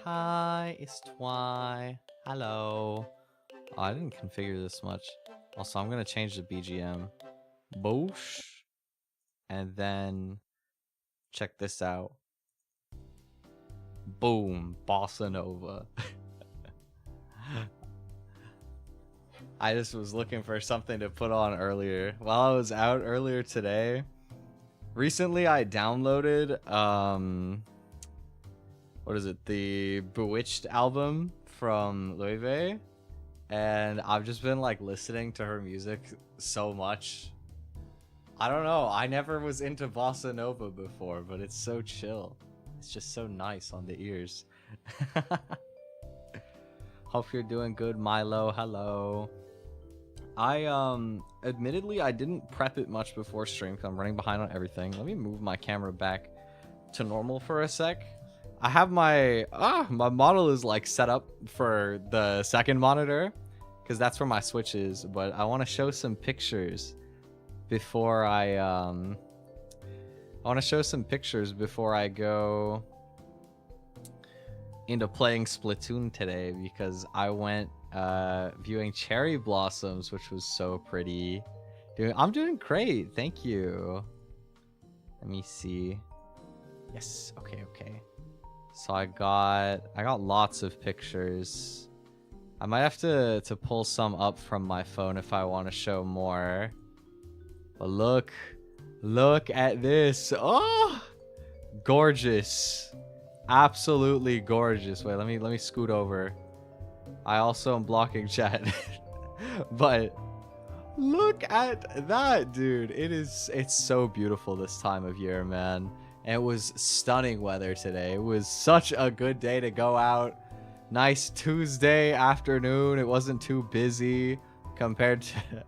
Hi, it's Twi. Hello. Oh, I didn't configure this much. Also, I'm gonna change the BGM. Boosh. And then check this out. Boom, Bossa Nova. I just was looking for something to put on earlier. While I was out earlier today, recently I downloaded what is it? The Bewitched album from Loewe, and I've just been like listening to her music so much. I don't know, I never was into Bossa Nova before, but it's so chill. It's just so nice on the ears. Hope you're doing good, Milo. Hello. Admittedly, I didn't prep it much before stream because I'm running behind on everything. Let me move my camera back to normal for a sec. I have my model is like set up for the second monitor because that's where my Switch is, but I want to show some pictures before I go into playing Splatoon today, because I went viewing cherry blossoms, which was so pretty. I'm doing great, thank you. Let me see. Yes, okay. So I got lots of pictures. I might have to pull some up from my phone if I want to show more. But look at this. Oh, gorgeous. Absolutely gorgeous. Wait, let me scoot over. I also am blocking chat. But look at that, dude. It's so beautiful this time of year, man. And it was stunning weather today. It was such a good day to go out. Nice Tuesday afternoon. It wasn't too busy compared to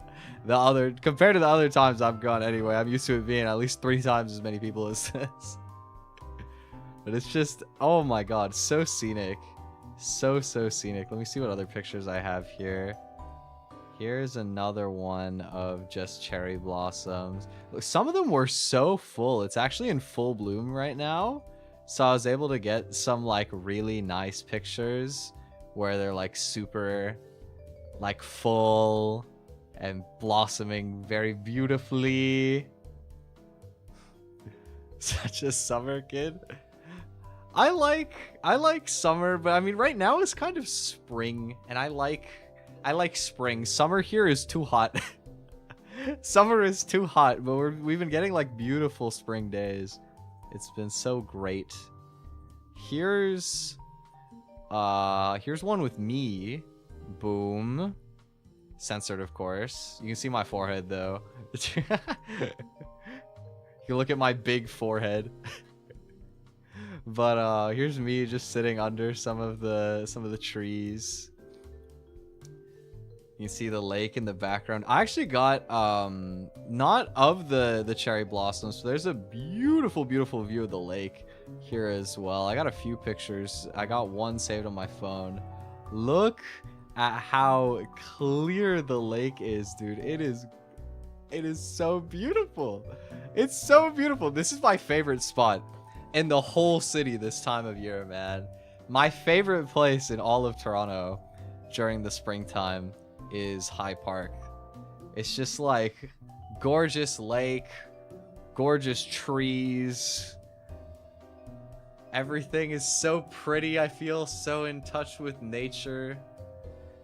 the other times I've gone anyway. I'm used to it being at least 3 times as many people as this. But it's just, oh my god, so scenic. So scenic. Let me see what other pictures I have here. Here's another one of just cherry blossoms. Look, some of them were so full. It's actually in full bloom right now. So I was able to get some like really nice pictures where they're like super like full and blossoming very beautifully. Such a summer kid. I like summer, but I mean right now is kind of spring, and I like spring. Summer here is too hot. Summer is too hot, but we've been getting like beautiful spring days. It's been so great. Here's one with me. Boom. Censored, of course. You can see my forehead though. You look at my big forehead. But here's me just sitting under some of the trees. You can see the lake in the background. I actually got not of the cherry blossoms, but there's a beautiful view of the lake here as well. I got a few pictures. I got one saved on my phone. Look at how clear the lake is, dude. It is so beautiful. It's so beautiful. This is my favorite spot in the whole city this time of year, man. My favorite place in all of Toronto during the springtime is High Park. It's just like gorgeous lake, gorgeous trees. Everything is so pretty. I feel so in touch with nature.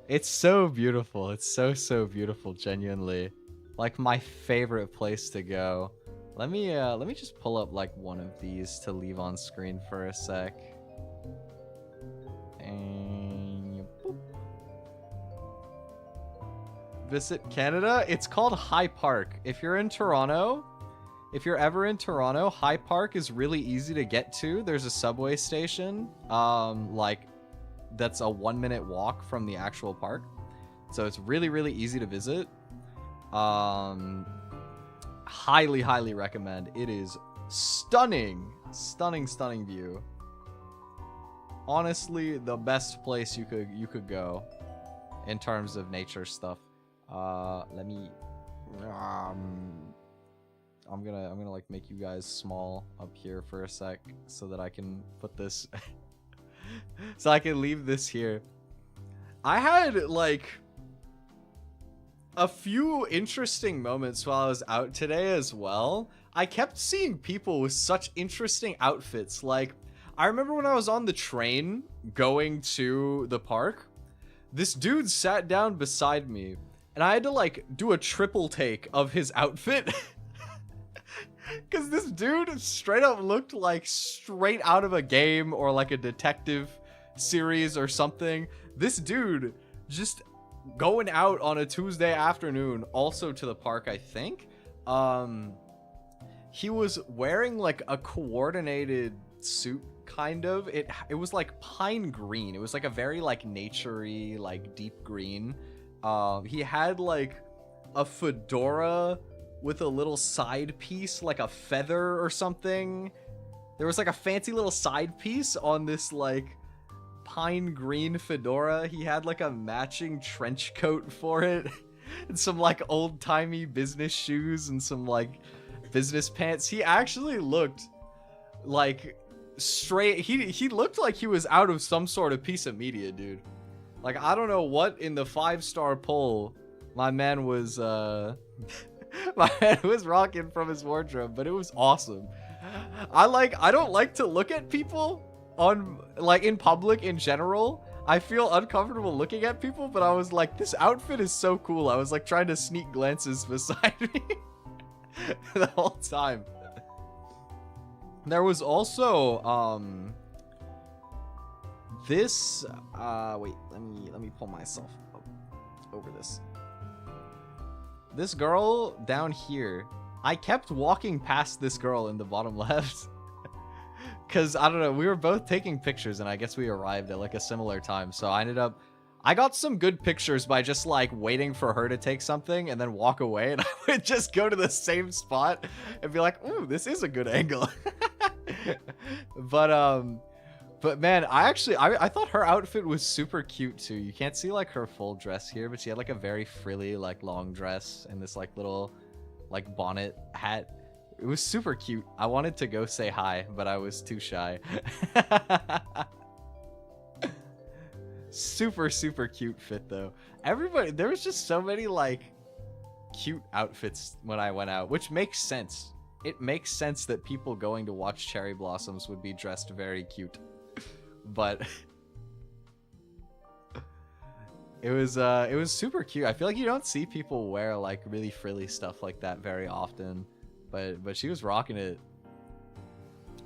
It's so beautiful. It's so beautiful, genuinely. Like my favorite place to go. Let me just pull up like one of these to leave on screen for a sec. And boop. Visit Canada. It's called High Park. If you're in Toronto, if you're ever in Toronto, High Park is really easy to get to. There's a subway station, like that's a 1-minute walk from the actual park. So it's really easy to visit. Highly recommend. It is stunning view. Honestly, the best place you could go in terms of nature stuff. Let me I'm gonna like make you guys small up here for a sec so that I can put this so I can leave this here. I had like a few interesting moments while I was out today as well. I kept seeing people with such interesting outfits. Like, I remember when I was on the train going to the park, this dude sat down beside me and I had to like do a triple take of his outfit. Because this dude straight up looked like straight out of a game or like a detective series or something. This dude just going out on a Tuesday afternoon, also to the park, I think. He was wearing like a coordinated suit, kind of. It was like pine green. It was like a very like naturey, like deep green. He had like a fedora with a little side piece, like a feather or something. There was like a fancy little side piece on this like pine green fedora. He had like a matching trench coat for it and some like old-timey business shoes and some like business pants. He actually looked like straight, he looked like he was out of some sort of piece of media, dude. Like, I don't know what in the 5-star poll my man was my man was rocking from his wardrobe, but it was awesome. I don't like to look at people on like in public in general. I feel uncomfortable looking at people, but I was like, this outfit is so cool. I was like trying to sneak glances beside me the whole time. There was also this wait, let me pull myself up over this. This girl down here, I kept walking past this girl in the bottom left. Because, I don't know, we were both taking pictures, and I guess we arrived at, like, a similar time. So I got some good pictures by just, like, waiting for her to take something and then walk away. And I would just go to the same spot and be like, ooh, this is a good angle. But man, I thought her outfit was super cute, too. You can't see, like, her full dress here, but she had, like, a very frilly, like, long dress and this, like, little, like, bonnet hat. It was super cute. I wanted to go say hi, but I was too shy. Super, super cute fit, though. Everybody, there was just so many, like, cute outfits when I went out, which makes sense. It makes sense that people going to watch cherry blossoms would be dressed very cute. But it was super cute. I feel like you don't see people wear, like, really frilly stuff like that very often. But she was rocking it.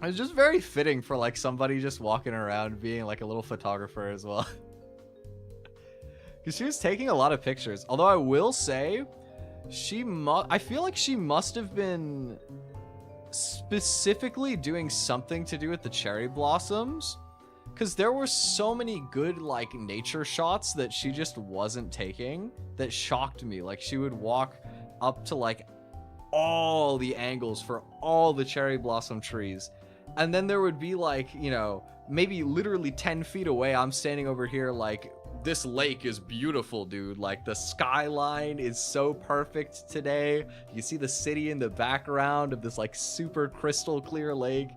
It was just very fitting for, like, somebody just walking around being, like, a little photographer as well. Because she was taking a lot of pictures. Although I will say, I feel like she must have been specifically doing something to do with the cherry blossoms. Because there were so many good, like, nature shots that she just wasn't taking that shocked me. Like, she would walk up to, like, all the angles for all the cherry blossom trees, and then there would be, like, you know, maybe literally 10 feet away, I'm standing over here like, this lake is beautiful, dude. Like, the skyline is so perfect today. You see the city in the background of this, like, super crystal clear lake,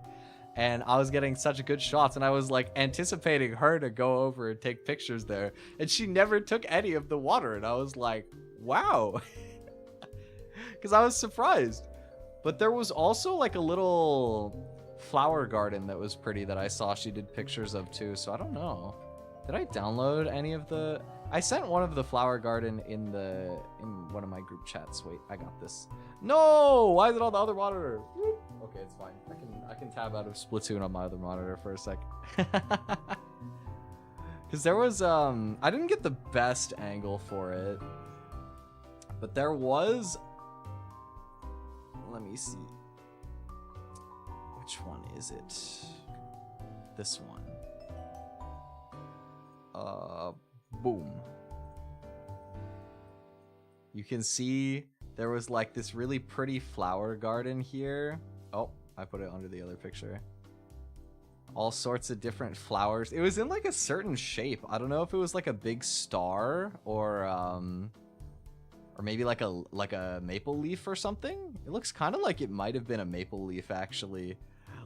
and I was getting such good shots, and I was, like, anticipating her to go over and take pictures there, and she never took any of the water, and I was like, wow. Because I was surprised. But there was also, like, a little flower garden that was pretty that I saw she did pictures of too, so I don't know. Did I download any of the... I sent one of the flower garden in one of my group chats. Wait, I got this. No! Why is it on the other monitor? Okay, it's fine. I can tab out of Splatoon on my other monitor for a sec. Because there was, I didn't get the best angle for it, but there was... Let me see. Which one is it? This one. Boom. You can see there was, like, this really pretty flower garden here. Oh, I put it under the other picture. All sorts of different flowers. It was in, like, a certain shape. I don't know if it was, like, a big star or maybe like a maple leaf or something. It looks kind of like it might have been a maple leaf, actually.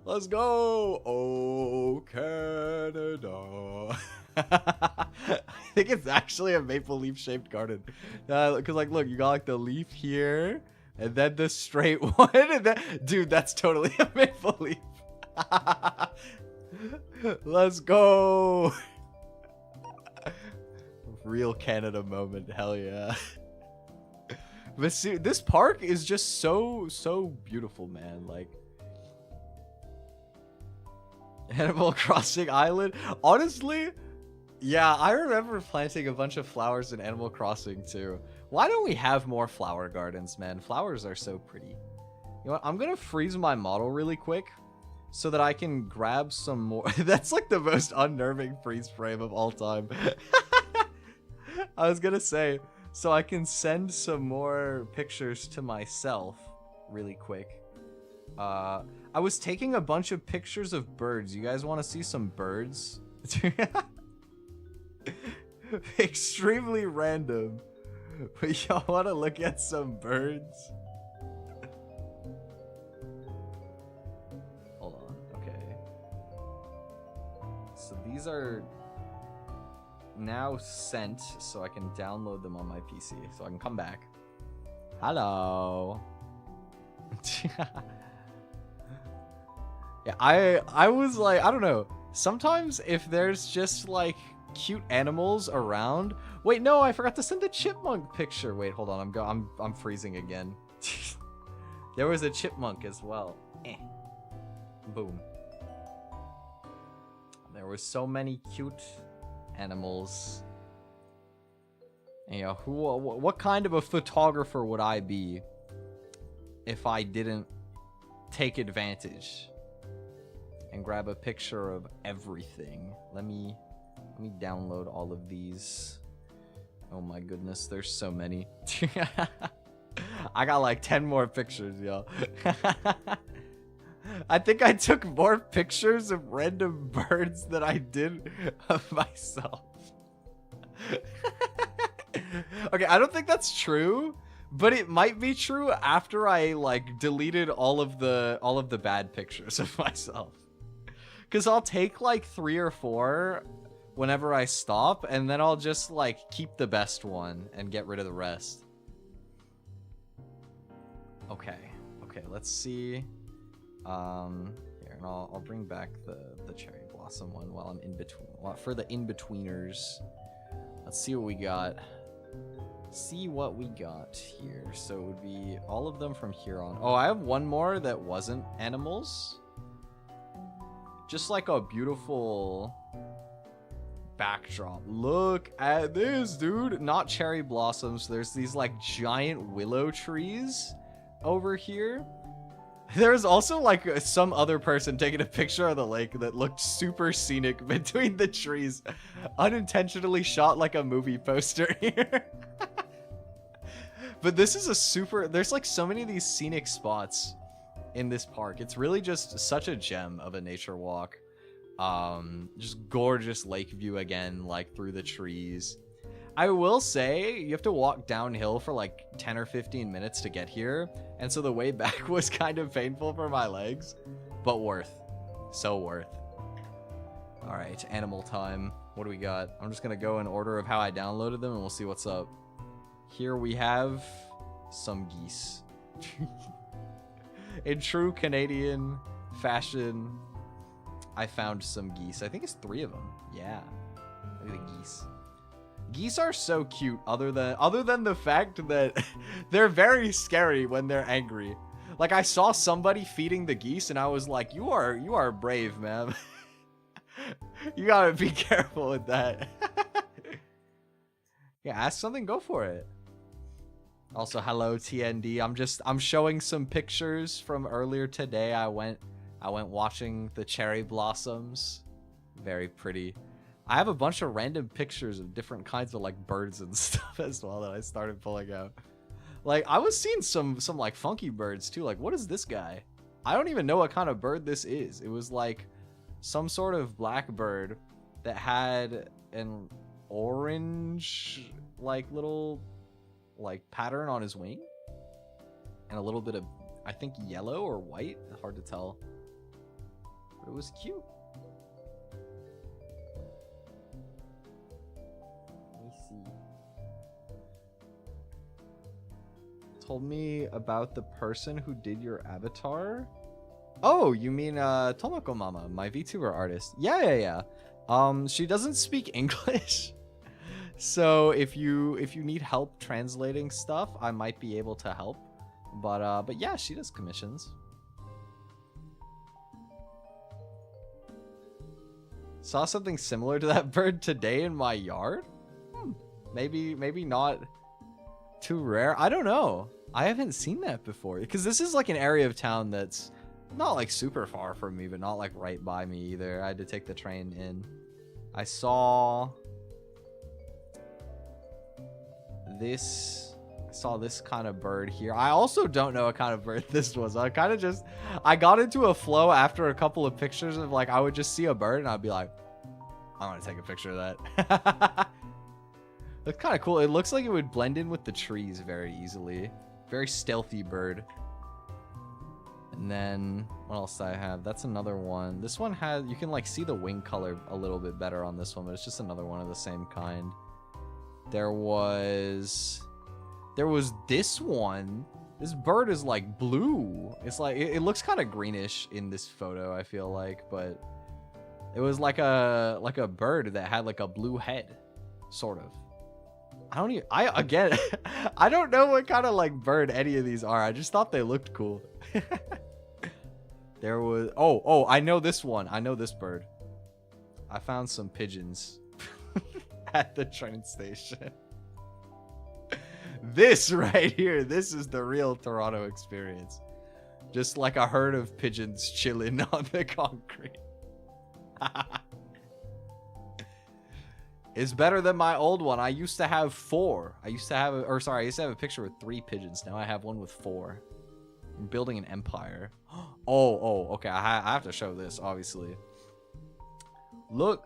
Let's go! Oh, Canada. I think it's actually a maple leaf shaped garden. Because, like, look, you got, like, the leaf here, and then the straight one, and then... Dude, that's totally a maple leaf. Let's go! Real Canada moment, hell yeah. But see, this park is just so beautiful, man. Like, Animal Crossing Island. Honestly, yeah, I remember planting a bunch of flowers in Animal Crossing too. Why don't we have more flower gardens, man? Flowers are so pretty. You know what? I'm gonna freeze my model really quick so that I can grab some more. That's like the most unnerving freeze frame of all time. I was gonna say, so I can send some more pictures to myself really quick. I was taking a bunch of pictures of birds. You guys want to see some birds? Extremely random. But y'all want to look at some birds? Hold on. Okay. So these are now sent, so I can download them on my PC, so I can come back. Hello. Yeah, I was like, I don't know. Sometimes if there's just like cute animals around. Wait, no, I forgot to send the chipmunk picture. Wait, hold on. I'm freezing again. There was a chipmunk as well. Boom. There were so many cute animals. And, you know, what kind of a photographer would I be if I didn't take advantage and grab a picture of everything. Let me download all of these. Oh my goodness, there's so many. I got like 10 more pictures, yo. I think I took more pictures of random birds than I did of myself. Okay, I don't think that's true, but it might be true after I like deleted all of the bad pictures of myself. Cause I'll take like 3 or 4 whenever I stop, and then I'll just like keep the best one and get rid of the rest. Okay, let's see. Here, and I'll bring back the cherry blossom one while I'm in between. For the in-betweeners, let's see what we got. See what we got here. So it would be all of them from here on. Oh, I have one more that wasn't animals. Just like a beautiful backdrop. Look at this, dude. Not cherry blossoms. There's these like giant willow trees over here. There's also like some other person taking a picture of the lake that looked super scenic between the trees. Unintentionally shot like a movie poster here. But this is a super, there's like so many of these scenic spots in this park. It's really just such a gem of a nature walk. Just gorgeous lake view again, like through the trees. I will say you have to walk downhill for like 10 or 15 minutes to get here. And so the way back was kind of painful for my legs, but worth. So worth. All right, animal time. What do we got? I'm just going to go in order of how I downloaded them and we'll see what's up. Here we have some geese. In true Canadian fashion, I found some geese. I think it's 3 of them. Yeah. Look at the geese. Geese are so cute, other than the fact that they're very scary when they're angry. Like, I saw somebody feeding the geese and I was like, you are brave, man. You gotta be careful with that. Yeah, ask something, go for it. Also, hello TND. I'm showing some pictures from earlier today. I went watching the cherry blossoms. Very pretty. I have a bunch of random pictures of different kinds of like birds and stuff as well that I started pulling out. Like, I was seeing some like funky birds too. Like, what is this guy? I don't even know what kind of bird this is. It was like some sort of black bird that had an orange like little like pattern on his wing and a little bit of, I think, yellow or white. Hard to tell, but it was cute. Told me about the person who did your avatar. Oh, you mean Tomoko Mama, my VTuber artist. Yeah. She doesn't speak English. So if you need help translating stuff, I might be able to help. But yeah, she does commissions. Saw something similar to that bird today in my yard. Maybe not too rare. I don't know. I haven't seen that before because this is like an area of town that's not like super far from me, but not like right by me either. I had to take the train in. I saw this kind of bird here. I also don't know what kind of bird this was. I got into a flow after a couple of pictures of like, I would just see a bird and I'd be like, I want to take a picture of that. It's kind of cool. It looks like it would blend in with the trees very easily. Very stealthy bird. And then what else do I have? That's another one. This one has, you can like see the wing color a little bit better on this one, but it's just another one of the same kind. There was this one. This bird is like blue. It's like, it looks kind of greenish in this photo, I feel like, but it was like a bird that had like a blue head, sort of. I don't know what kind of like bird any of these are. I just thought they looked cool. There was, oh, I know this one. I know this bird. I found some pigeons at the train station. This right here, this is the real Toronto experience. Just like a herd of pigeons chilling on the concrete. It's better than my old one. I used to have 4. I used to have a picture with 3 pigeons. Now I have one with 4. I'm building an empire. Okay. I have to show this, obviously. Look,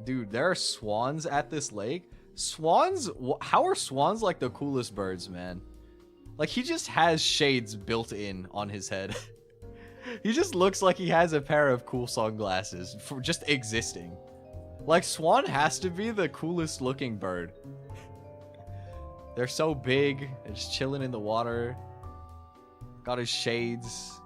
dude, there are swans at this lake. Swans? How are swans like the coolest birds, man? Like, he just has shades built in on his head. He just looks like he has a pair of cool sunglasses for just existing. Like, swan has to be the coolest looking bird. They're so big. They're just chilling in the water. Got his shades.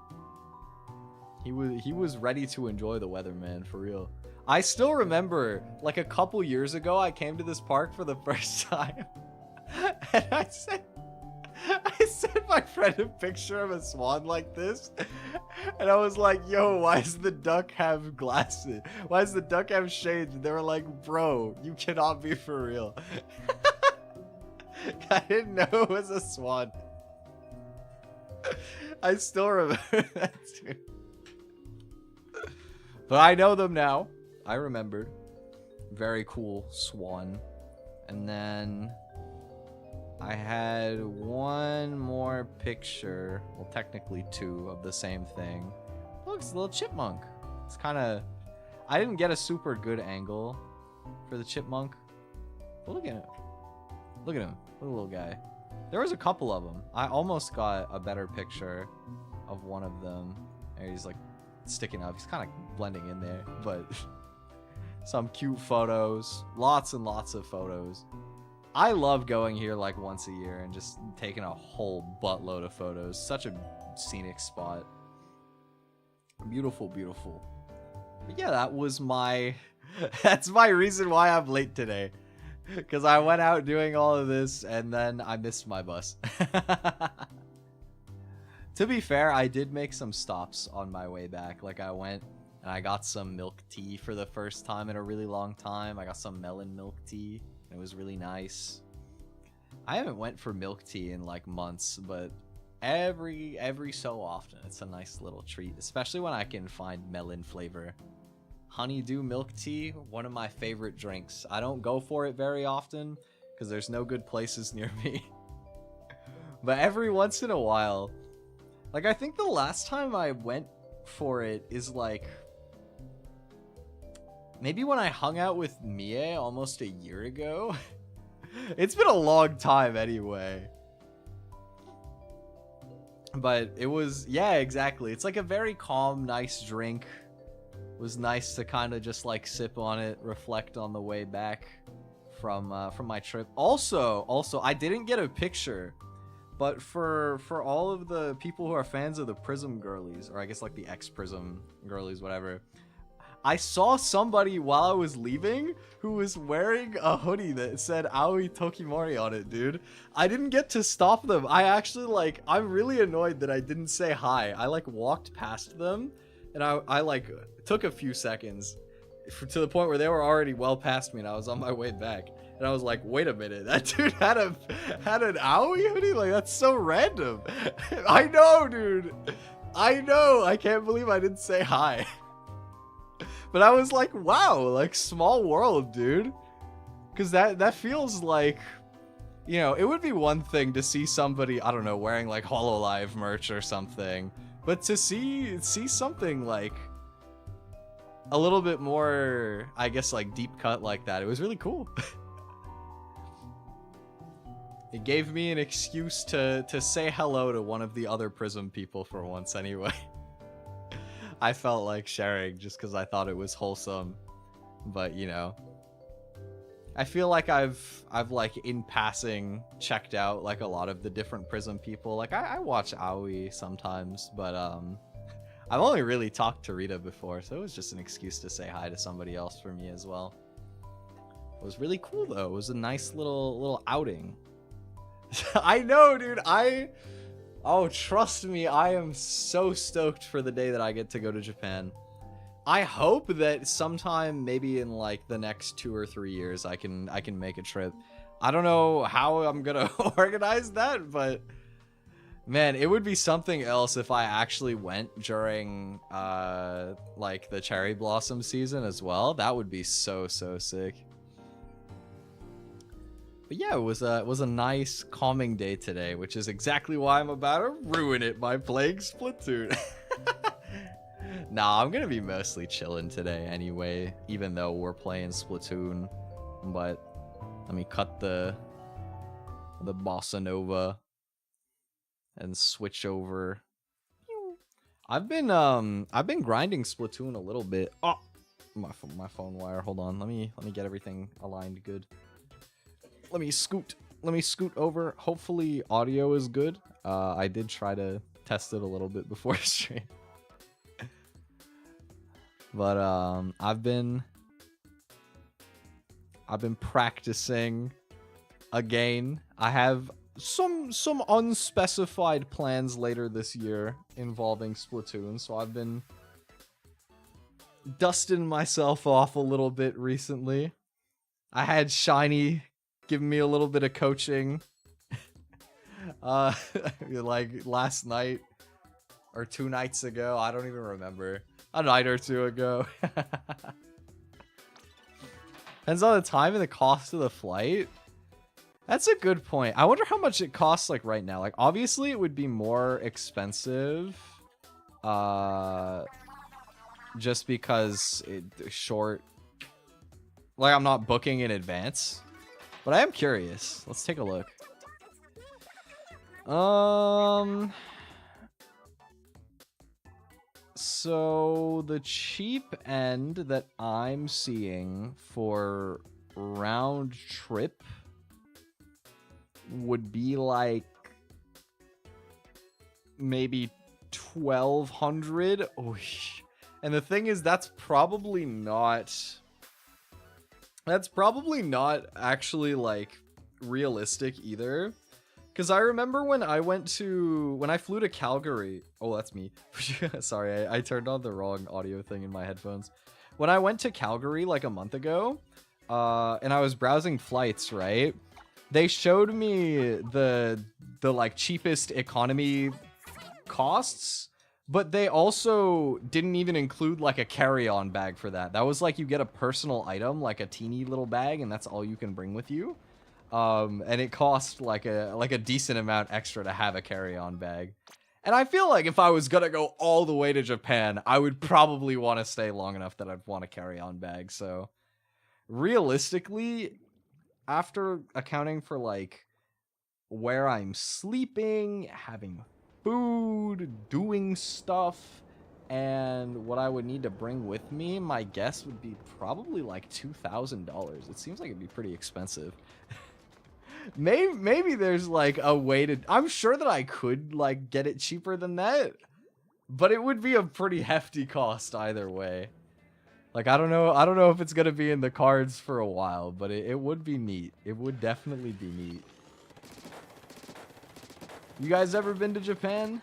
He was ready to enjoy the weather, man, for real. I still remember, like, a couple years ago, I came to this park for the first time. And I sent my friend a picture of a swan like this. And I was like, yo, why does the duck have glasses? Why does the duck have shades? And they were like, bro, you cannot be for real. I didn't know it was a swan. I still remember that, dude. But I know them now. I remembered. Very cool swan. And then I had one more picture. Well, technically 2 of the same thing. Look, it's a little chipmunk. It's kind of... I didn't get a super good angle for the chipmunk. But look at him. Look at him. Look at the little guy. There was a couple of them. I almost got a better picture of one of them. And he's like sticking up. He's kind of blending in there. But some cute photos. Lots and lots of photos. I love going here like once a year and just taking a whole buttload of photos. Such a scenic spot. Beautiful, beautiful. But yeah, that was my... That's my reason why I'm late today. Because I went out doing all of this and then I missed my bus. To be fair, I did make some stops on my way back. Like, I went and I got some milk tea for the first time in a really long time. I got some melon milk tea. It was really nice. I haven't went for milk tea in like months, but every so often it's a nice little treat, especially when I can find melon flavor. Honeydew milk tea, one of my favorite drinks. I don't go for it very often because there's no good places near me. But every once in a while, like, I think the last time I went for it is like maybe when I hung out with Mie almost a year ago. It's been a long time anyway. But it was, yeah, exactly. It's like a very calm, nice drink. It was nice to kind of just like sip on it, reflect on the way back from my trip. Also, I didn't get a picture, but for all of the people who are fans of the Prism girlies, or I guess like the ex-Prism girlies, whatever, I saw somebody while I was leaving who was wearing a hoodie that said Aoi Tokimori on it, dude. I didn't get to stop them. I actually, like, I'm really annoyed that I didn't say hi. I, like, walked past them, and I like, took a few seconds to the point where they were already well past me, and I was on my way back. And I was like, wait a minute, that dude had an Aoi hoodie? Like, that's so random. I know, dude. I know. I can't believe I didn't say hi. But I was like, wow, like, small world, dude. Because that feels like, you know, it would be one thing to see somebody, I don't know, wearing, like, HoloLive merch or something. But to see something, like, a little bit more, I guess, like, deep cut like that, it was really cool. It gave me an excuse to say hello to one of the other Prism people for once anyway. I felt like sharing just because I thought it was wholesome, but you know, I feel like I've like in passing checked out like a lot of the different Prism people. Like I watch Aoi sometimes, but I've only really talked to Rita before, so it was just an excuse to say hi to somebody else for me as well. It was really cool though. It was a nice little outing. I know, dude. Oh, trust me, I am so stoked for the day that I get to go to Japan. I hope that sometime, maybe in like the next 2 or 3 years, I can make a trip. I don't know how I'm gonna organize that, but Man, it would be something else if I actually went during like the cherry blossom season as well. That would be so sick. But yeah, it was a nice calming day today, which is exactly why I'm about to ruin it by playing Splatoon. Nah, I'm gonna be mostly chilling today anyway, even though we're playing Splatoon. But let me cut the bossa nova and switch over. I've been grinding Splatoon a little bit. Oh, my phone wire. Hold on. Let me get everything aligned good. Let me scoot over. Hopefully audio is good. I did try to test it a little bit before stream. But I've been practicing again. I have some unspecified plans later this year involving Splatoon, so I've been dusting myself off a little bit recently. I had Shiny giving me a little bit of coaching like last night or 2 nights ago. I don't even remember. A night or 2 ago. Depends on the time and the cost of the flight. That's a good point. I wonder how much it costs like right now. Like obviously it would be more expensive just because short, like I'm not booking in advance. But I am curious. Let's take a look. So the cheap end that I'm seeing for round trip would be like maybe 1,200. Oh, and the thing is, that's probably not actually like realistic either. Because I remember when I flew to Calgary. Oh, that's me. Sorry, I turned on the wrong audio thing in my headphones. When I went to Calgary like a month ago, and I was browsing flights, right? They showed me the like cheapest economy costs, but they also didn't even include like a carry-on bag for that. That was like you get a personal item, like a teeny little bag, and that's all you can bring with you. And it cost like a decent amount extra to have a carry-on bag. And I feel like if I was gonna go all the way to Japan, I would probably want to stay long enough that I'd want a carry-on bag. So realistically, after accounting for like where I'm sleeping, having food, doing stuff, and what I would need to bring with me, my guess would be probably like $2,000. It seems like it'd be pretty expensive. Maybe there's like a way to, I'm sure that I could like get it cheaper than that, but it would be a pretty hefty cost either way. Like I don't know if it's gonna be in the cards for a while, but it would be neat. It would definitely be neat. You guys ever been to Japan?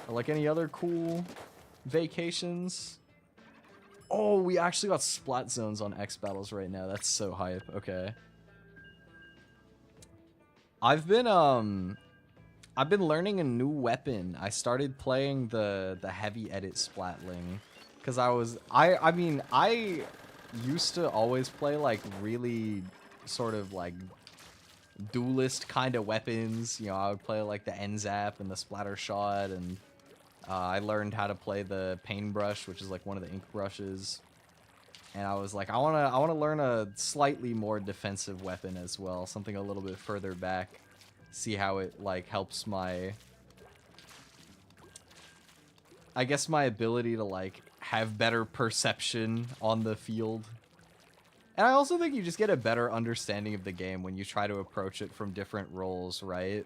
Or like any other cool vacations? Oh, we actually got splat zones on X Battles right now. That's so hype. Okay. I've been learning a new weapon. I started playing the heavy edit splatling because I mean I used to always play like really sort of like duelist kind of weapons. You know, I would play like the N-Zap and the splatter shot, and I learned how to play the paintbrush, which is like one of the ink brushes. And I was like, I wanna learn a slightly more defensive weapon as well, something a little bit further back. See how it like helps my, I guess, my ability to like have better perception on the field. And I also think you just get a better understanding of the game when you try to approach it from different roles, right?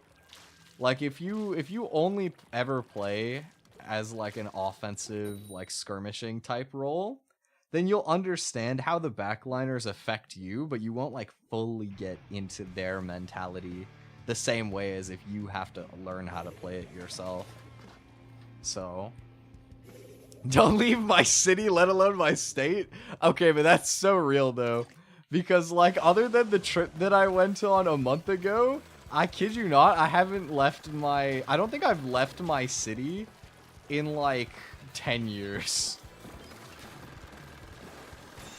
Like if you only ever play as like an offensive, like skirmishing type role, then you'll understand how the backliners affect you, but you won't like fully get into their mentality the same way as if you have to learn how to play it yourself. So don't leave my city, let alone my state. Okay, but that's so real though, because like other than the trip that I went on a month ago, I kid you not, I haven't left my... I don't think I've left my city in like 10 years.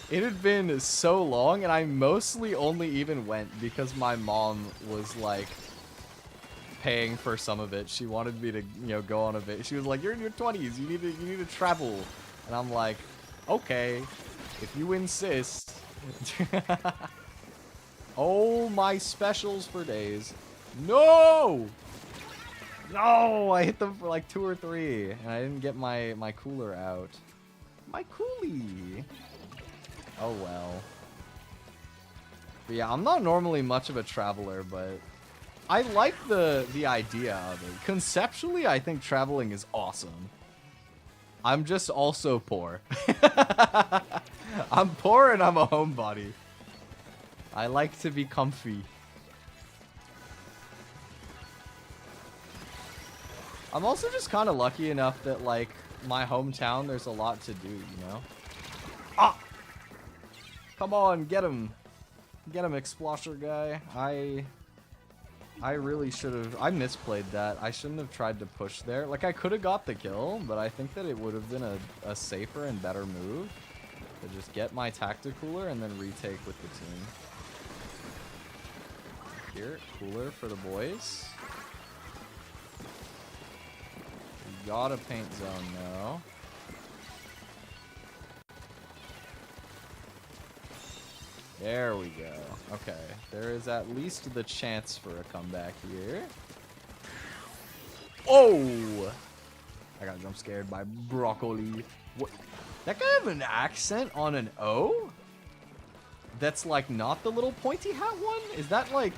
It had been so long, and I mostly only even went because my mom was like paying for some of it. She wanted me to, you know, go on a bit. She was like, "You're in your 20s. You need to travel." And I'm like, "Okay, if you insist." Oh, my specials for days. No! No! I hit them for like 2 or 3, and I didn't get my cooler out. My coolie! Oh well. But yeah, I'm not normally much of a traveler, but I like the idea of it. Conceptually, I think traveling is awesome. I'm just also poor. I'm poor and I'm a homebody. I like to be comfy. I'm also just kind of lucky enough that, like, my hometown, there's a lot to do, you know? Ah! Come on, get him. Get him, Explosher guy. I really should have... I misplayed that. I shouldn't have tried to push there. Like, I could have got the kill, but I think that it would have been a safer and better move to just get my tacticooler and then retake with the team. Here, cooler for the boys. We gotta paint zone now. There we go. Okay, there is at least the chance for a comeback here. Oh! I got jump scared by broccoli. What? That guy have an accent on an O? That's like not the little pointy hat one? Is that like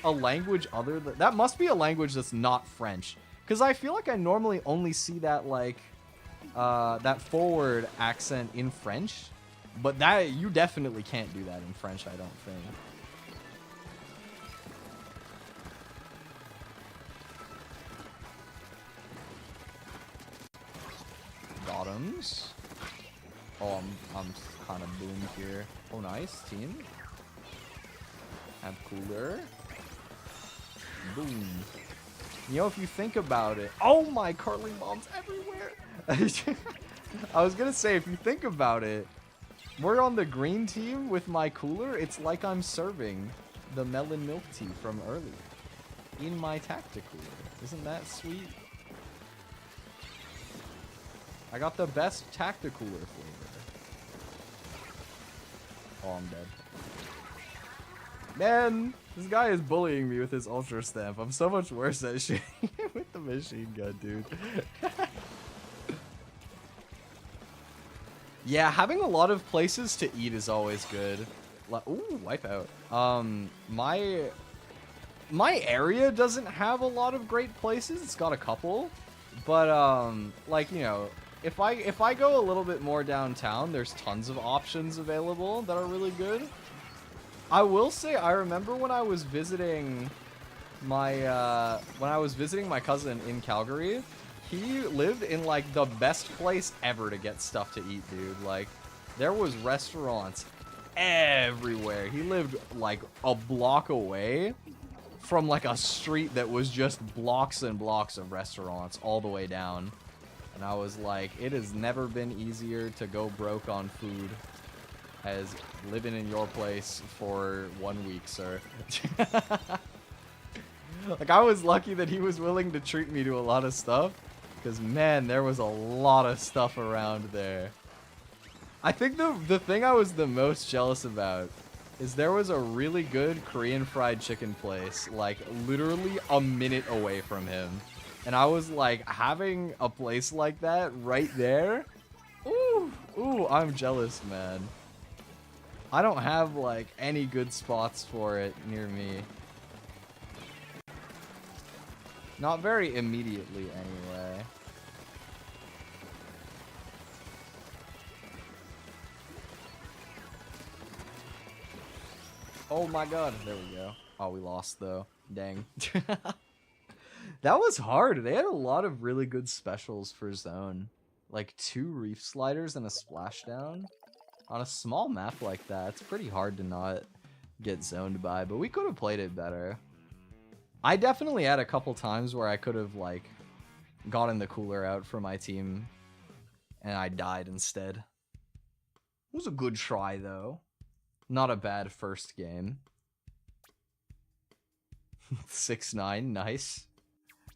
a language other than... That must be a language that's not French. Because I feel like I normally only see that like... that forward accent in French. But that, you definitely can't do that in French, I don't think. Bottoms. Oh, I'm kind of boomed here. Oh, nice, team. Have cooler. Boom. You know, if you think about it... Oh my, curling bombs everywhere! I was gonna say, if you think about it, we're on the green team with my cooler. It's like I'm serving the melon milk tea from earlier in my tacticooler. Isn't that sweet? I got the best tacticooler flavor. Oh, I'm dead. Man, this guy is bullying me with his ultra stamp. I'm so much worse at shooting with the machine gun, dude. Yeah, having a lot of places to eat is always good. Ooh, wipeout. My area doesn't have a lot of great places. It's got a couple, but like, you know, if I go a little bit more downtown, there's tons of options available that are really good. I will say, I remember when I was visiting my cousin in Calgary. He lived in like the best place ever to get stuff to eat, dude. Like, there was restaurants everywhere. He lived like a block away from like a street that was just blocks and blocks of restaurants all the way down. And I was like, it has never been easier to go broke on food as living in your place for 1 week, sir. Like, I was lucky that he was willing to treat me to a lot of stuff. Because, man, there was a lot of stuff around there. I think the thing I was the most jealous about is there was a really good Korean fried chicken place, like, literally a minute away from him. And I was, like, having a place like that right there. Ooh, I'm jealous, man. I don't have, like, any good spots for it near me. Not very immediately, anyway. Oh my god, there we go. Oh, we lost, though. Dang. That was hard. They had a lot of really good specials for zone. Like 2 reef sliders and a splashdown. On a small map like that, it's pretty hard to not get zoned by, but we could have played it better. I definitely had a couple times where I could have, like, gotten the cooler out for my team, and I died instead. It was a good try, though. Not a bad first game. 6-9, nice.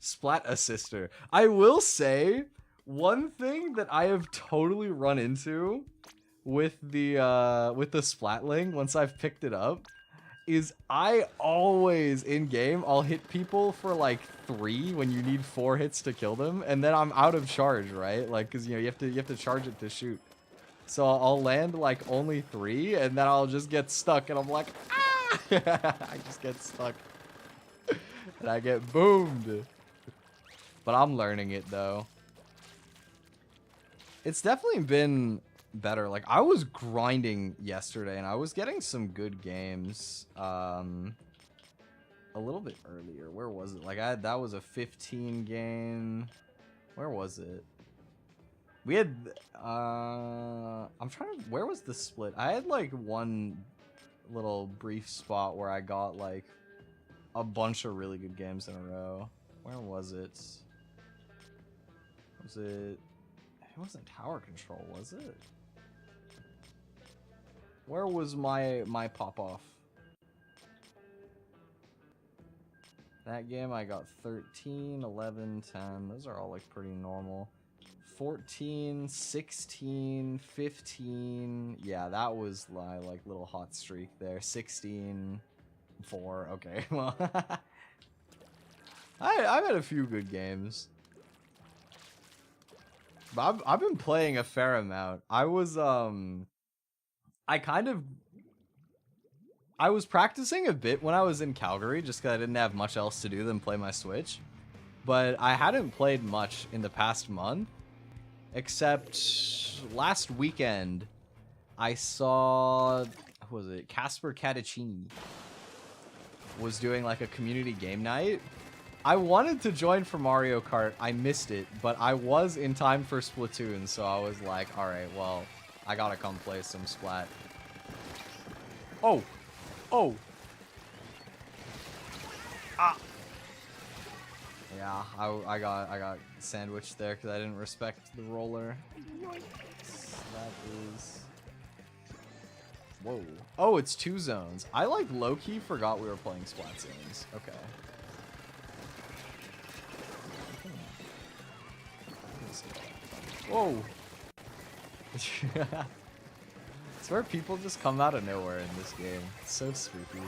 Splat assister. I will say, one thing that I have totally run into with the Splatling, once I've picked it up, is I always, in-game, I'll hit people for, like, 3 when you need 4 hits to kill them, and then I'm out of charge, right? Like, because, you know, you have to charge it to shoot. So I'll land, like, only 3, and then I'll just get stuck, and I'm like, ah! I just get stuck. And I get boomed. But I'm learning it, though. It's definitely been better. Like, I was grinding yesterday, and I was getting some good games. A little bit earlier. Where was it? Like, that was a 15 game. Where was it? We had, I'm trying to, where was the split? I had, like, one little brief spot where I got, like, a bunch of really good games in a row. Where was it? Was it? It wasn't tower control, was it? Where was my pop off? That game I got 13, 11, 10. Those are all like pretty normal. 14, 16, 15. Yeah, that was my like little hot streak there. 16, 4. Okay, well, I've had a few good games. But I've been playing a fair amount. I was I was practicing a bit when I was in Calgary just because I didn't have much else to do than play my Switch. But I hadn't played much in the past month, except last weekend I saw, who was it? Casper Catticini was doing like a community game night. I wanted to join for Mario Kart. I missed it, but I was in time for Splatoon, so I was like, alright, well, I gotta come play some Splat. Oh! Oh! Ah! Yeah, I got sandwiched there because I didn't respect the roller. That is... Whoa. Oh, it's 2 zones. I like low-key forgot we were playing Splat zones. Okay. Whoa! It's where people just come out of nowhere in this game. It's so spooky.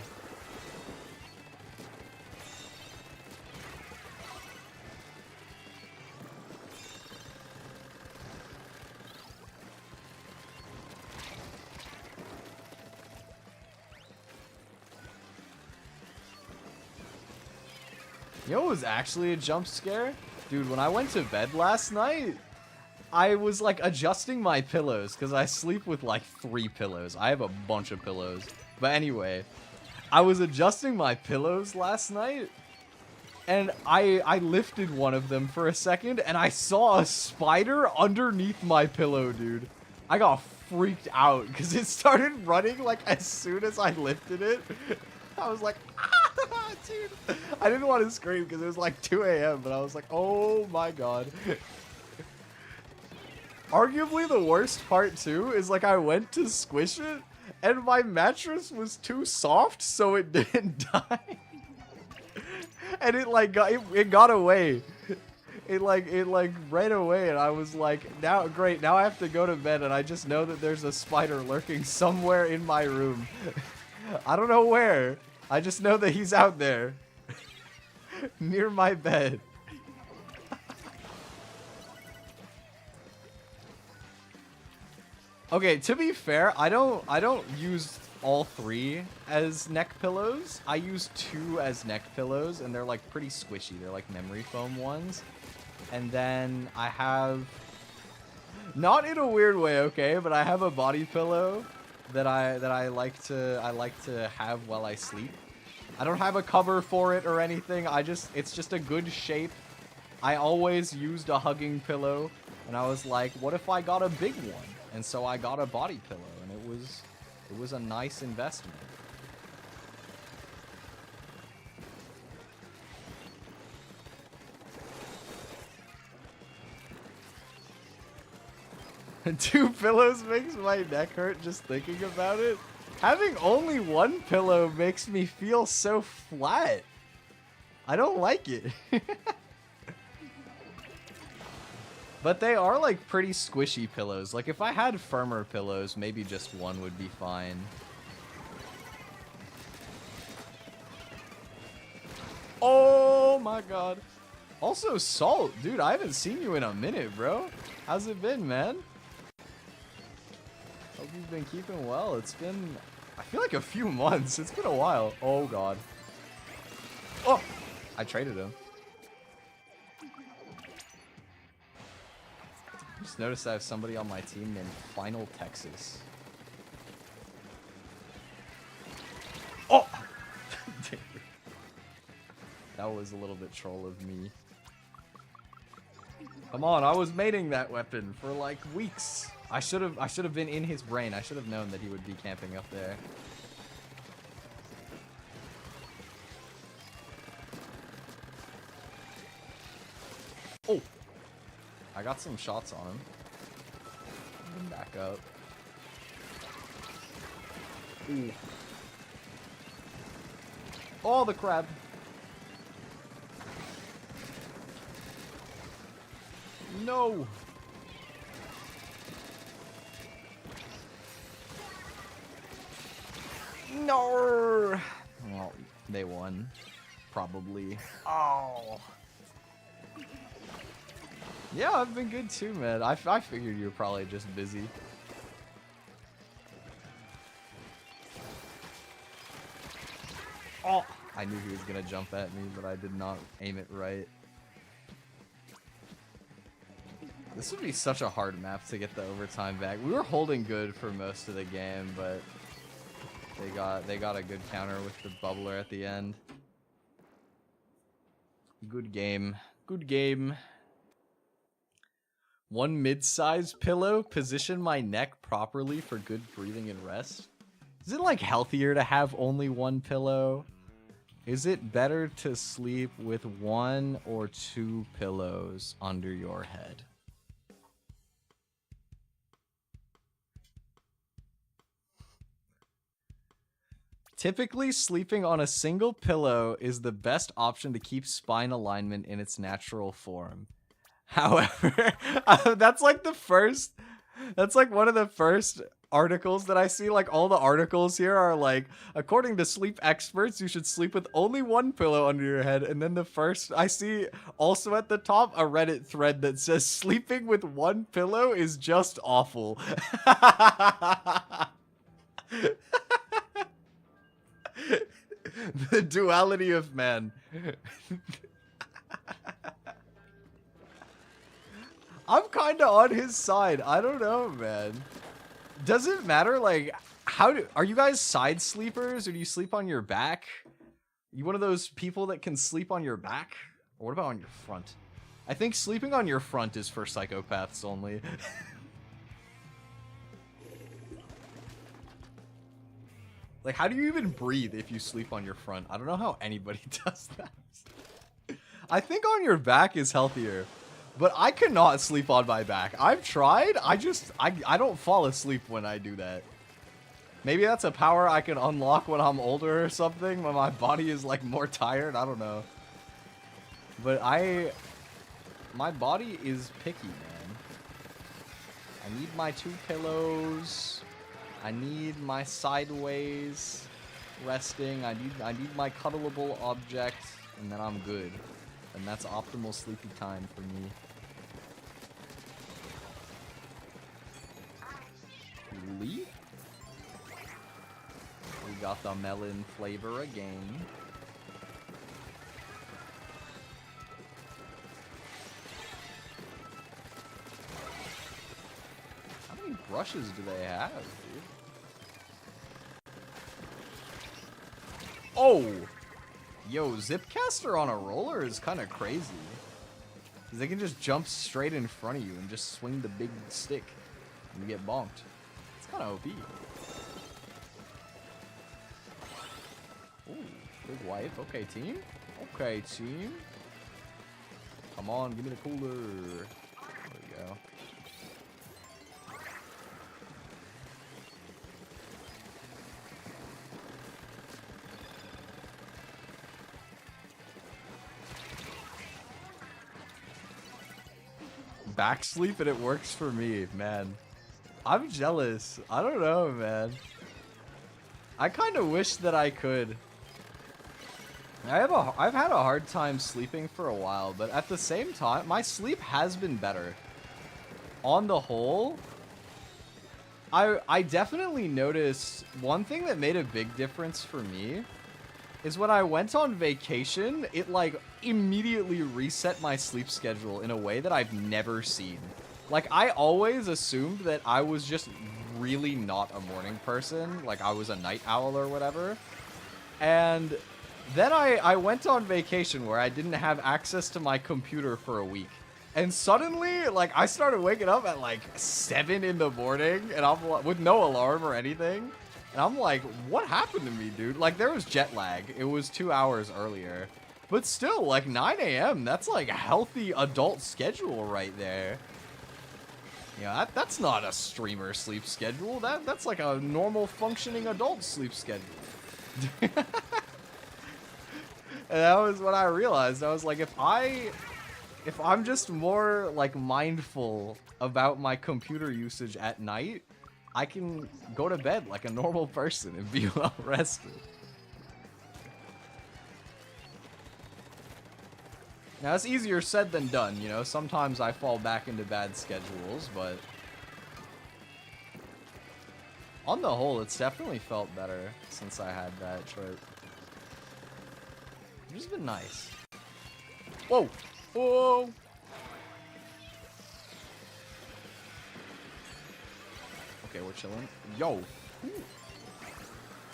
You know what was actually a jump scare? Dude, when I went to bed last night, I was like adjusting my pillows because I sleep with like 3 pillows. I have a bunch of pillows. But anyway, I was adjusting my pillows last night and I lifted one of them for a second and I saw a spider underneath my pillow, dude. I got freaked out because it started running like as soon as I lifted it. I was like, ah, dude. I didn't want to scream because it was like 2 a.m. but I was like, oh my god. Arguably the worst part too is like I went to squish it and my mattress was too soft so it didn't die. And it like got away. It ran away and I was like, now great, now I have to go to bed and I just know that there's a spider lurking somewhere in my room. I don't know where. I just know that he's out there. Near my bed. Okay, to be fair, I don't use all 3 as neck pillows. I use 2 as neck pillows, and they're like pretty squishy. They're like memory foam ones. And then I have, not in a weird way, okay, but I have a body pillow that I like to have while I sleep. I don't have a cover for it or anything. It's just a good shape. I always used a hugging pillow, and I was like, what if I got a big one? And so I got a body pillow, and it was a nice investment. 2 pillows makes my neck hurt just thinking about it. Having only 1 pillow makes me feel so flat. I don't like it. But they are like pretty squishy pillows. Like if I had firmer pillows, maybe just 1 would be fine. Oh my god. Also, Salt, dude, I haven't seen you in a minute, bro. How's it been, man? Hope you've been keeping well. It's been, I feel like a few months. It's been a while. Oh god. Oh, I traded him. Just noticed I have somebody on my team named Final Texas. Oh! That was a little bit troll of me. Come on, I was mating that weapon for like weeks. I should have been in his brain. I should have known that he would be camping up there. Oh! I got some shots on him. Back up. Ooh. Oh, the crab. No. No. Well, they won. Probably. Oh. Yeah, I've been good too, man. I figured you were probably just busy. Oh! I knew he was gonna jump at me, but I did not aim it right. This would be such a hard map to get the overtime back. We were holding good for most of the game, but they got a good counter with the bubbler at the end. Good game. Good game. 1 mid-sized pillow, position my neck properly for good breathing and rest. Is it like healthier to have only 1 pillow? Is it better to sleep with 1 or 2 pillows under your head? Typically, sleeping on a single pillow is the best option to keep spine alignment in its natural form. However, that's like one of the first articles that I see. Like all the articles here are like, according to sleep experts, you should sleep with only 1 pillow under your head. And then the first I see also at the top, a Reddit thread that says sleeping with 1 pillow is just awful. The duality of man. I'm kind of on his side. I don't know, man. Does it matter? Like, are you guys side sleepers or do you sleep on your back? You one of those people that can sleep on your back? Or what about on your front? I think sleeping on your front is for psychopaths only. Like, how do you even breathe if you sleep on your front? I don't know how anybody does that. I think on your back is healthier. But I cannot sleep on my back. I've tried. I don't fall asleep when I do that. Maybe that's a power I can unlock when I'm older or something, when my body is like more tired. I don't know. But my body is picky, man. I need my 2 pillows. I need my sideways resting. I need my cuddleable object, and then I'm good. And that's optimal sleepy time for me. Leaf? We got the melon flavor again. How many brushes do they have, dude? Oh! Yo, Zipcaster on a roller is kind of crazy. Because they can just jump straight in front of you and just swing the big stick. And you get bonked. It's kind of OP. Ooh, big wipe. Okay, team. Okay, team. Come on, give me the cooler. There we go. back sleep and it works for me, man. I'm jealous. I don't know, man. I kind of wish that I could. I've had a hard time sleeping for a while, but at the same time, my sleep has been better. On the whole, I definitely noticed one thing that made a big difference for me is when I went on vacation, it like immediately reset my sleep schedule in a way that I've never seen. Like, I always assumed that I was just really not a morning person, like I was a night owl or whatever. And then I went on vacation where I didn't have access to my computer for a week. And suddenly, like, I started waking up at like 7 in the morning and I'm with no alarm or anything. And I'm like, what happened to me, dude? Like, there was jet lag. It was 2 hours earlier. But still, like, 9 a.m., that's like a healthy adult schedule right there. Yeah, that's not a streamer sleep schedule. That's like a normal functioning adult sleep schedule. And that was what I realized. I was like, if I'm just more like mindful about my computer usage at night, I can go to bed like a normal person and be well rested. Now, it's easier said than done, you know? Sometimes I fall back into bad schedules, but on the whole, it's definitely felt better since I had that trip. It's just been nice. Whoa! Whoa! Okay, we're chilling. Yo! Ooh.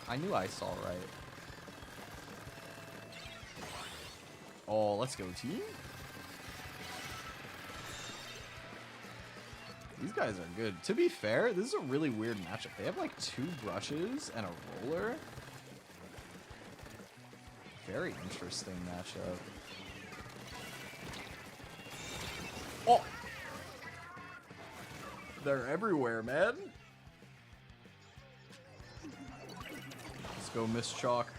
I knew I saw right. Oh, let's go, team. These guys are good. To be fair, this is a really weird matchup. They have like 2 brushes and a roller. Very interesting matchup. Oh! They're everywhere, man. Let's go, Miss Chalk.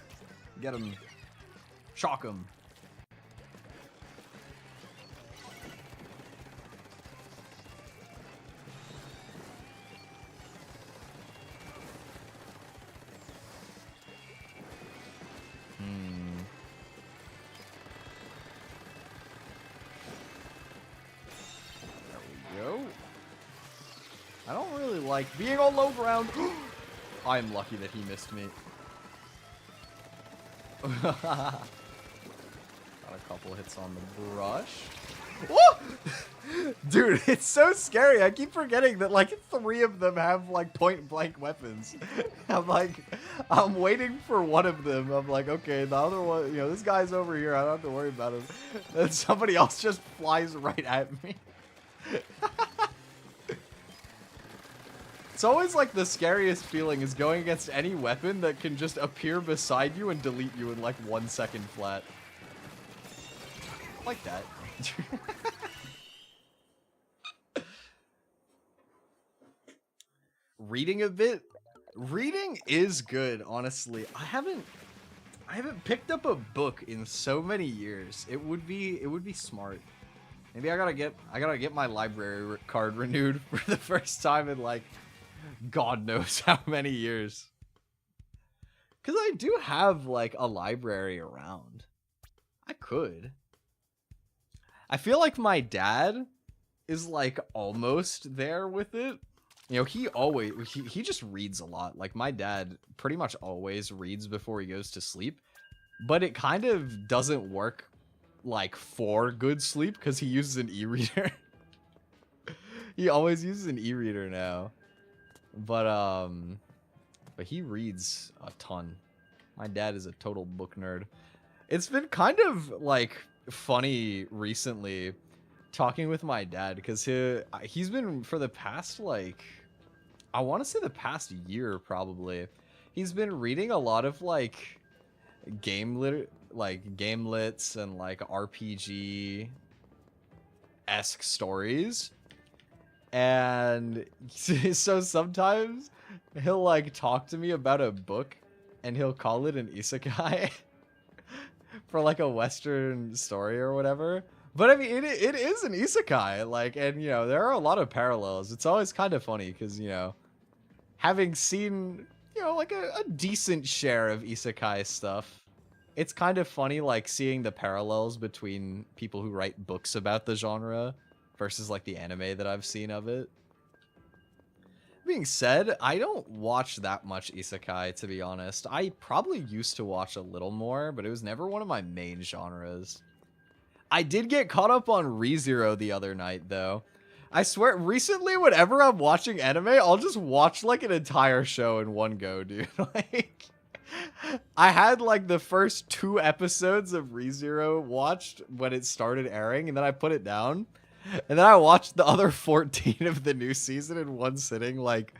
Get him. Chalk him. I don't really like being on low ground. I'm lucky that he missed me. Got a couple hits on the brush. Dude, it's so scary. I keep forgetting that like 3 of them have like point blank weapons. I'm waiting for one of them. I'm like, okay, the other one, you know, this guy's over here. I don't have to worry about him. And somebody else just flies right at me. It's always like the scariest feeling is going against any weapon that can just appear beside you and delete you in like 1 second flat. Like that. Reading a bit? Reading is good, honestly. I haven't picked up a book in so many years. It would be smart. Maybe I gotta get my library card renewed for the first time in like God knows how many years. Because I do have, like, a library around. I could. I feel like my dad is, like, almost there with it. You know, he just reads a lot. Like, my dad pretty much always reads before he goes to sleep. But it kind of doesn't work, like, for good sleep because he uses an e-reader. He always uses an e-reader now. But he reads a ton. My dad is a total book nerd. It's been kind of like funny recently talking with my dad because he's been for the past like I want to say the past year probably. He's been reading a lot of like gamelits and like RPG-esque stories. And so sometimes he'll like talk to me about a book and he'll call it an isekai for like a Western story or whatever. But I mean, it is an isekai, like, and, you know, there are a lot of parallels. It's always kind of funny because, you know, having seen, you know, like a decent share of isekai stuff, it's kind of funny, like, seeing the parallels between people who write books about the genre versus, like, the anime that I've seen of it. Being said, I don't watch that much isekai, to be honest. I probably used to watch a little more, but it was never one of my main genres. I did get caught up on ReZero the other night, though. I swear, recently, whenever I'm watching anime, I'll just watch, like, an entire show in one go, dude. Like, I had, like, the first 2 episodes of ReZero watched when it started airing, and then I put it down. And then I watched the other 14 of the new season in one sitting, like,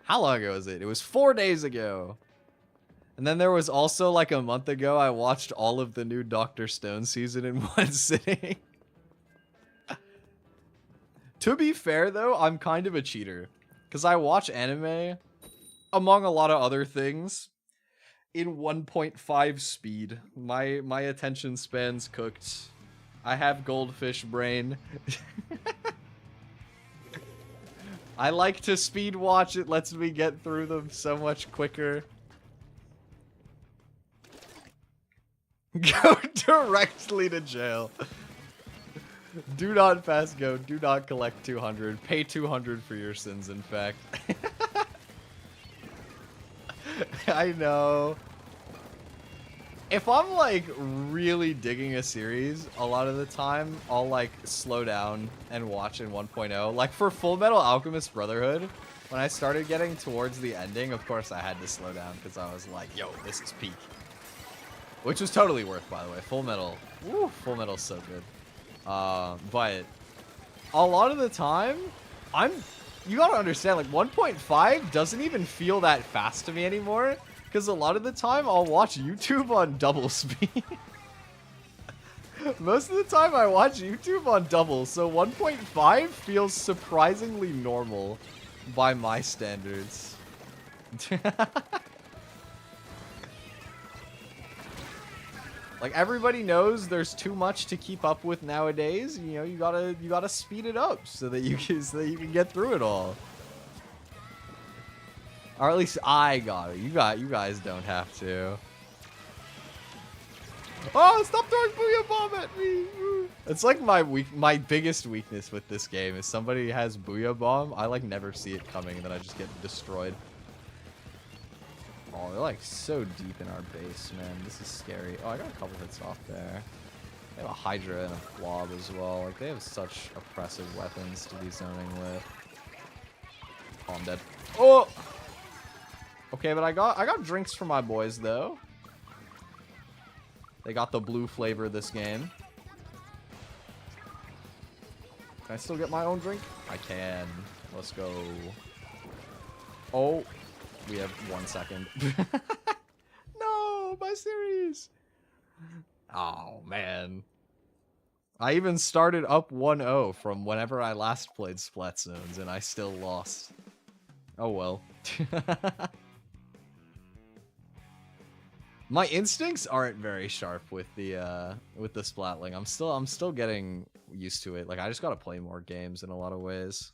how long ago was it? It was 4 days ago. And then there was also, like, a month ago, I watched all of the new Dr. Stone season in one sitting. To be fair, though, I'm kind of a cheater. Because I watch anime, among a lot of other things, in 1.5 speed. My attention span's cooked. I have goldfish brain. I like to speed watch. It lets me get through them so much quicker. Go directly to jail. Do not pass go. Do not collect 200. Pay 200 for your sins, in fact. I know. If I'm, like, really digging a series, a lot of the time, I'll, like, slow down and watch in 1.0. Like, for Full Metal Alchemist Brotherhood, when I started getting towards the ending, of course I had to slow down because I was like, yo, this is peak. Which was totally worth, by the way. Full Metal. Woo, Full Metal's so good. But a lot of the time, you gotta understand, like, 1.5 doesn't even feel that fast to me anymore. Because a lot of the time, I'll watch YouTube on double speed. Most of the time, I watch YouTube on double, so 1.5 feels surprisingly normal by my standards. Like, everybody knows there's too much to keep up with nowadays. You know, you gotta speed it up so that you can get through it all. Or at least I got it. You guys don't have to. Oh, stop throwing Booyah Bomb at me! It's like my biggest weakness with this game is somebody has Booyah Bomb. I, like, never see it coming, and then I just get destroyed. Oh, they're, like, so deep in our base, man. This is scary. Oh, I got a couple hits off there. They have a Hydra and a Blob as well. Like, they have such oppressive weapons to be zoning with. Oh, I'm dead. Oh! Okay, but I got drinks for my boys, though. They got the blue flavor this game. Can I still get my own drink? I can. Let's go. Oh, we have 1 second. No, my series. Oh, man. I even started up 1-0 from whenever I last played Splatoon, and I still lost. Oh, well. My instincts aren't very sharp with the splatling. I'm still getting used to it. Like, I just gotta play more games in a lot of ways.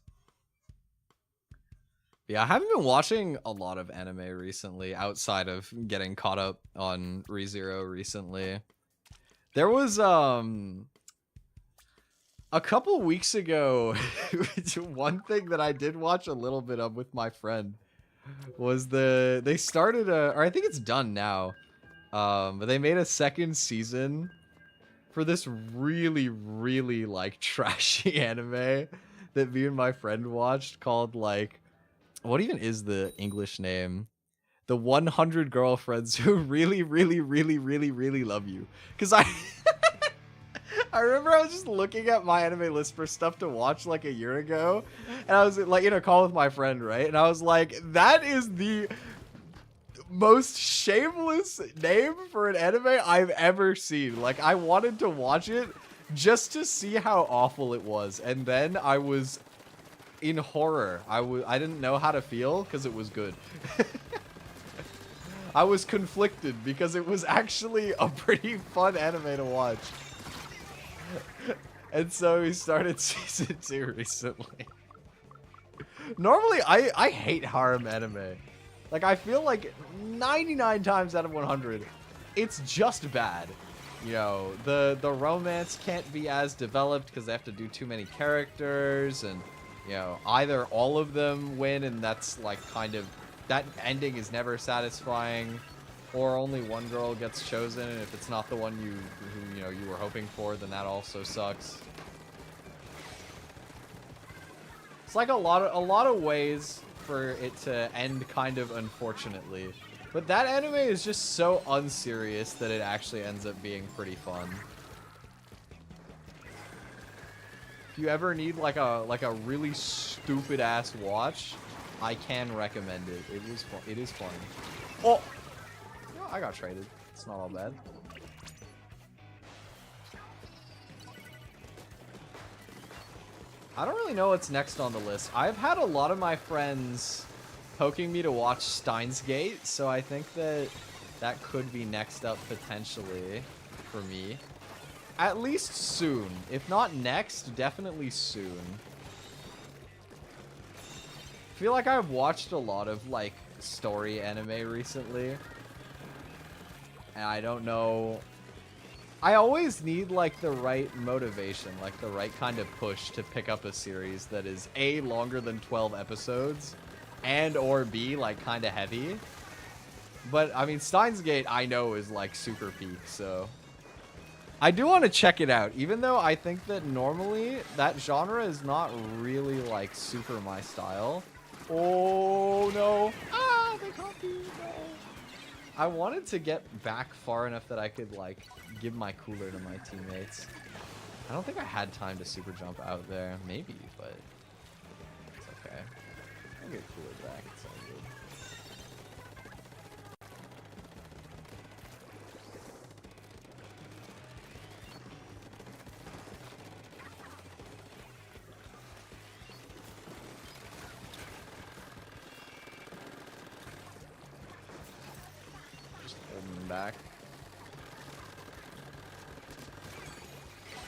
Yeah, I haven't been watching a lot of anime recently outside of getting caught up on ReZero recently. There was a couple weeks ago, one thing that I did watch a little bit of with my friend was they started or I think it's done now. But they made a second season for this really, really, like, trashy anime that me and my friend watched called, like, what even is the English name? The 100 Girlfriends Who Really, Really, Really, Really, Really Love You. Because I remember I was just looking at my anime list for stuff to watch, like, a year ago. And I was, like, in a call with my friend, right? And I was like, that is the most shameless name for an anime I've ever seen. Like, I wanted to watch it just to see how awful it was, and then I was in horror. I didn't know how to feel because it was good. I was conflicted because it was actually a pretty fun anime to watch. And so we started season 2 recently. Normally, I hate harem anime. Like, I feel like 99 times out of 100, it's just bad. You know, the romance can't be as developed because they have to do too many characters, and, you know, either all of them win, and that's, like, kind of, that ending is never satisfying, or only one girl gets chosen, and if it's not the one you know, you were hoping for, then that also sucks. It's like a lot of ways for it to end kind of unfortunately. But that anime is just so unserious that it actually ends up being pretty fun. If you ever need like a really stupid ass watch, I can recommend it. It is fun. Oh, I got traded. It's not all bad. I don't really know what's next on the list. I've had a lot of my friends poking me to watch Steins Gate, so I think that could be next up potentially for me. At least soon. If not next, definitely soon. I feel like I've watched a lot of like story anime recently. And I don't know. I always need like the right motivation, like the right kind of push to pick up a series that is A, longer than 12 episodes, and or B, like kind of heavy. But I mean, Steins Gate I know is like super peak, so I do want to check it out, even though I think that normally that genre is not really like super my style. Oh no. Ah, they copied. No. I wanted to get back far enough that I could like give my cooler to my teammates. I don't think I had time to super jump out there. Maybe, but it's okay. I'll get cooler back. It's all good. Just holding them back.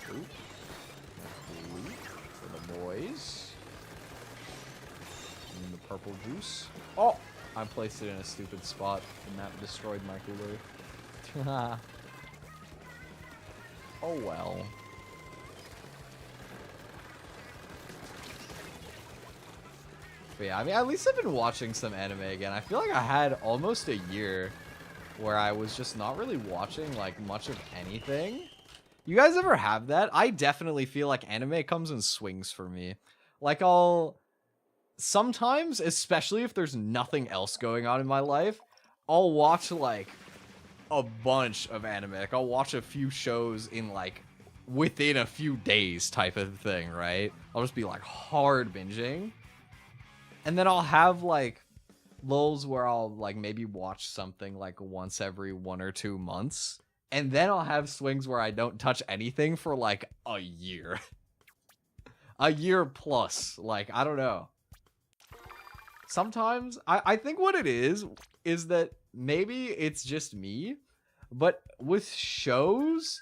Oop. Loot for the boys. And the purple juice. Oh! I placed it in a stupid spot, and that destroyed my cooler. Oh well. But yeah, I mean, at least I've been watching some anime again. I feel like I had almost a year where I was just not really watching, like, much of anything. You guys ever have that? I definitely feel like anime comes in swings for me. Like, sometimes, especially if there's nothing else going on in my life, I'll watch, like, a bunch of anime. Like, I'll watch a few shows in, like, within a few days type of thing, right? I'll just be, like, hard binging. And then I'll have, like, lulls where I'll, like, maybe watch something, like, once every 1 or 2 months. And then I'll have swings where I don't touch anything for, like, a year. A year plus. Like, I don't know. Sometimes, I think what it is that maybe it's just me, but with shows,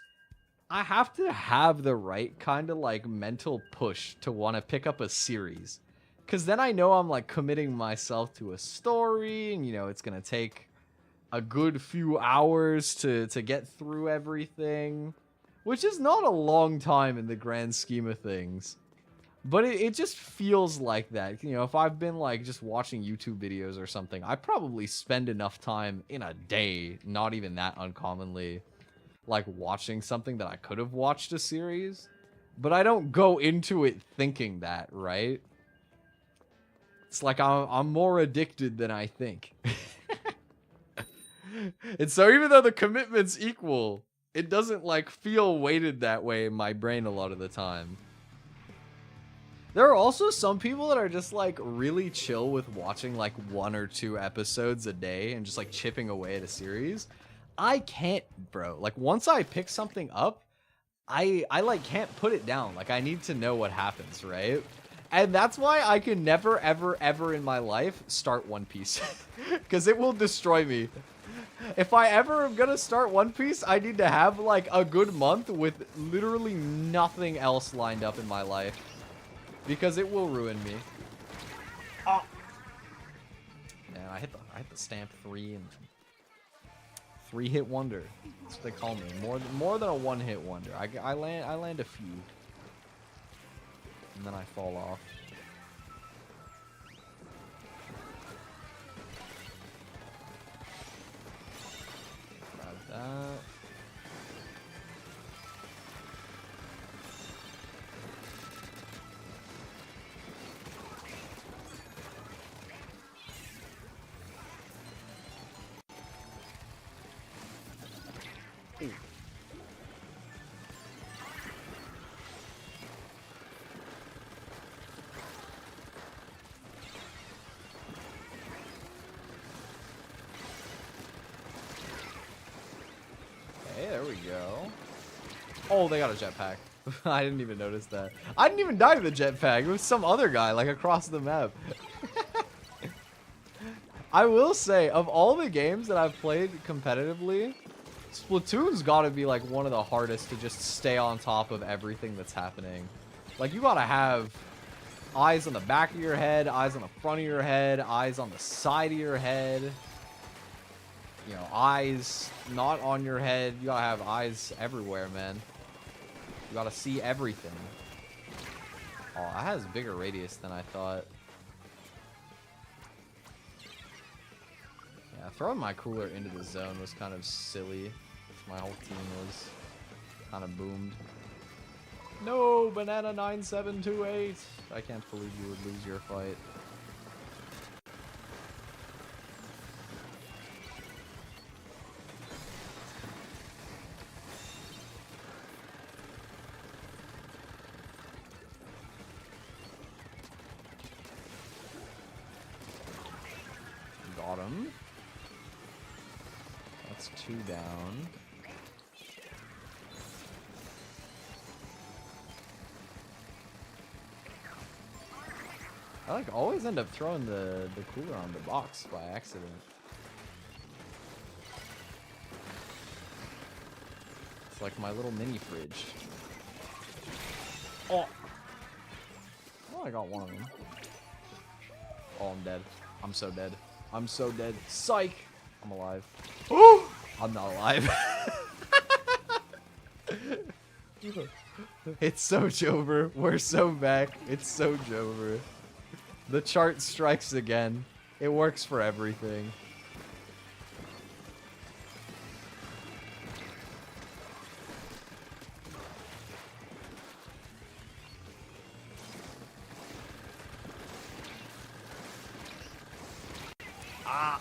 I have to have the right kind of, like, mental push to want to pick up a series. Because then I know I'm, like, committing myself to a story, and, you know, it's going to take a good few hours to get through everything, which is not a long time in the grand scheme of things, but it just feels like that. You know, if I've been like just watching YouTube videos or something, I probably spend enough time in a day, not even that uncommonly, like watching something that I could have watched a series, but I don't go into it thinking that, right? It's like I'm more addicted than I think. And so even though the commitment's equal, it doesn't like feel weighted that way in my brain a lot of the time. There are also some people that are just like really chill with watching like 1 or 2 episodes a day and just like chipping away at a series. I can't, bro. Like once I pick something up, I like can't put it down. Like I need to know what happens, right? And that's why I can never, ever, ever in my life start One Piece. Because it will destroy me. If I ever am gonna start One Piece, I need to have like a good month with literally nothing else lined up in my life. Because it will ruin me. Oh. Man, I hit the stamp 3 and 3-hit wonder. That's what they call me. More than a one-hit wonder. I land a few. And then I fall off. Grab that. Ooh. Okay, there we go. Oh, they got a jetpack. I didn't even notice that. I didn't even die to the jetpack. It was some other guy, like, across the map. I will say, of all the games that I've played competitively, Splatoon's gotta be, like, one of the hardest to just stay on top of everything that's happening. Like, you gotta have eyes on the back of your head, eyes on the front of your head, eyes on the side of your head. You know, eyes not on your head. You gotta have eyes everywhere, man. You gotta see everything. Oh, that has bigger radius than I thought. Yeah, throwing my cooler into the zone was kind of silly. My whole team was kind of boomed. No, banana 9728. I can't believe you would lose your fight. Got him. That's 2 down. I like always end up throwing the cooler on the box by accident. It's like my little mini fridge. Oh! Oh, I got one of them. Oh, I'm dead. I'm so dead. I'm so dead. Psych! I'm alive. Oh! I'm not alive. It's so Jover. We're so back. It's so Jover. The chart strikes again. It works for everything. Ah!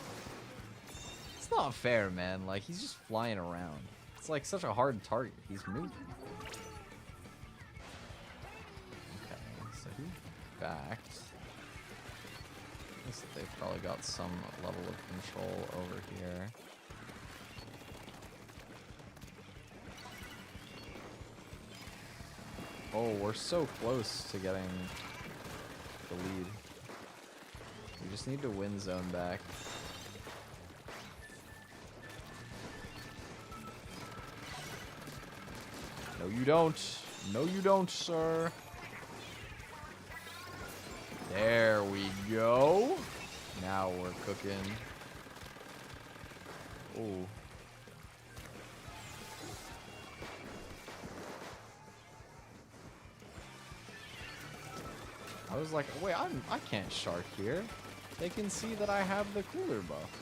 It's not fair, man. Like, he's just flying around. It's like such a hard target. He's moving. Okay, so he's backed. Guess they've probably got some level of control over here. Oh, we're so close to getting the lead. We just need to win zone back. No, you don't. No, you don't, sir. There we go. Now we're cooking. Ooh. I was like, wait, I can't shark here. They can see that I have the cooler buff.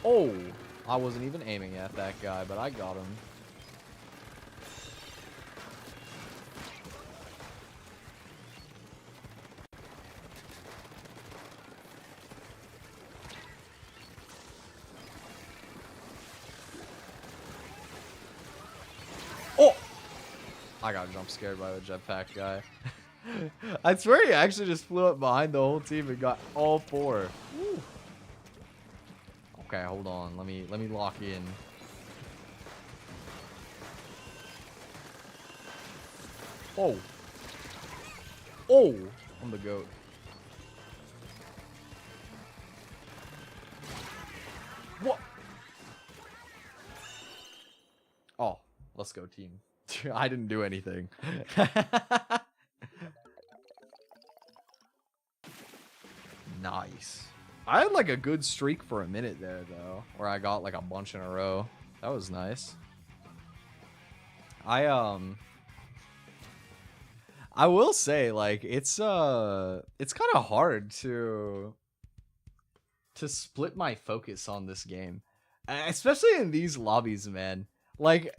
Oh, I wasn't even aiming at that guy, but I got him. Oh! I got jump scared by the jetpack guy. I swear he actually just flew up behind the whole team and got all 4. Woo. Okay, hold on. Let me lock in. Oh. Oh! I'm the GOAT. What? Oh, let's go team. I didn't do anything. Nice. I had like a good streak for a minute there though, where I got like a bunch in a row. That was nice. I will say, like, it's kind of hard to split my focus on this game, especially in these lobbies, man. Like,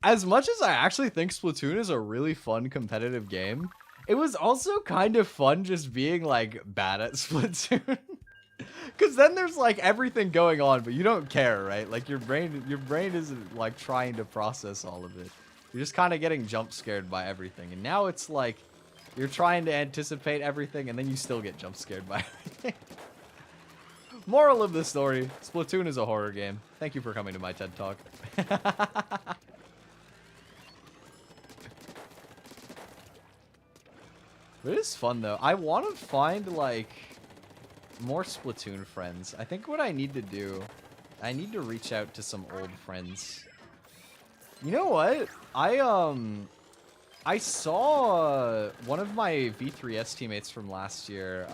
as much as I actually think Splatoon is a really fun competitive game, it was also kind of fun just being like bad at Splatoon. Cause then there's like everything going on, but you don't care, right? Like your brain isn't like trying to process all of it. You're just kind of getting jump scared by everything. And now it's like you're trying to anticipate everything and then you still get jump scared by everything. Moral of the story, Splatoon is a horror game. Thank you for coming to my TED Talk. It is fun though. I want to find like more Splatoon friends. I think what I need to do, I need to reach out to some old friends. You know what? I saw one of my V3S teammates from last year,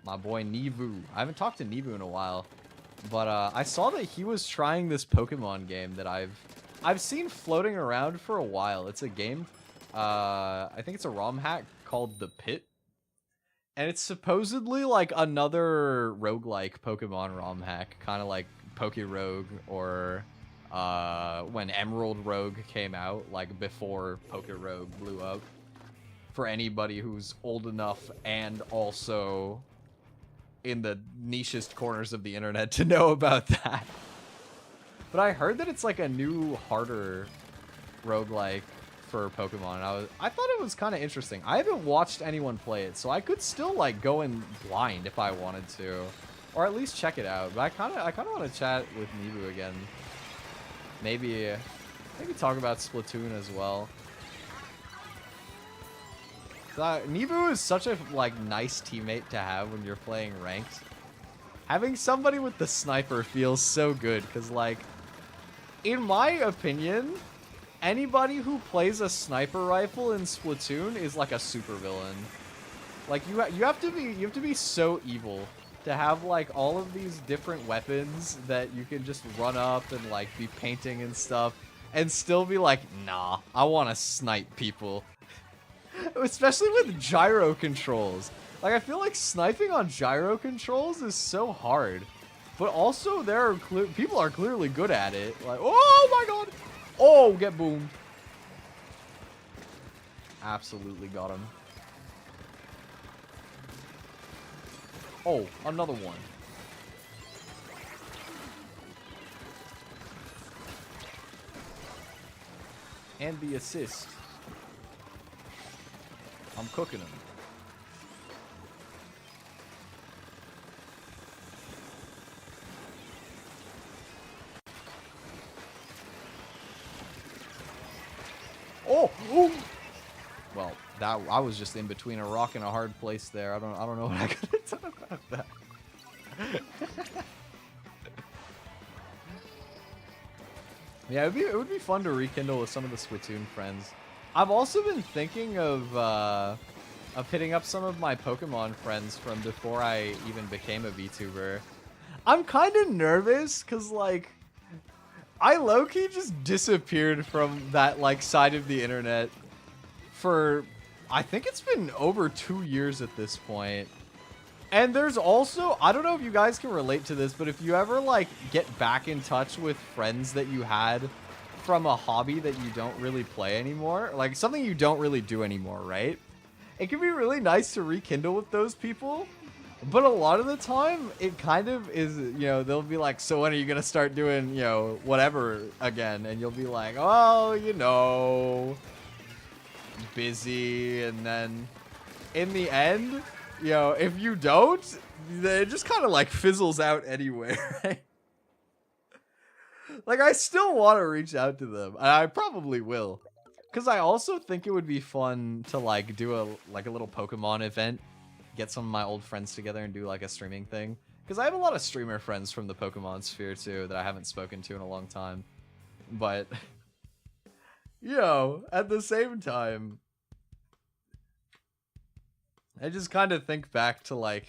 my boy Nivu. I haven't talked to Nivu in a while, but I saw that he was trying this Pokemon game that I've seen floating around for a while. It's a game, I think it's a ROM hack called The Pit. And it's supposedly like another roguelike Pokemon ROM hack, kind of like Pokerogue or when Emerald Rogue came out, like before Pokerogue blew up. For anybody who's old enough and also in the nichest corners of the internet to know about that. But I heard that it's like a new, harder roguelike for Pokemon. And I thought it was kind of interesting. I haven't watched anyone play it, so I could still like go in blind if I wanted to, or at least check it out. But I kind of want to chat with Nibu again. Maybe talk about Splatoon as well. Nibu is such a like nice teammate to have when you're playing ranked. Having somebody with the sniper feels so good because, like, in my opinion, anybody who plays a sniper rifle in Splatoon is like a supervillain. Like you have to be so evil to have like all of these different weapons that you can just run up and like be painting and stuff and still be like, nah, I want to snipe people. Especially with gyro controls. Like, I feel like sniping on gyro controls is so hard. But also, people are clearly good at it. Like, oh my god! Oh, get boomed. Absolutely got him. Oh, another one. And the assist. I'm cooking him. Oh, ooh. Well, that I was just in between a rock and a hard place there. I don't know what I could have done about that. Yeah, it would be fun to rekindle with some of the Splatoon friends. I've also been thinking of hitting up some of my Pokemon friends from before I even became a VTuber. I'm kind of nervous because, like, I low-key just disappeared from that, like, side of the internet for, I think it's been over 2 years at this point. And there's also, I don't know if you guys can relate to this, but if you ever, like, get back in touch with friends that you had from a hobby that you don't really play anymore, like something you don't really do anymore, right? It can be really nice to rekindle with those people, but a lot of the time it kind of is, you know, they'll be like, so when are you gonna start doing, you know, whatever again? And you'll be like, oh, you know, busy. And then in the end, you know, if you don't, it just kind of like fizzles out anyway, right? Like, I still want to reach out to them, and I probably will. Because I also think it would be fun to, like, do a little Pokemon event. Get some of my old friends together and do, like, a streaming thing. Because I have a lot of streamer friends from the Pokemon sphere too that I haven't spoken to in a long time. But, yo, at the same time, I just kind of think back to like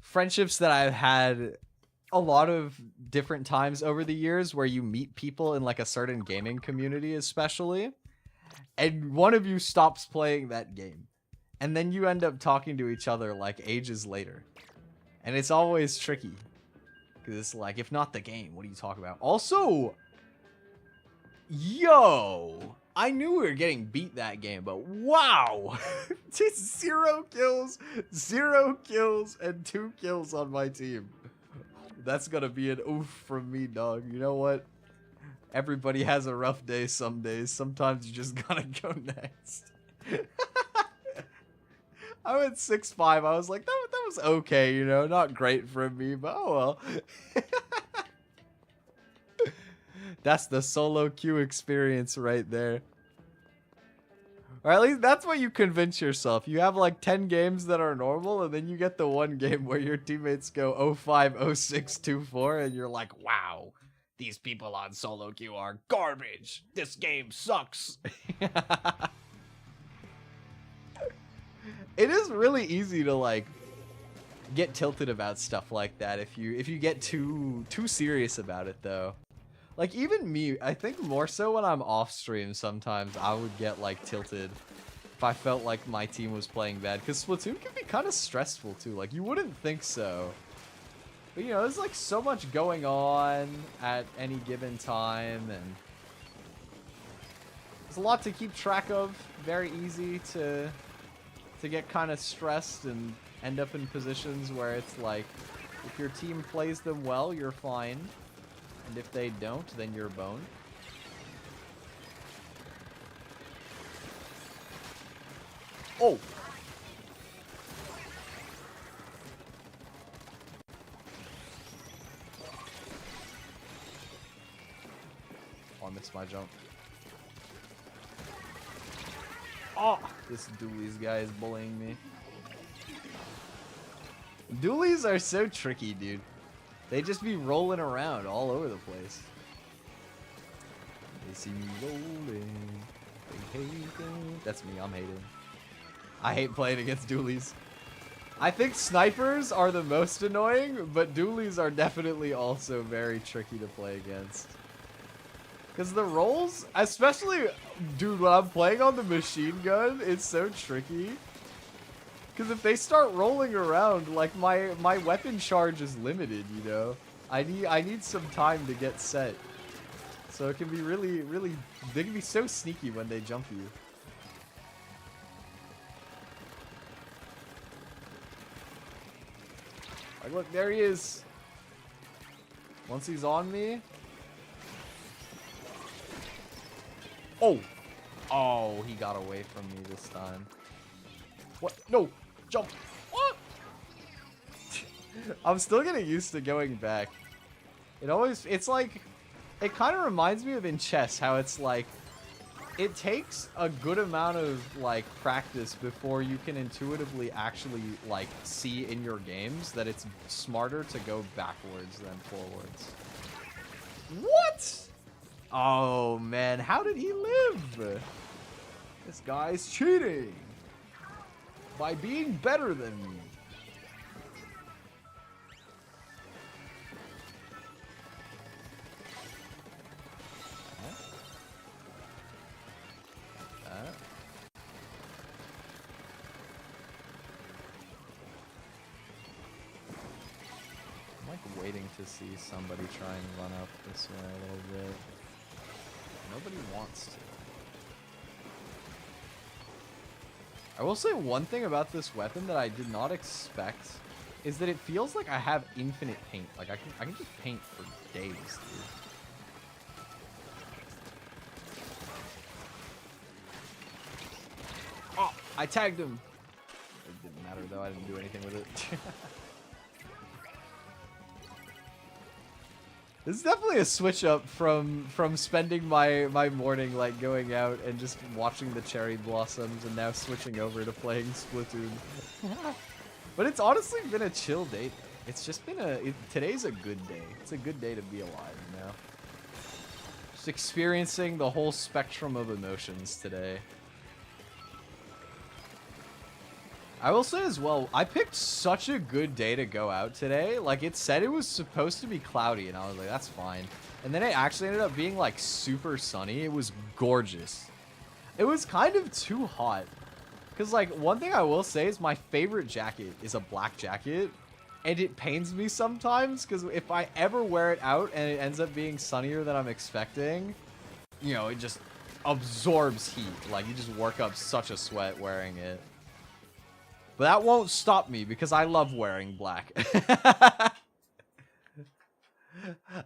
friendships that I've had a lot of different times over the years where you meet people in like a certain gaming community especially, and one of you stops playing that game. And then you end up talking to each other like ages later. And it's always tricky. Because it's like, if not the game, what do you talk about? Also, yo, I knew we were getting beat that game, but wow. Just 0 kills, 0 kills, and 2 kills on my team. That's gonna be an oof from me, dog. You know what? Everybody has a rough day some days. Sometimes you just gotta go next. I went 6-5. I was like, that was okay, you know, not great from me, but oh well. That's the solo queue experience right there. Or at least that's what you convince yourself. You have like 10 games that are normal, and then you get the one game where your teammates go 0-5, 0-6, 2-4, and you're like, wow, these people on solo queue are garbage. This game sucks. It is really easy to like get tilted about stuff like that if you get too serious about it though. Like even me, I think more so when I'm off stream sometimes I would get like tilted if I felt like my team was playing bad, because Splatoon can be kind of stressful too. Like you wouldn't think so, but you know, there's like so much going on at any given time, and there's a lot to keep track of. Very easy to get kind of stressed and end up in positions where it's like, if your team plays them well, you're fine. And if they don't, then you're boned. Oh! Oh, I missed my jump. Oh! This dualies guy is bullying me. Dualies are so tricky, dude. They just be rolling around all over the place. They see me rolling. They hating. That's me, I'm hating. I hate playing against dualies. I think snipers are the most annoying, but dualies are definitely also very tricky to play against. Because the rolls, especially, dude, when I'm playing on the machine gun, it's so tricky. Because if they start rolling around, like my weapon charge is limited, you know. I need some time to get set. So it can be really, they can be so sneaky when they jump you. Like, look, there he is. Once he's on me. Oh! Oh, he got away from me this time. What? No! Jump! What? I'm still getting used to going back. It's like, it kind of reminds me of in chess, how it's like, it takes a good amount of, like, practice before you can intuitively actually, like, see in your games that it's smarter to go backwards than forwards. What? Oh, man, how did he live? This guy's cheating by being better than me. I'm like waiting to see somebody try and run up this way a little bit. Nobody wants to. I will say one thing about this weapon that I did not expect is that it feels like I have infinite paint. Like I can just paint for days, dude. Oh, I tagged him. It didn't matter though. I didn't do anything with it. This is definitely a switch up from spending my morning like going out and just watching the cherry blossoms, and now switching over to playing Splatoon. But it's honestly been a chill day. It's just been today's a good day. It's a good day to be alive, you know? Just experiencing the whole spectrum of emotions today. I will say as well, I picked such a good day to go out today. Like, it said it was supposed to be cloudy, and I was like, that's fine. And then it actually ended up being, like, super sunny. It was gorgeous. It was kind of too hot. Because, like, one thing I will say is my favorite jacket is a black jacket. And it pains me sometimes, because if I ever wear it out and it ends up being sunnier than I'm expecting, you know, it just absorbs heat. Like, you just work up such a sweat wearing it. But that won't stop me because I love wearing black.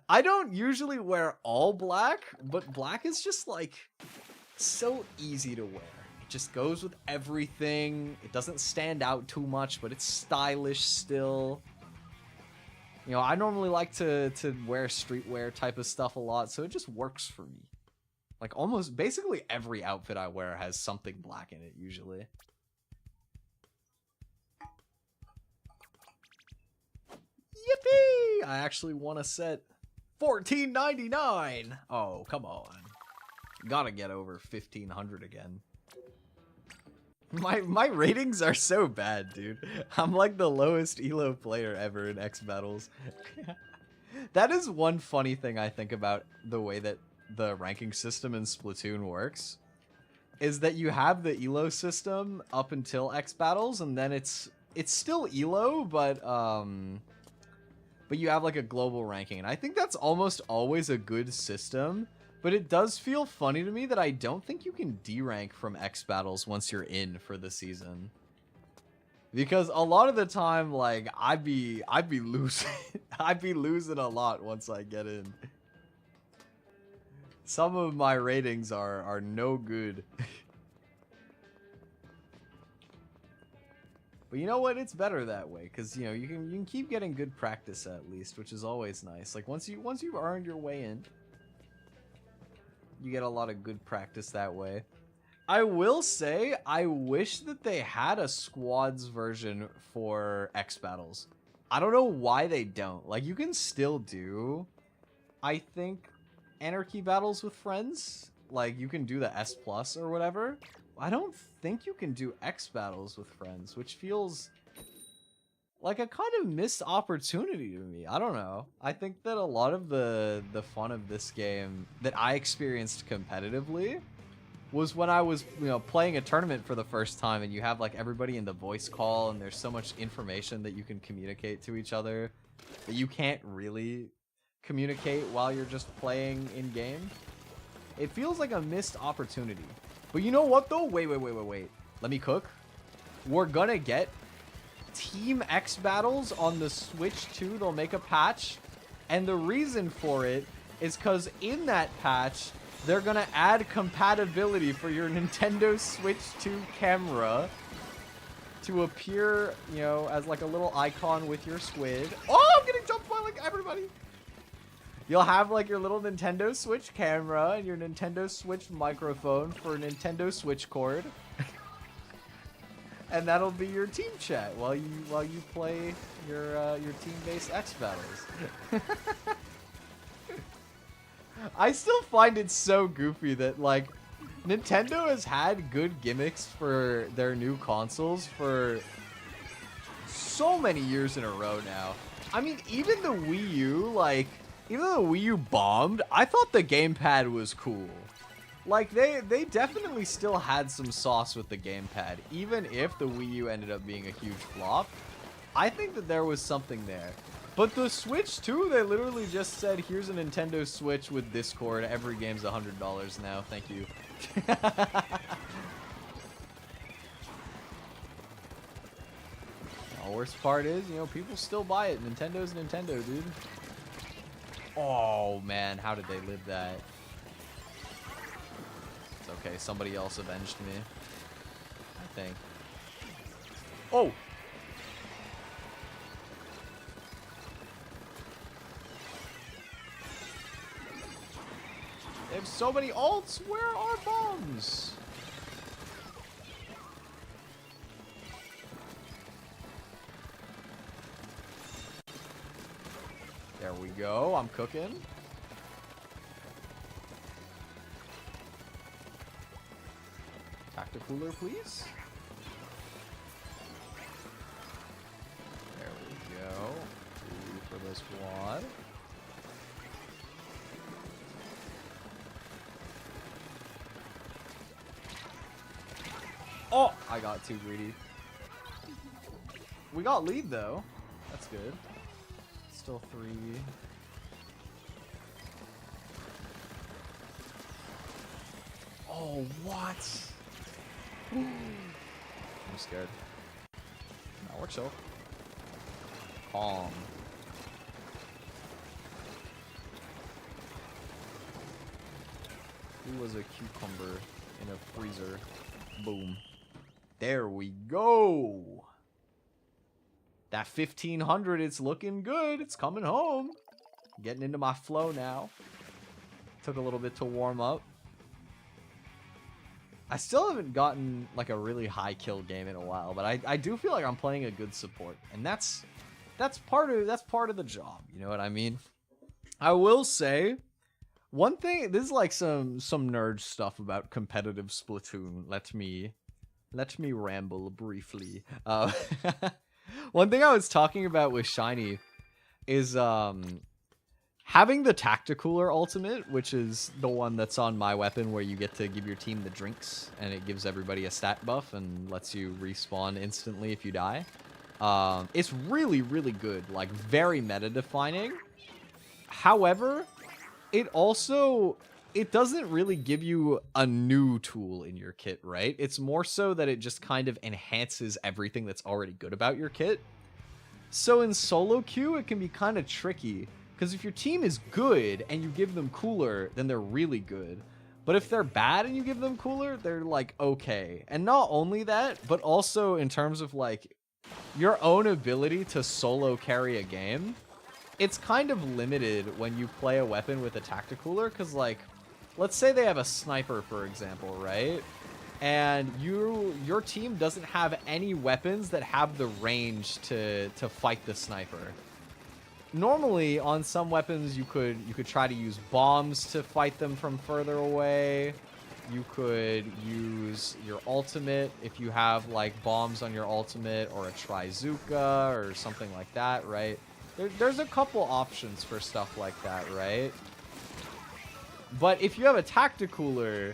I don't usually wear all black, but black is just like so easy to wear. It just goes with everything. It doesn't stand out too much, but it's stylish still. You know, I normally like to wear streetwear type of stuff a lot, so it just works for me. Like almost basically every outfit I wear has something black in it usually. Yippee! I actually won a set. $14.99. Oh, come on. Gotta get over 1,500 again. My ratings are so bad, dude. I'm like the lowest elo player ever in X battles. That is one funny thing I think about the way that the ranking system in Splatoon works. Is that you have the elo system up until X battles, and then it's still elo, but you have like a global ranking, and I think that's almost always a good system. But it does feel funny to me that I don't think you can D-rank from X battles once you're in for the season. Because a lot of the time, like, I'd be losing I'd be losing a lot once I get in. Some of my ratings are no good. But you know what? It's better that way, because you know you can keep getting good practice at least, which is always nice. Like once you've earned your way in, you get a lot of good practice that way. I will say, I wish that they had a squads version for X battles. I don't know why they don't. Like, you can still do, I think, anarchy battles with friends. Like, you can do the S+ or whatever. I don't think you can do X battles with friends, which feels like a kind of missed opportunity to me. I don't know. I think that a lot of the fun of this game that I experienced competitively was when I was, you know, playing a tournament for the first time, and you have like everybody in the voice call, and there's so much information that you can communicate to each other that you can't really communicate while you're just playing in game. It feels like a missed opportunity. But you know what though? Wait. Let me cook. We're gonna get Team X battles on the Switch too. They'll make a patch, and the reason for it is because in that patch they're gonna add compatibility for your Nintendo Switch 2 camera to appear, you know, as like a little icon with your squid. Oh, I'm getting jumped by like everybody. You'll have like your little Nintendo Switch camera and your Nintendo Switch microphone for Nintendo Switch cord. And that'll be your team chat while you play your team-based X battles. I still find it so goofy that like Nintendo has had good gimmicks for their new consoles for so many years in a row now. I mean, even the Wii U, like, even though the Wii U bombed, I thought the gamepad was cool. Like, they definitely still had some sauce with the gamepad, even if the Wii U ended up being a huge flop. I think that there was something there. But the Switch, too, they literally just said, here's a Nintendo Switch with Discord. Every game's $100 now. Thank you. The worst part is, you know, people still buy it. Nintendo's Nintendo, dude. Oh, man. How did they live that? It's okay. Somebody else avenged me, I think. Oh! They have so many ults. Where are bombs? There we go. I'm cooking. Tacticooler, please. There we go. 2 for this wad. Oh, I got too greedy. We got lead though. That's good. Still 3. Oh, what? I'm scared. No, we're chill. Calm. Who was a cucumber in a freezer? Boom. There we go. That 1500, it's looking good. It's coming home. Getting into my flow now. Took a little bit to warm up. I still haven't gotten like a really high kill game in a while, but I do feel like I'm playing a good support, and that's part of the job. You know what I mean? I will say one thing. This is like some nerd stuff about competitive Splatoon. Let me ramble briefly. One thing I was talking about with Shiny is having the Tacticooler ultimate, which is the one that's on my weapon where you get to give your team the drinks and it gives everybody a stat buff and lets you respawn instantly if you die. It's really, really good, like very meta defining. However, it doesn't really give you a new tool in your kit, right? It's more so that it just kind of enhances everything that's already good about your kit. So in solo queue, it can be kind of tricky. Because if your team is good and you give them cooler, then they're really good. But if they're bad and you give them cooler, they're like okay. And not only that, but also in terms of like your own ability to solo carry a game, it's kind of limited when you play a weapon with a Tacticooler. Because like, let's say they have a sniper, for example, right? And your team doesn't have any weapons that have the range to fight the sniper. Normally, on some weapons, you could try to use bombs to fight them from further away. You could use your ultimate if you have like bombs on your ultimate, or a Trizooka or something like that, right? There's a couple options for stuff like that, right? But if you have a Tacticooler,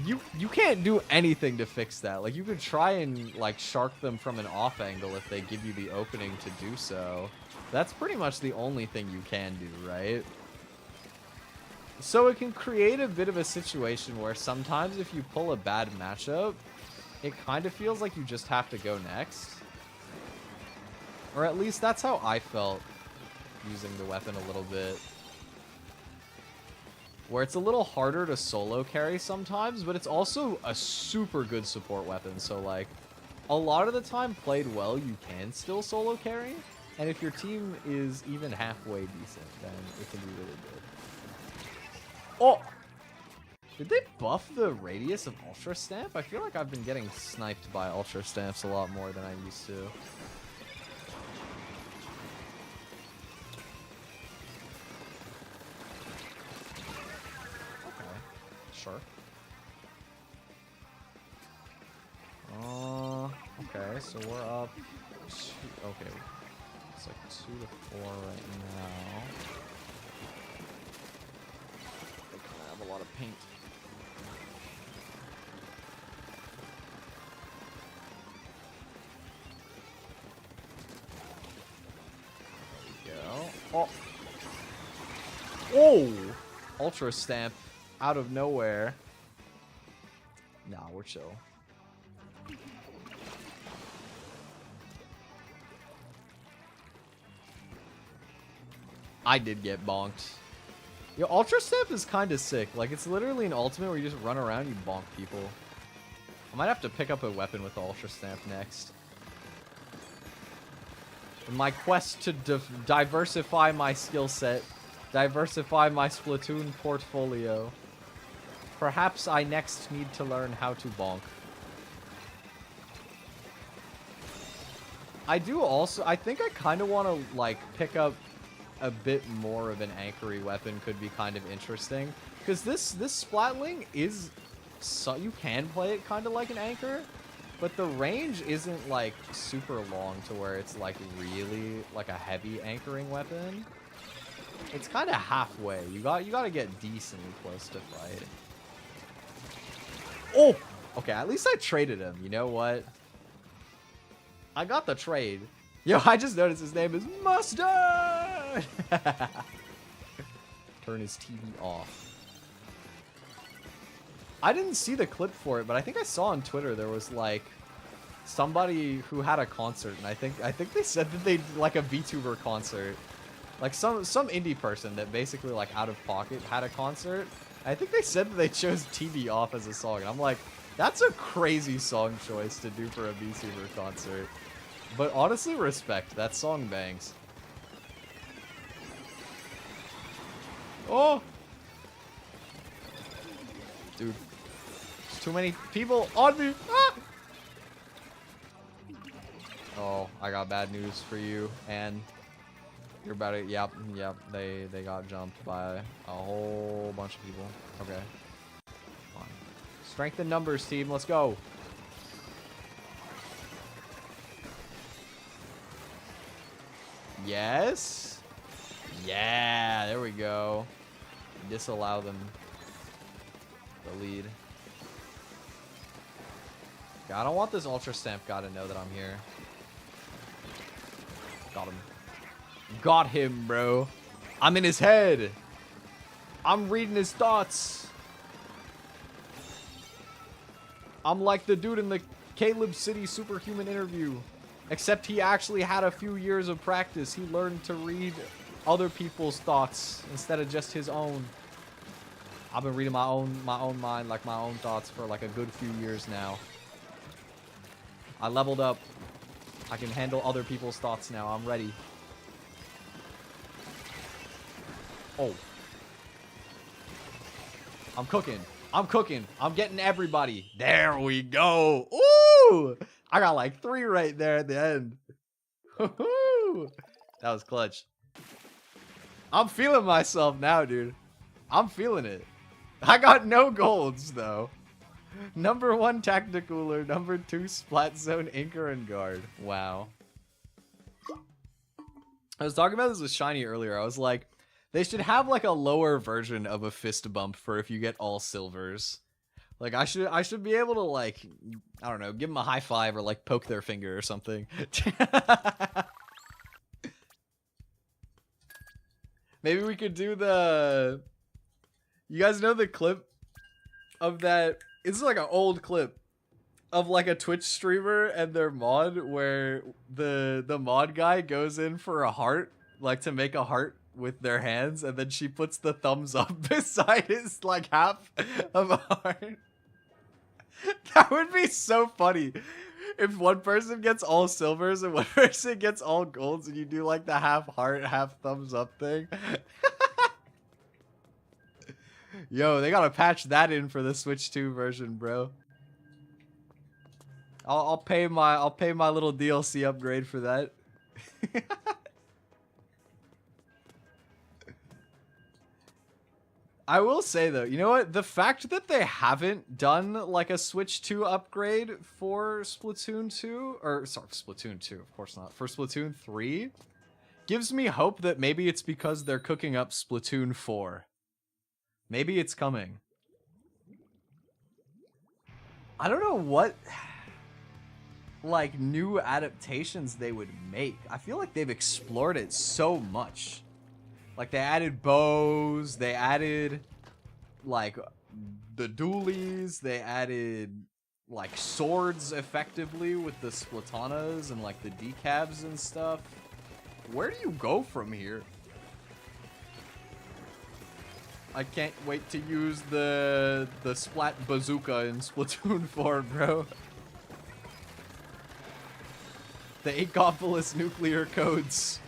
you can't do anything to fix that. Like, you could try and like shark them from an off angle if they give you the opening to do so. That's pretty much the only thing you can do, right? So it can create a bit of a situation where sometimes if you pull a bad matchup, it kind of feels like you just have to go next. Or at least that's how I felt using the weapon a little bit. Where it's a little harder to solo carry sometimes, but it's also a super good support weapon. So like, a lot of the time played well, you can still solo carry. And if your team is even halfway decent, then it can be really good. Oh! Did they buff the radius of Ultra Stamp? I feel like I've been getting sniped by Ultra Stamps a lot more than I used to. Okay, sure. Okay, so we're up. Okay. It's like 2 to 4 right now. They're gonna have a lot of paint. There we go. Oh! Oh! Ultra Stamp out of nowhere. Nah, we're chill. I did get bonked. Yo, Ultra Stamp is kind of sick. Like, it's literally an ultimate where you just run around and you bonk people. I might have to pick up a weapon with the Ultra Stamp next. In my quest to diversify my skill set, diversify my Splatoon portfolio, perhaps I next need to learn how to bonk. I do also, I think I kind of want to, like, pick up a bit more of an anchory weapon could be kind of interesting. Because this Splatling is, so you can play it kind of like an anchor, but the range isn't like super long to where it's like really like a heavy anchoring weapon. It's kind of halfway. You got to get decently close to fight. Oh, okay. At least I traded him. You know what? I got the trade. Yo, I just noticed his name is Mustard. Turn his TV off. I didn't see the clip for it, but I think I saw on Twitter there was like somebody who had a concert, and I think they said that they did like a VTuber concert, like some indie person that basically like out of pocket had a concert. I think they said that they chose TV off as a song, and I'm like, that's a crazy song choice to do for a VTuber concert. But honestly, respect. That song bangs. Oh! Dude. There's too many people on me! Ah! Oh, I got bad news for you. And you're about to... Yep. They got jumped by a whole bunch of people. Okay. Come on. Strength in numbers, team. Let's go. Yes. Yeah, there we go. Disallow them the lead. I don't want this Ultra Stamp guy to know that I'm here. Got him. Got him, bro. I'm in his head. I'm reading his thoughts. I'm like the dude in the Caleb City Superhuman interview. Except he actually had a few years of practice. He learned to read other people's thoughts instead of just his own. I've been reading my own mind, like my own thoughts for like a good few years now. I leveled up. I can handle other people's thoughts now. I'm ready. Oh. I'm cooking. I'm cooking. I'm getting everybody. There we go. Ooh! I got like 3 right there at the end. That was clutch. I'm feeling myself now, dude. I'm feeling it. I got no golds, though. Number 1 Tacticooler, number 2 Splat Zone Inker and Guard. Wow. I was talking about this with Shiny earlier. I was like, they should have like a lower version of a fist bump for if you get all silvers. Like I should be able to like, I don't know, give them a high five or like poke their finger or something. Maybe we could do the, you guys know the clip of that, it's like an old clip of like a Twitch streamer and their mod where the mod guy goes in for a heart, like to make a heart with their hands, and then she puts the thumbs up beside his like half of a heart. That would be so funny if one person gets all silvers and one person gets all golds, and you do like the half heart, half thumbs up thing. Yo, they gotta patch that in for the Switch 2 version, bro. I'll pay my little DLC upgrade for that. I will say though, you know what? The fact that they haven't done like a Switch 2 upgrade for Splatoon 2, or sorry, Splatoon 2, of course not, for Splatoon 3, gives me hope that maybe it's because they're cooking up Splatoon 4. Maybe it's coming. I don't know what like new adaptations they would make. I feel like they've explored it so much. Like they added bows, they added like the dualies, they added like swords effectively with the splatanas and like the decabs and stuff. Where do you go from here? I can't wait to use the Splat Bazooka in Splatoon 4, bro. The Acopolis nuclear codes.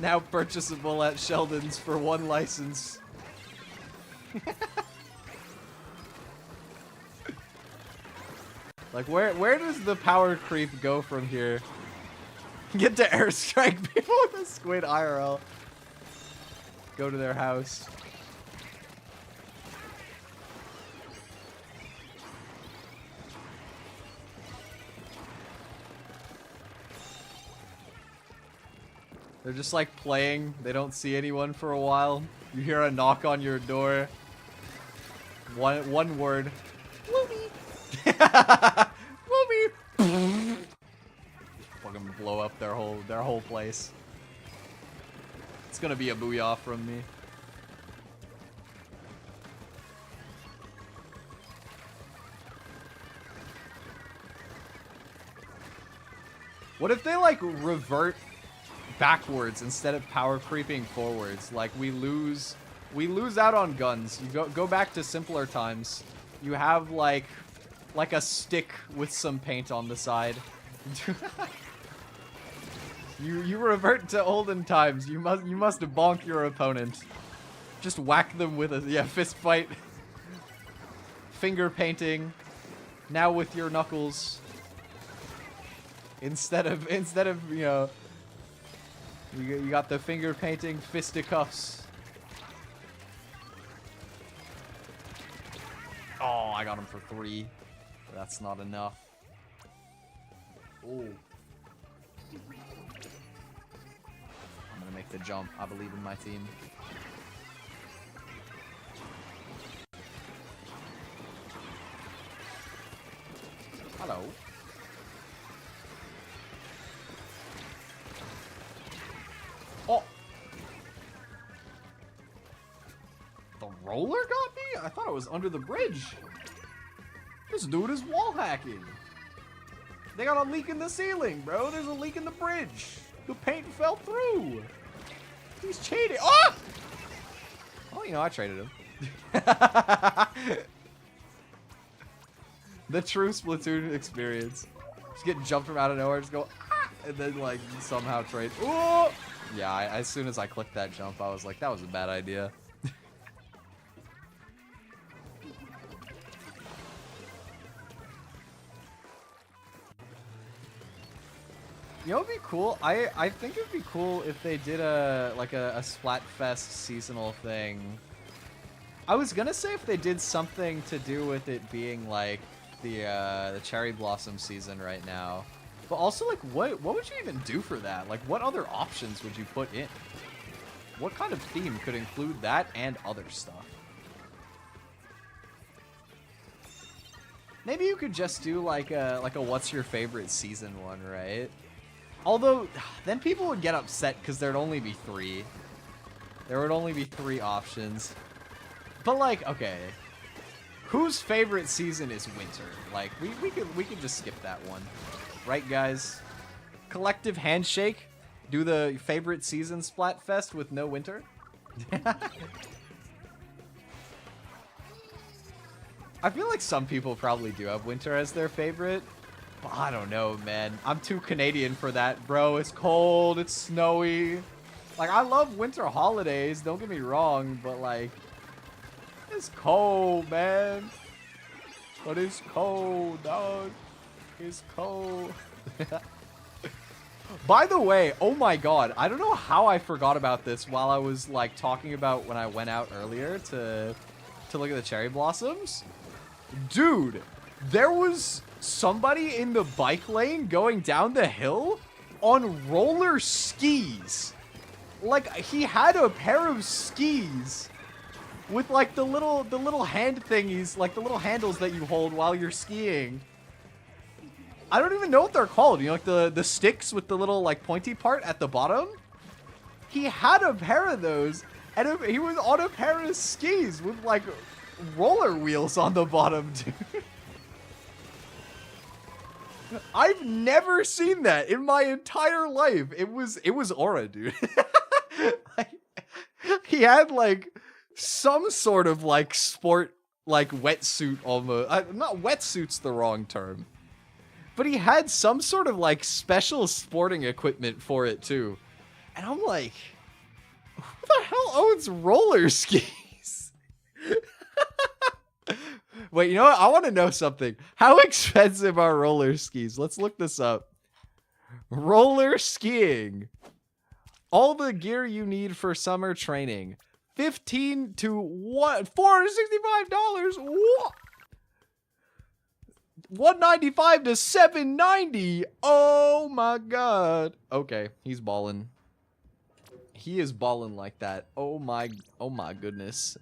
Now purchasable at Sheldon's for 1 license. Like where does the power creep go from here? Get to airstrike people with a squid IRL. Go to their house. They're just like playing. They don't see anyone for a while. You hear a knock on your door. One word. Whoopee. Whoopee. Fucking blow up their whole place. It's gonna be a booyah from me. What if they like revert backwards instead of power creeping forwards? Like we lose out on guns. You go back to simpler times. You have like a stick with some paint on the side. You revert to olden times. You must bonk your opponent. Just whack them with a fist fight. Finger painting. Now with your knuckles. Instead of you know, you got the finger painting fisticuffs. Oh, I got him for 3. That's not enough. Oh. I'm gonna make the jump. I believe in my team. Hello. Oh! The roller got me? I thought it was under the bridge. This dude is wall hacking. They got a leak in the ceiling, bro. There's a leak in the bridge. The paint fell through. He's cheating. Oh! Oh, you know, I traded him. The true Splatoon experience. Just get jumped from out of nowhere, just go, ah! And then, like, somehow trade. Oh! Yeah, as soon as I clicked that jump, I was like, that was a bad idea. You know, it'd be cool. I think it'd be cool if they did a Splatfest seasonal thing. I was gonna say if they did something to do with it being like the cherry blossom season right now. But also, like, what would you even do for that? Like, what other options would you put in? What kind of theme could include that and other stuff? Maybe you could just do like a what's your favorite season one, right? Although, then people would get upset because there'd only be 3. There would only be 3 options. But like, okay, whose favorite season is winter? Like, we could just skip that one. Right, guys? Collective handshake? Do the favorite season Splatfest with no winter? I feel like some people probably do have winter as their favorite. But I don't know, man. I'm too Canadian for that, bro. It's cold. It's snowy. Like, I love winter holidays. Don't get me wrong, but like, it's cold, man. But it's cold, dog. It's cold. By the way, oh my god, I don't know how I forgot about this while I was like talking about when I went out earlier to look at the cherry blossoms. Dude, there was somebody in the bike lane going down the hill on roller skis. Like, he had a pair of skis with like the little hand thingies, like the little handles that you hold while you're skiing. I don't even know what they're called. You know, like the sticks with the little like pointy part at the bottom. He had a pair of those, and he was on a pair of skis with like roller wheels on the bottom, dude. I've never seen that in my entire life. It was aura, dude. Like, he had like some sort of like sport, like wetsuit almost. Not wetsuit's the wrong term. But he had some sort of like special sporting equipment for it too. And I'm like, who the hell owns roller skis? Wait, you know what? I want to know something. How expensive are roller skis? Let's look this up. Roller skiing. All the gear you need for summer training. $15 to what? $465. What? $195 to $790. Oh my god. Okay, he's balling. He is balling like that. Oh my goodness.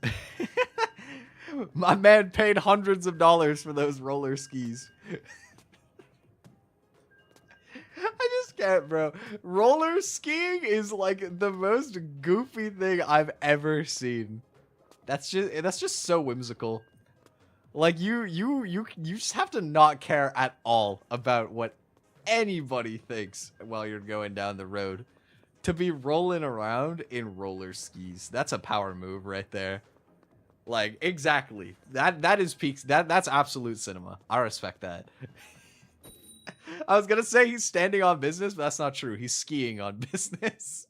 My man paid hundreds of dollars for those roller skis. I just can't, bro. Roller skiing is like the most goofy thing I've ever seen. That's just so whimsical. Like you just have to not care at all about what anybody thinks while you're going down the road. To be rolling around in roller skis. That's a power move right there. Like, exactly. That is peaks. That's absolute cinema. I respect that. I was gonna say he's standing on business, but that's not true. He's skiing on business.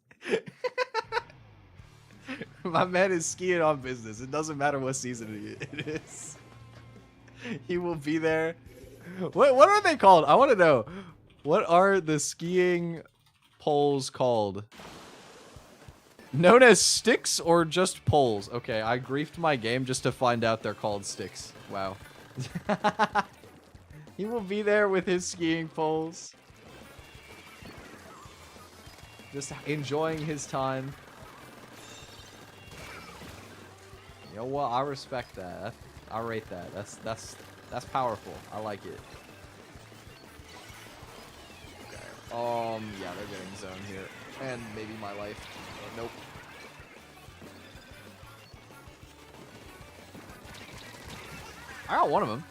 My man is skiing on business. It doesn't matter what season it is. He will be there. What are they called? I want to know. What are the skiing poles called? Known as sticks or just poles? Okay, I griefed my game just to find out they're called sticks. Wow. He will be there with his skiing poles. Just enjoying his time. You know what? I respect that. I rate that. That's powerful. I like it. Okay. Yeah, they're getting zoned here. And maybe my life. Nope. I got one of them.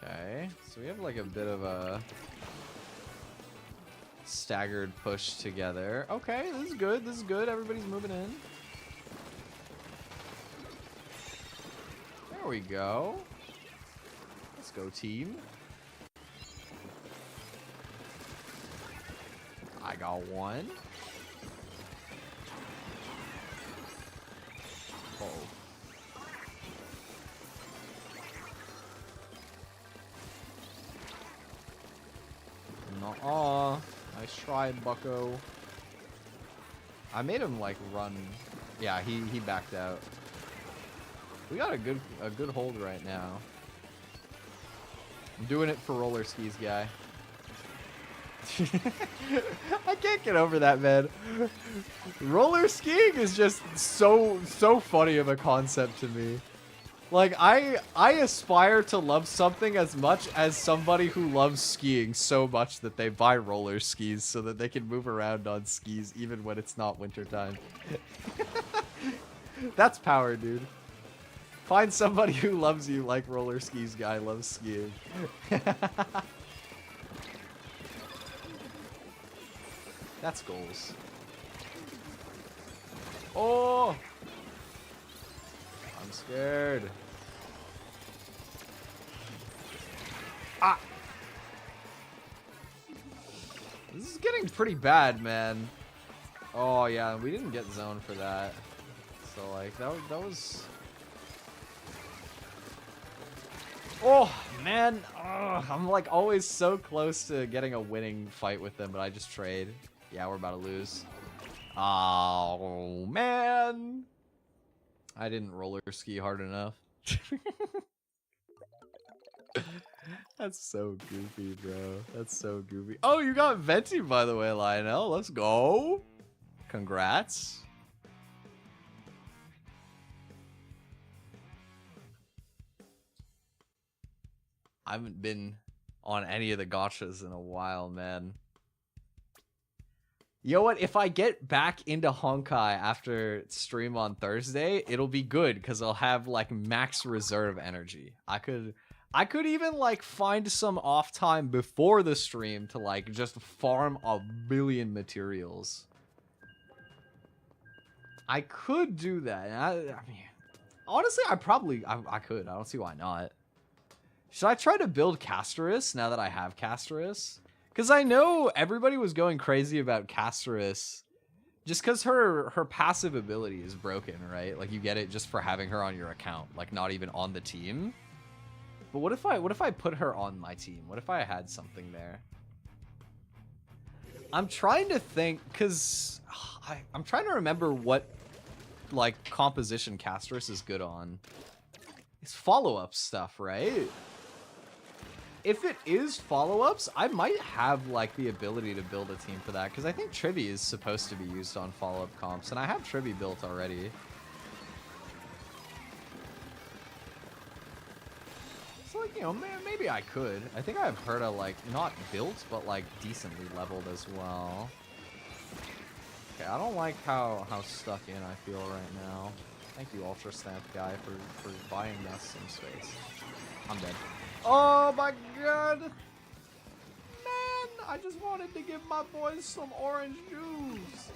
Okay, so we have like a bit of a staggered push together. Okay, this is good. This is good. Everybody's moving in. There we go. Let's go, team. I got one. Oh. Nuh-uh. Nice try, bucko. I made him like run. Yeah, he backed out. We got a good hold right now. I'm doing it for roller skis, guy. I can't get over that, man. Roller skiing is just so funny of a concept to me. Like, I aspire to love something as much as somebody who loves skiing so much that they buy roller skis so that they can move around on skis even when it's not wintertime. That's power, dude. Find somebody who loves you like roller skis guy loves skiing. That's goals. Oh! I'm scared. Ah! This is getting pretty bad, man. Oh, yeah, we didn't get zoned for that. So, like, that was... Oh, man. Ugh, I'm, like, always so close to getting a winning fight with them, but I just trade. Yeah, we're about to lose. Oh, man. I didn't roller ski hard enough. That's so goofy, bro. That's so goofy. Oh, you got Venti, by the way, Lionel. Let's go. Congrats. I haven't been on any of the gachas in a while, man. You know what? If I get back into Honkai after stream on Thursday, it'll be good because I'll have like max reserve energy. I could even like find some off time before the stream to like just farm a billion materials. I could do that. I mean, honestly, I could. I don't see why not. Should I try to build Castoris now that I have Castoris? Because I know everybody was going crazy about Castoris just because her passive ability is broken, right? Like, you get it just for having her on your account, like, not even on the team. But what if I put her on my team? What if I had something there? I'm trying to think, because I'm trying to remember what, like, composition Castris is good on. It's follow-up stuff, right? If it is follow-ups, I might have, like, the ability to build a team for that, because I think Trivi is supposed to be used on follow-up comps, and I have Trivi built already. So, like, you know, maybe I could. I think I've heard of, like, not built, but, like, decently leveled as well. Okay, I don't like how stuck in I feel right now. Thank you, Ultra Snap guy, for buying us some space. I'm dead. Oh my god! Man, I just wanted to give my boys some orange juice.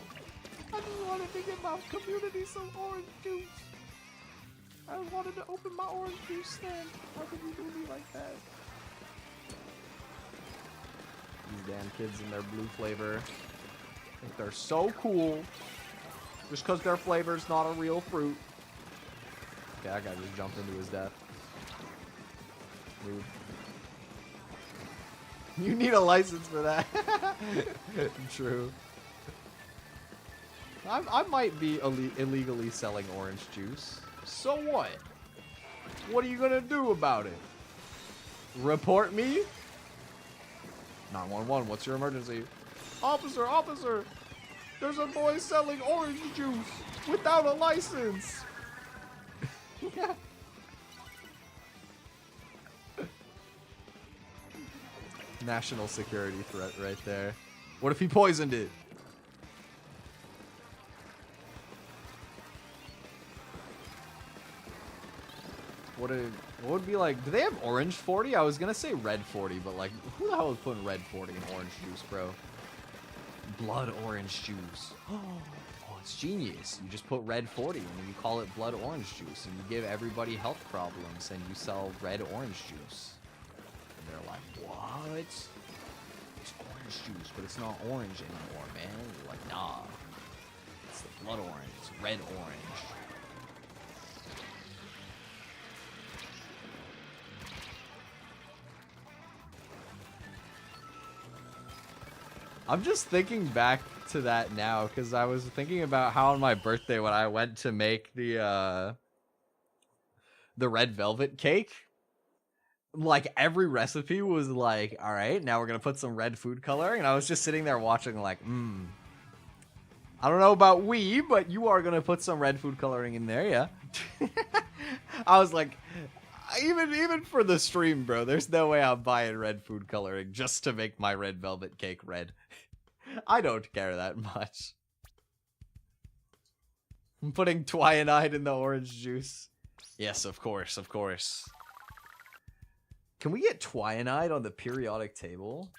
I just wanted to give my community some orange juice. I wanted to open my orange juice stand. How could you do me like that? These damn kids and their blue flavor. I think they're so cool. Just because their flavor's not a real fruit. Okay, that guy just jumped into his death. Rude. You need a license for that. True. I might be illegally selling orange juice. So what? What are you gonna do about it? Report me? 911, what's your emergency? Officer, officer! There's a boy selling orange juice without a license! National security threat right there. What if he poisoned it? What would be like, do they have orange 40? I was gonna say red 40, but like, who the hell is putting red 40 in orange juice, bro? Blood orange juice. Oh, it's genius. You just put red 40 and you call it blood orange juice, and you give everybody health problems and you sell red orange juice. And they're like, what? It's orange juice, but it's not orange anymore, man. You're like, nah. It's the blood orange. It's red orange. I'm just thinking back to that now, because I was thinking about how on my birthday when I went to make the red velvet cake, like every recipe was like, all right, now we're gonna put some red food coloring, and I was just sitting there watching like, I don't know about we, but you are gonna put some red food coloring in there, yeah. I was like, even for the stream, bro, there's no way I'm buying red food coloring just to make my red velvet cake red. I don't care that much. I'm putting Twi in the orange juice. Yes, of course, of course. Can we get Twi on the periodic table?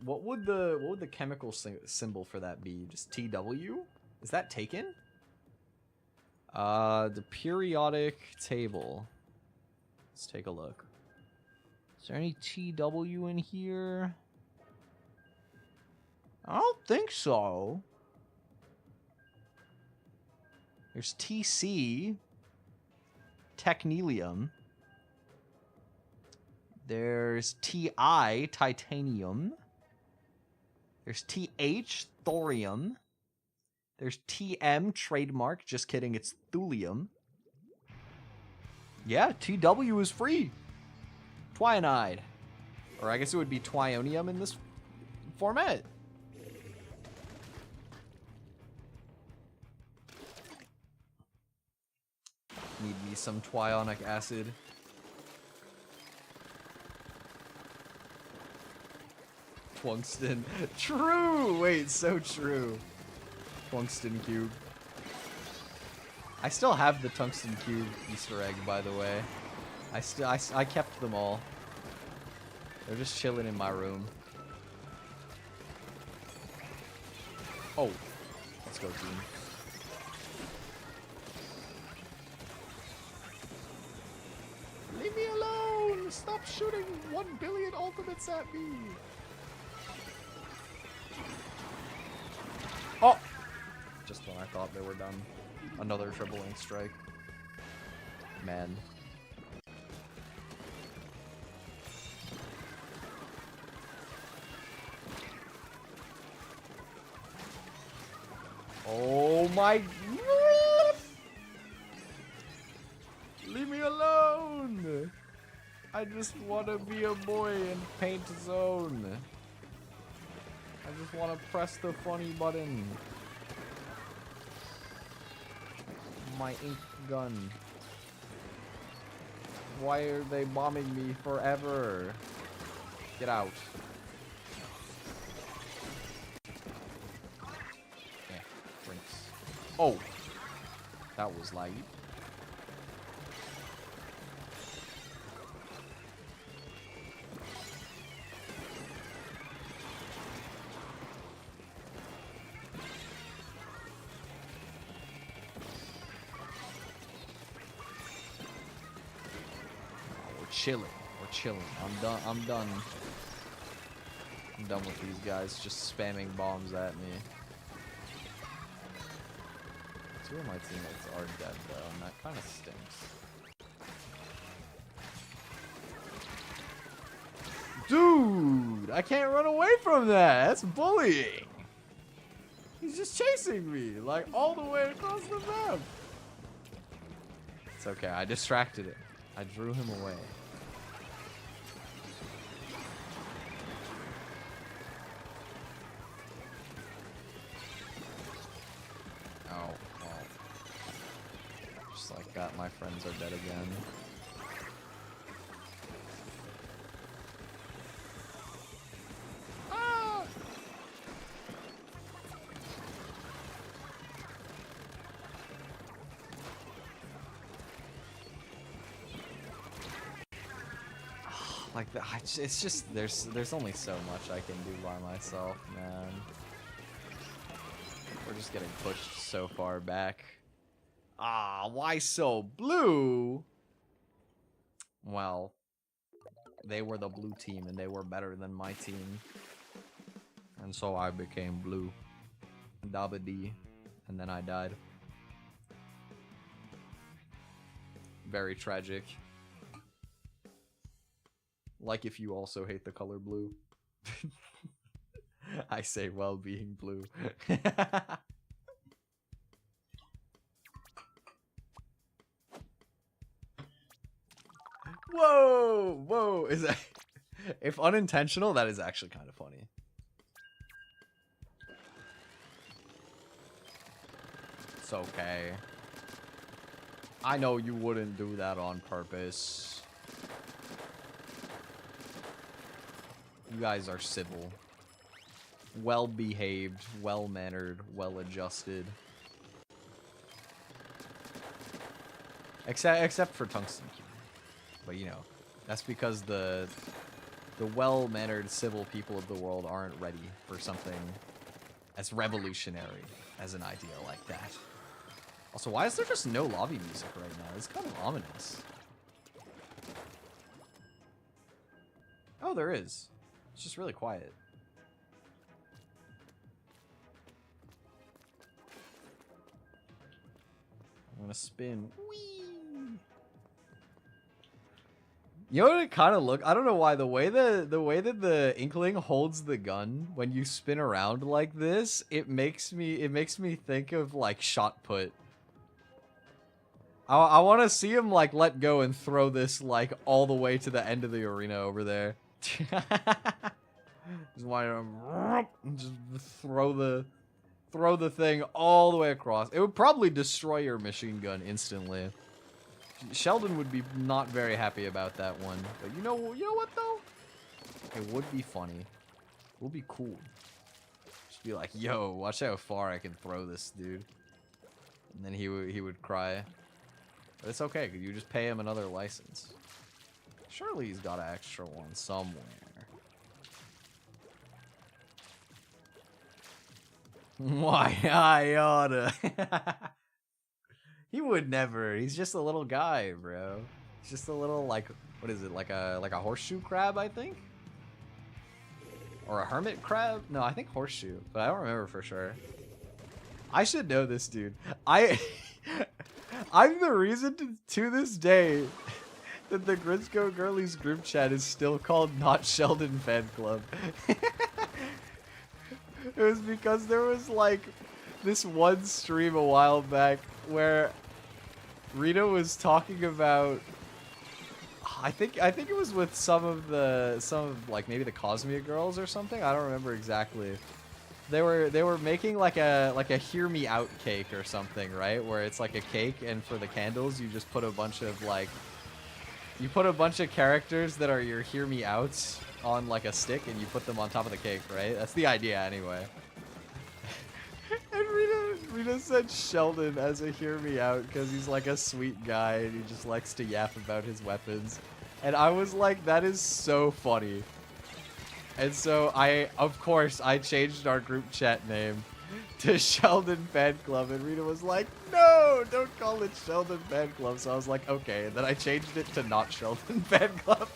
What would the chemical symbol for that be? Just TW? Is that taken? The periodic table. Let's take a look. Is there any TW in here? I don't think so. There's TC. Technelium. There's TI. Titanium. There's TH. Thorium. There's TM. Trademark. Just kidding, it's thulium. Yeah, TW is free. Twianide. Or I guess it would be twionium in this format. Need me some twionic acid. Tungsten. True! Wait, so true. Tungsten cube. I still have the tungsten cube Easter egg, by the way. I kept them all. They're just chilling in my room. Oh, let's go, team. Leave me alone! Stop shooting 1 billion ultimates at me! Oh! Just when I thought they were done. Another triple link strike. Man. my... Leave me alone! I just want to be a boy and paint zone. I just want to press the funny button. My ink gun. Why are they bombing me forever? Get out. Yeah, drinks. Oh! That was laggy. Chilling. We're chilling. I'm done. I'm done. I'm done with these guys just spamming bombs at me. 2 of my teammates are dead though, and that kind of stinks. Dude, I can't run away from that. That's bullying. He's just chasing me, like all the way across the map. It's okay. I distracted him. I drew him away. Like that, my friends are dead again. Ah! Like that, it's just there's only so much I can do by myself, man. We're just getting pushed so far back. Ah, why so blue? Well, they were the blue team and they were better than my team. And so I became blue. Dabba-dee. And then I died. Very tragic. Like if you also hate the color blue. I say well being blue. Whoa! Whoa! Is that... If unintentional, that is actually kind of funny. It's okay. I know you wouldn't do that on purpose. You guys are civil. Well-behaved, well-mannered, well-adjusted. Except for Tungsten Cube. But you know, that's because the well-mannered civil people of the world aren't ready for something as revolutionary as an idea like that. Also, why is there just no lobby music right now? It's kind of ominous. Oh, there is. It's just really quiet. I'm gonna spin. Whee! You know what it kind of look? I don't know why the way that the Inkling holds the gun when you spin around like this, it makes me think of like shot put. I want to see him like let go and throw this like all the way to the end of the arena over there. Just want to just throw the thing all the way across. It would probably destroy your machine gun instantly. Sheldon would be not very happy about that one, but you know what though? It would be funny. It would be cool. Just be like, yo, watch how far I can throw this dude. And then he would cry. But it's okay, because you just pay him another license. Surely he's got an extra one somewhere. Why I oughta. He would never. He's just a little guy, bro. He's just a little, like, what is it? Like a horseshoe crab, I think? Or a hermit crab? No, I think horseshoe, but I don't remember for sure. I should know this dude. I'm the reason to this day that the Grinsco Girlies group chat is still called Not Sheldon Fan Club. It was because there was like this one stream a while back where Rita was talking about. I think it was with some of like maybe the Cosmia girls or something. I don't remember exactly. They were making like a hear me out cake or something, right? Where it's like a cake, and for the candles you just put a bunch of like characters that are your hear me outs on like a stick, and you put them on top of the cake, right? That's the idea anyway. And Rita said Sheldon as a hear me out because he's like a sweet guy and he just likes to yap about his weapons. And I was like, that is so funny. And so of course, I changed our group chat name to Sheldon Fan Club, and Rita was like, no, don't call it Sheldon Fan Club. So I was like, okay. And then I changed it to not Sheldon Fan Club.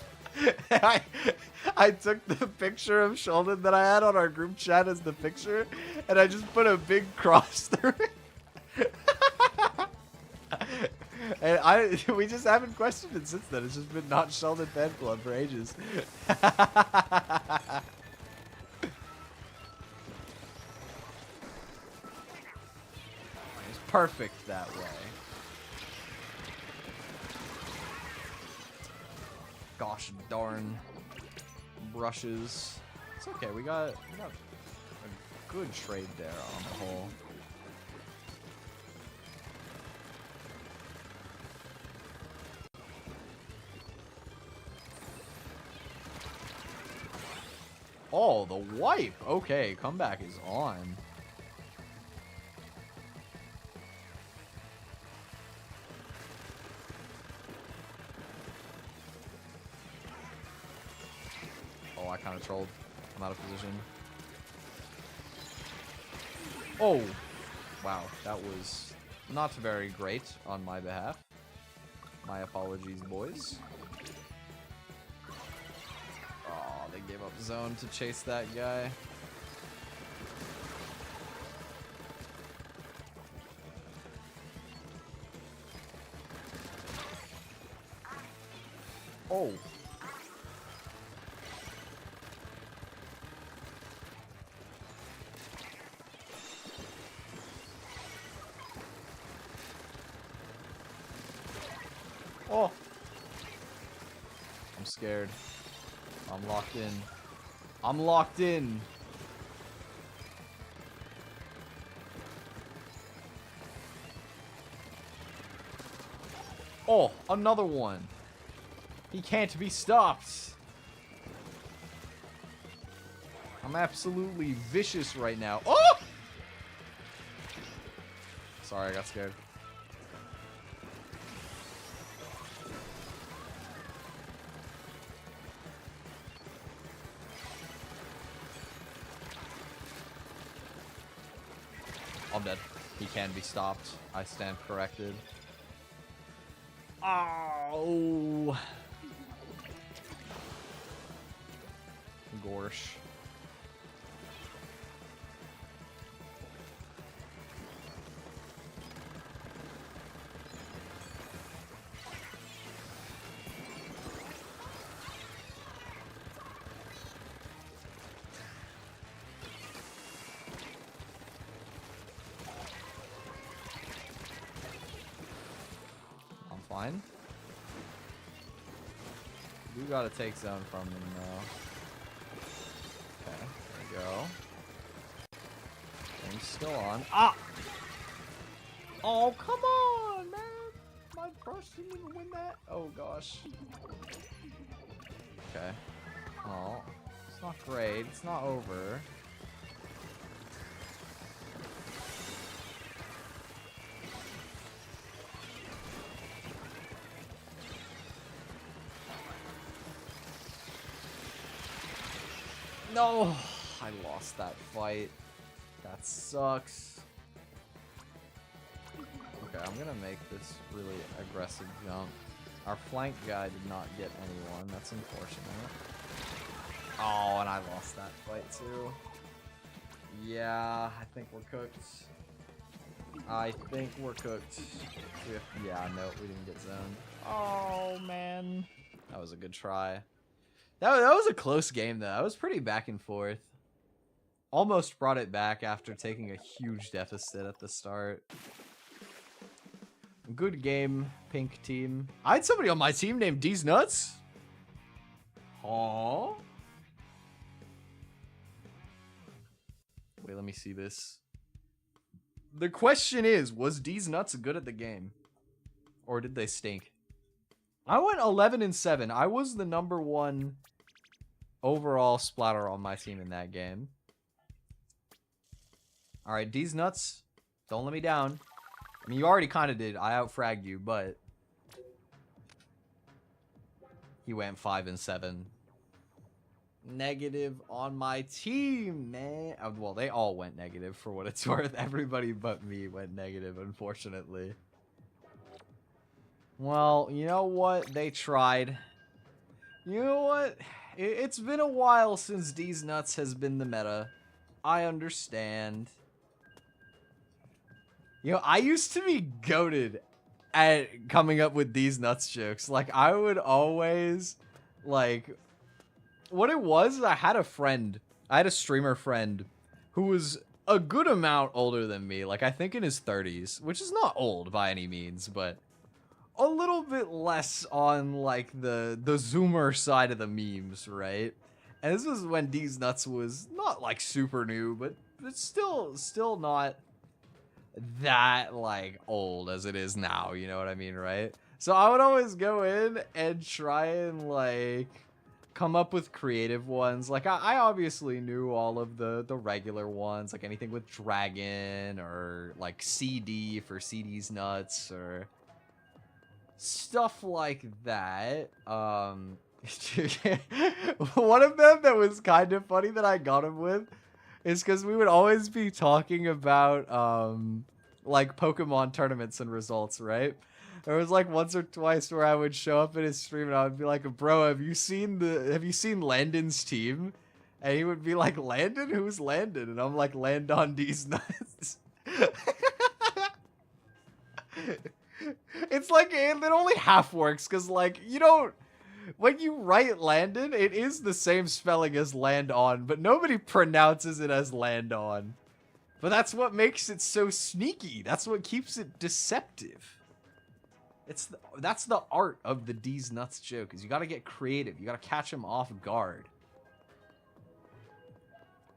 I took the picture of Sheldon that I had on our group chat as the picture, and I just put a big cross through it. And we just haven't questioned it since then. It's just been not Sheldon Fan Club for ages. It's perfect that way. Gosh darn brushes. It's okay. We got a good trade there on the whole. Oh, the wipe. Okay, comeback is on. Oh, I kind of trolled. I'm out of position. Oh, wow. That was not very great on my behalf. My apologies, boys. Oh, they gave up zone to chase that guy. Oh. Oh. I'm scared. I'm locked in. I'm locked in. Oh, another one. He can't be stopped. I'm absolutely vicious right now. Oh! Sorry, I got scared. I'm dead. He can be stopped. I stand corrected. Oh! Gorsh. Fine. We gotta take zone from them though. Okay, there we go. And he's still on. Ah! Oh, come on, man! My crush didn't even win that. Oh gosh. Okay. Oh, it's not great. It's not over. No, I lost that fight. That sucks. Okay, I'm gonna make this really aggressive jump. Our flank guy did not get anyone. That's unfortunate. Oh, and I lost that fight too. Yeah, I think we're cooked. I think we're cooked. Yeah, no, we didn't get zoned. Oh, man. That was a good try. That was a close game, though. That was pretty back and forth. Almost brought it back after taking a huge deficit at the start. Good game, pink team. I had somebody on my team named D's Nuts. Aww. Wait, let me see this. The question is, was D's Nuts good at the game? Or did they stink? I went 11-7. I was the #1 overall splatter on my team in that game. Alright, D's Nuts. Don't let me down. I mean, you already kind of did. I outfragged you, but... he went 5-7. Negative on my team, man. Well, they all went negative for what it's worth. Everybody but me went negative, unfortunately. Well, you know what? They tried. You know what? It's been a while since D's Nuts has been the meta. I understand. You know, I used to be goated at coming up with D's Nuts jokes. Like, I would always, like... what it was, I had a friend. I had a streamer friend who was a good amount older than me. Like, I think in his 30s, which is not old by any means, but a little bit less on, like, the Zoomer side of the memes, right? And this was when D's Nuts was not, like, super new, but still not that, like, old as it is now, you know what I mean, right? So I would always go in and try and, like... come up with creative ones. Like, I obviously knew all of the regular ones, like anything with dragon or like CD for CD's Nuts or stuff like that. One of them that was kind of funny that I got him with is because we would always be talking about like Pokemon tournaments and results, right? There was like once or twice where I would show up in his stream and I would be like, bro, have you seen Landon's team? And he would be like, Landon? Who's Landon? And I'm like, Landon D's Nuts. It's like, it only half works because, like, you don't, when you write Landon, it is the same spelling as land on, but nobody pronounces it as land on. But that's what makes it so sneaky. That's what keeps it deceptive. That's the art of the D's Nuts joke, is you gotta get creative. You gotta catch them off guard.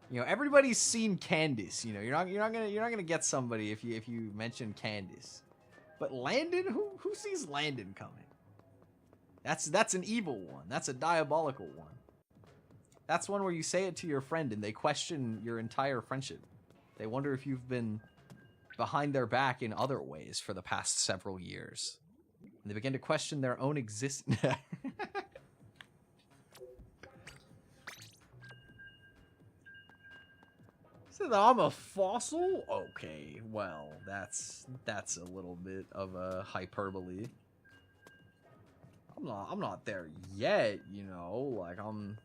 You know, everybody's seen Candace. You know, you're not gonna get somebody if you mention Candace. But Landon, who sees Landon coming? That's an evil one. That's a diabolical one. That's one where you say it to your friend and they question your entire friendship. They wonder if you've been behind their back in other ways for the past several years. And they begin to question their own existence. Said I'm a fossil? Okay, well, that's a little bit of a hyperbole. I'm not there yet, you know, like I'm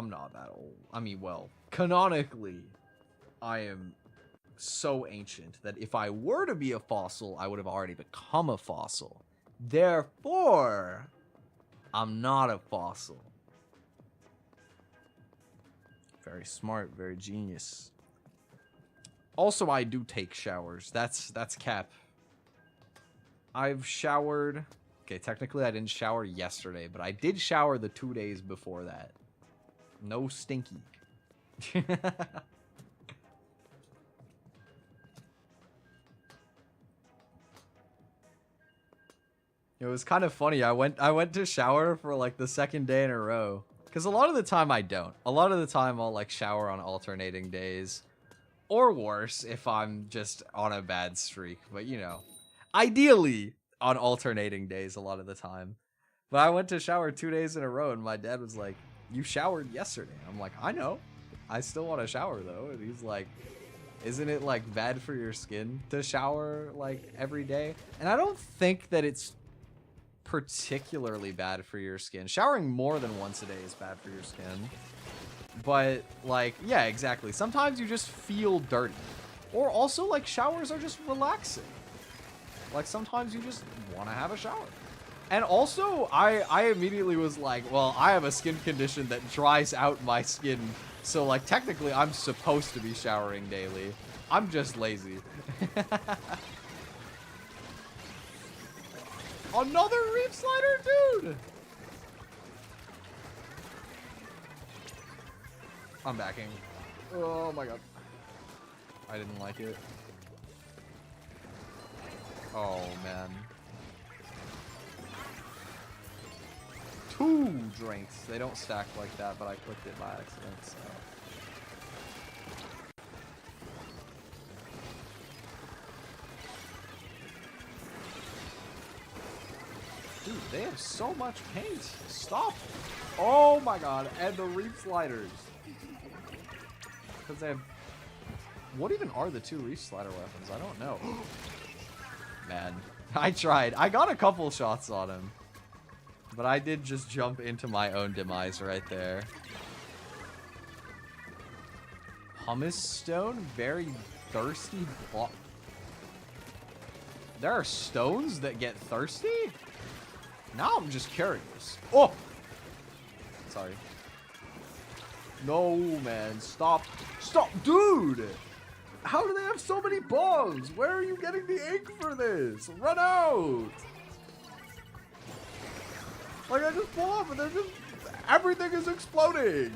not that old. I mean, well, canonically, I am so ancient that if I were to be a fossil, I would have already become a fossil. Therefore, I'm not a fossil. Very smart, very genius. Also, I do take showers. That's cap. I've showered. Okay, technically I didn't shower yesterday, but I did shower the 2 days before that. No stinky. It was kind of funny. I went to shower for like the second day in a row. Because a lot of the time I don't. A lot of the time I'll like shower on alternating days. Or worse, if I'm just on a bad streak. But you know, ideally on alternating days a lot of the time. But I went to shower 2 days in a row and my dad was like, you showered yesterday. I'm like, I know. I still want to shower though. And he's like, isn't it like bad for your skin to shower like every day? And I don't think that it's particularly bad for your skin. Showering more than once a day is bad for your skin. But like, yeah, exactly. Sometimes you just feel dirty. Or also like showers are just relaxing. Like sometimes you just want to have a shower. And also, I immediately was like, well, I have a skin condition that dries out my skin. So, like, technically, I'm supposed to be showering daily. I'm just lazy. Another reef slider, dude! I'm backing. Oh my god. I didn't like it. Oh, man. 2 drinks. They don't stack like that, but I clicked it by accident, so. Dude, they have so much paint. Stop. Oh my god. And the reef sliders. Because they have... What even are the 2 reef slider weapons? I don't know. Man. I tried. I got a couple shots on him. But I did just jump into my own demise right there. Pumice stone? Very thirsty block. There are stones that get thirsty? Now I'm just curious. Oh! Sorry. No, man. Stop. Stop. Dude! How do they have so many bombs? Where are you getting the ink for this? Run out! Like, I just pull up and they're just... Everything is exploding!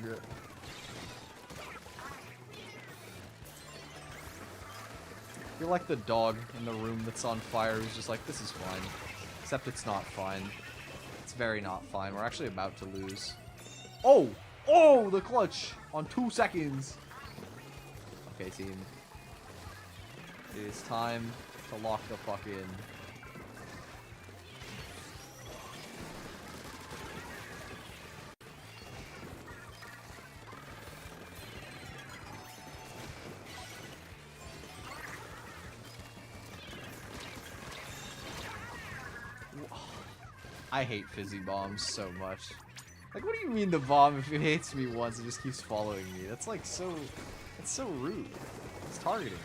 You're like the dog in the room that's on fire who's just like, this is fine. Except it's not fine. It's very not fine. We're actually about to lose. Oh! Oh! The clutch! On 2 seconds! Okay, team. It is time to lock the fuck in. I hate fizzy bombs so much. Like, what do you mean the bomb, if it hates me once, it just keeps following me? That's like so... It's so rude. It's targeting me.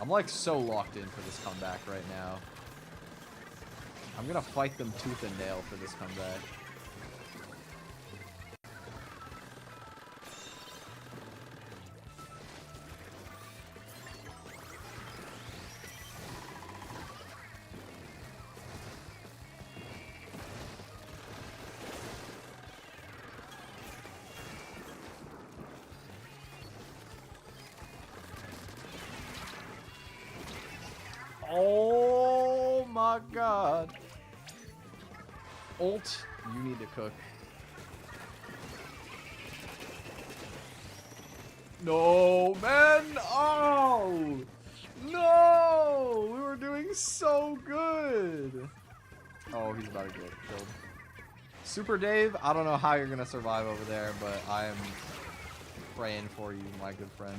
I'm like so locked in for this comeback right now. I'm gonna fight them tooth and nail for this comeback. Oh my god. Ult, you need to cook. No, man! Oh! No! We were doing so good! Oh, he's about to get killed. Super Dave, I don't know how you're gonna survive over there, but I am praying for you, my good friend.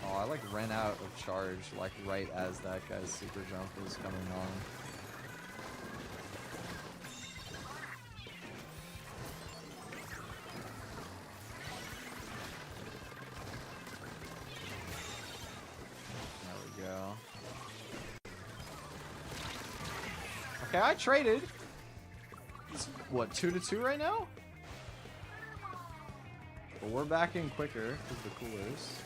Oh, I like ran out of charge like right as that guy's super jump was coming on. There we go. Okay, I traded. It's, what, 2-2 right now? But we're back in quicker because the coolers.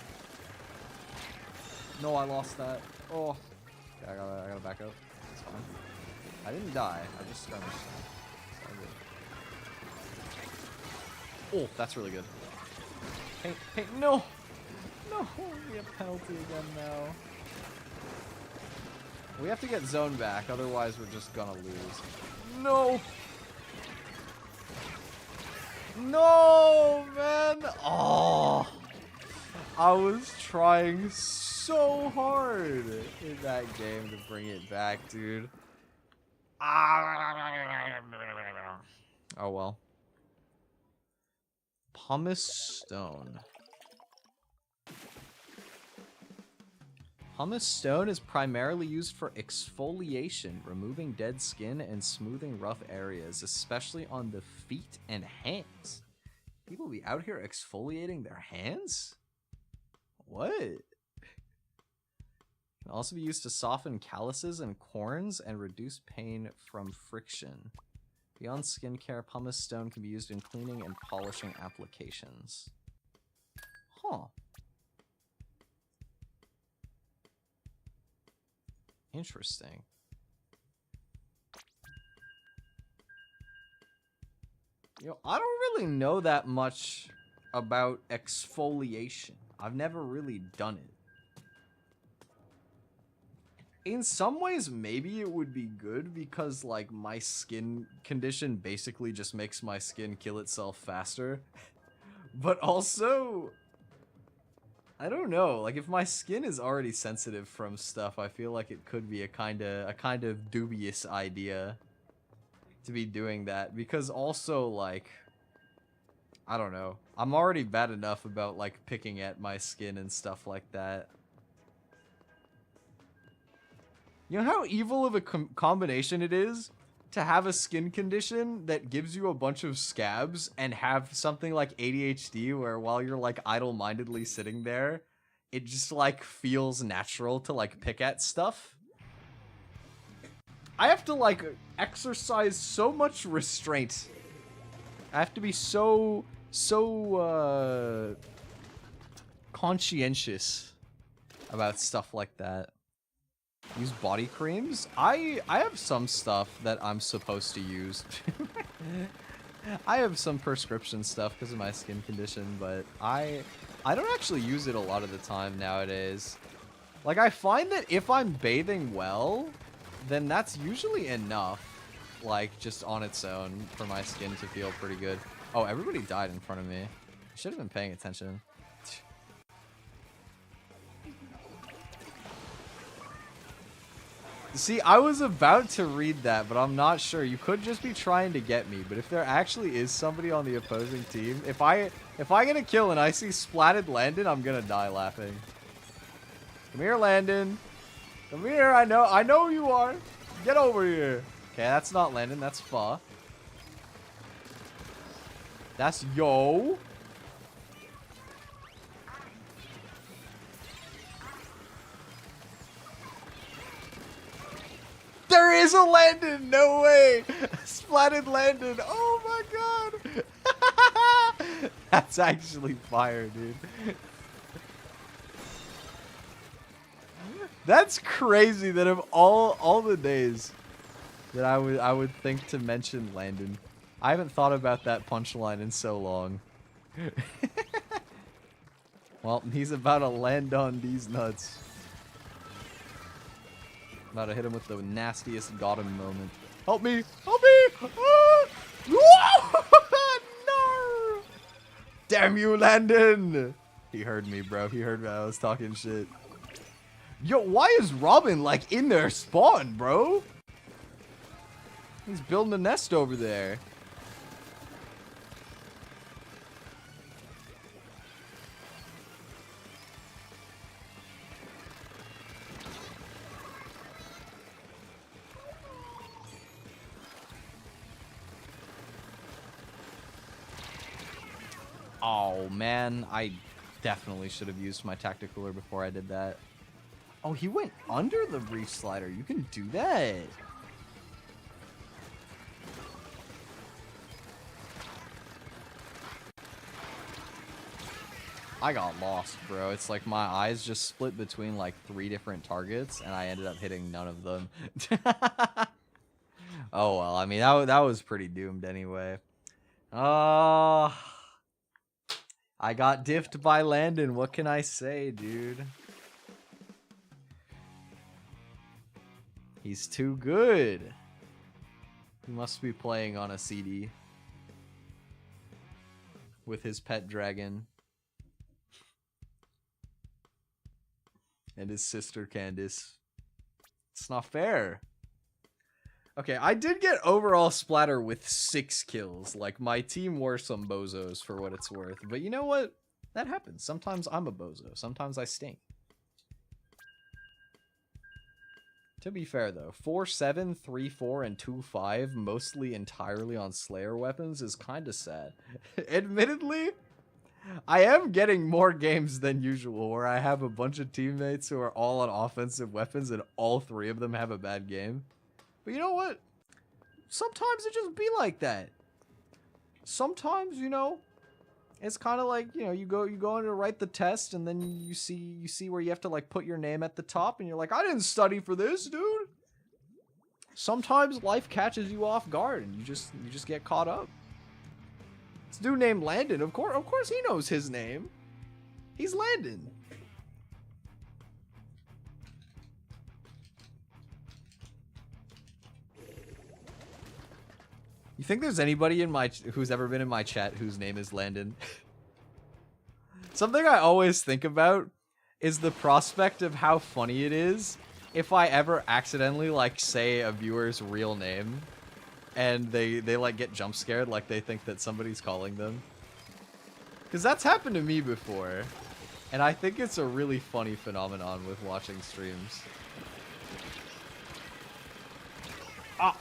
No, I lost that. Oh. Okay, I gotta back up. It's fine. I didn't die. I just skirmished. It's all good. Oh, that's really good. Hey, hey, no! No, we have penalty again now. We have to get zone back, otherwise we're just gonna lose. No! No, man! Oh! I was trying so hard in that game to bring it back, dude. Oh well. Pumice stone. Pumice stone is primarily used for exfoliation, removing dead skin and smoothing rough areas, especially on the feet and hands. People be out here exfoliating their hands? What? Can also be used to soften calluses and corns and reduce pain from friction. Beyond skincare, pumice stone can be used in cleaning and polishing applications. Huh. Interesting. You know, I don't really know that much about exfoliation. I've never really done it. In some ways, maybe it would be good because, like, my skin condition basically just makes my skin kill itself faster. But also, I don't know. Like, if my skin is already sensitive from stuff, I feel like it could be a kind of dubious idea to be doing that. Because also, like, I don't know. I'm already bad enough about, like, picking at my skin and stuff like that. You know how evil of a combination it is to have a skin condition that gives you a bunch of scabs and have something like ADHD where while you're like idle-mindedly sitting there, it just like feels natural to like pick at stuff? I have to like exercise so much restraint. I have to be so conscientious about stuff like that. Use body creams? I have some stuff that I'm supposed to use. I have some prescription stuff because of my skin condition, but I don't actually use it a lot of the time nowadays. Like, I find that if I'm bathing well, then that's usually enough, like, just on its own for my skin to feel pretty good. Oh, everybody died in front of me. I should have been paying attention. See, I was about to read that, but I'm not sure. You could just be trying to get me, but if there actually is somebody on the opposing team, if I get a kill and I see splatted Landon, I'm gonna die laughing. Come here, Landon. Come here. I know who you are. Get over here. Okay, that's not Landon. That's Fa. That's Yo. There is a Landon! No way! Splatted Landon! Oh my god! That's actually fire, dude. That's crazy that of all the days that I would think to mention Landon. I haven't thought about that punchline in so long. Well, he's about to land on these nuts. About to hit him with the nastiest got him moment. Help me! Help me! Ah! No! Damn you, Landon! He heard me, bro. He heard me. I was talking shit. Yo, why is Robin, like, in their spawn, bro? He's building a nest over there. Oh, man. I definitely should have used my tacticooler before I did that. Oh, he went under the reef slider. You can do that. I got lost, bro. It's like my eyes just split between like 3 different targets, and I ended up hitting none of them. Oh, well. I mean, that was pretty doomed anyway. I got diffed by Landon. What can I say, dude? He's too good. He must be playing on a CD with his pet dragon and his sister Candace. It's not fair. Okay, I did get overall splatter with 6 kills. Like, my team were some bozos for what it's worth. But you know what? That happens. Sometimes I'm a bozo. Sometimes I stink. To be fair though, 4-7, 3-4, and 2-5, mostly entirely on Slayer weapons, is kind of sad. Admittedly, I am getting more games than usual where I have a bunch of teammates who are all on offensive weapons and all three of them have a bad game. But you know what? Sometimes it just be like that. Sometimes, you know, it's kind of like, you know, you go in to write the test and then you see where you have to like put your name at the top and you're like, I didn't study for this, dude. Sometimes life catches you off guard and you just get caught up. This dude named Landon, of course he knows his name. He's Landon. You think there's anybody in who's ever been in my chat whose name is Landon? Something I always think about is the prospect of how funny it is if I ever accidentally like say a viewer's real name and they like get jump scared, like they think that somebody's calling them. Because that's happened to me before. And I think it's a really funny phenomenon with watching streams. Ah!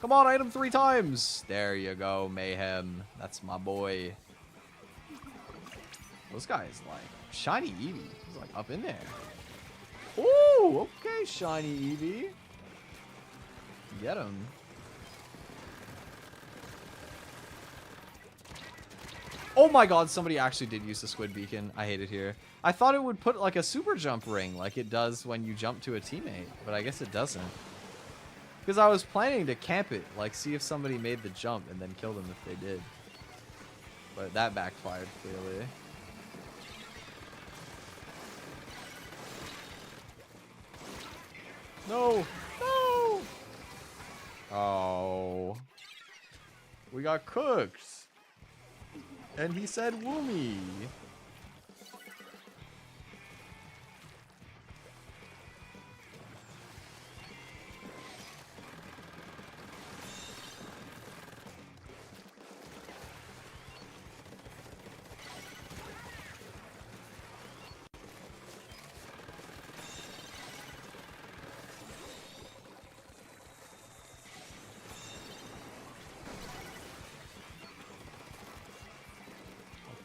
Come on, I hit him 3 times! There you go, Mayhem. That's my boy. This guy is like Shiny Eevee. He's like up in there. Ooh, okay, Shiny Eevee. Get him. Oh my god, somebody actually did use the squid beacon. I hate it here. I thought it would put like a super jump ring like it does when you jump to a teammate, but I guess it doesn't. Because I was planning to camp it, like see if somebody made the jump and then kill them if they did. But that backfired, clearly. No! No! Oh. We got cooked. And he said Woomy.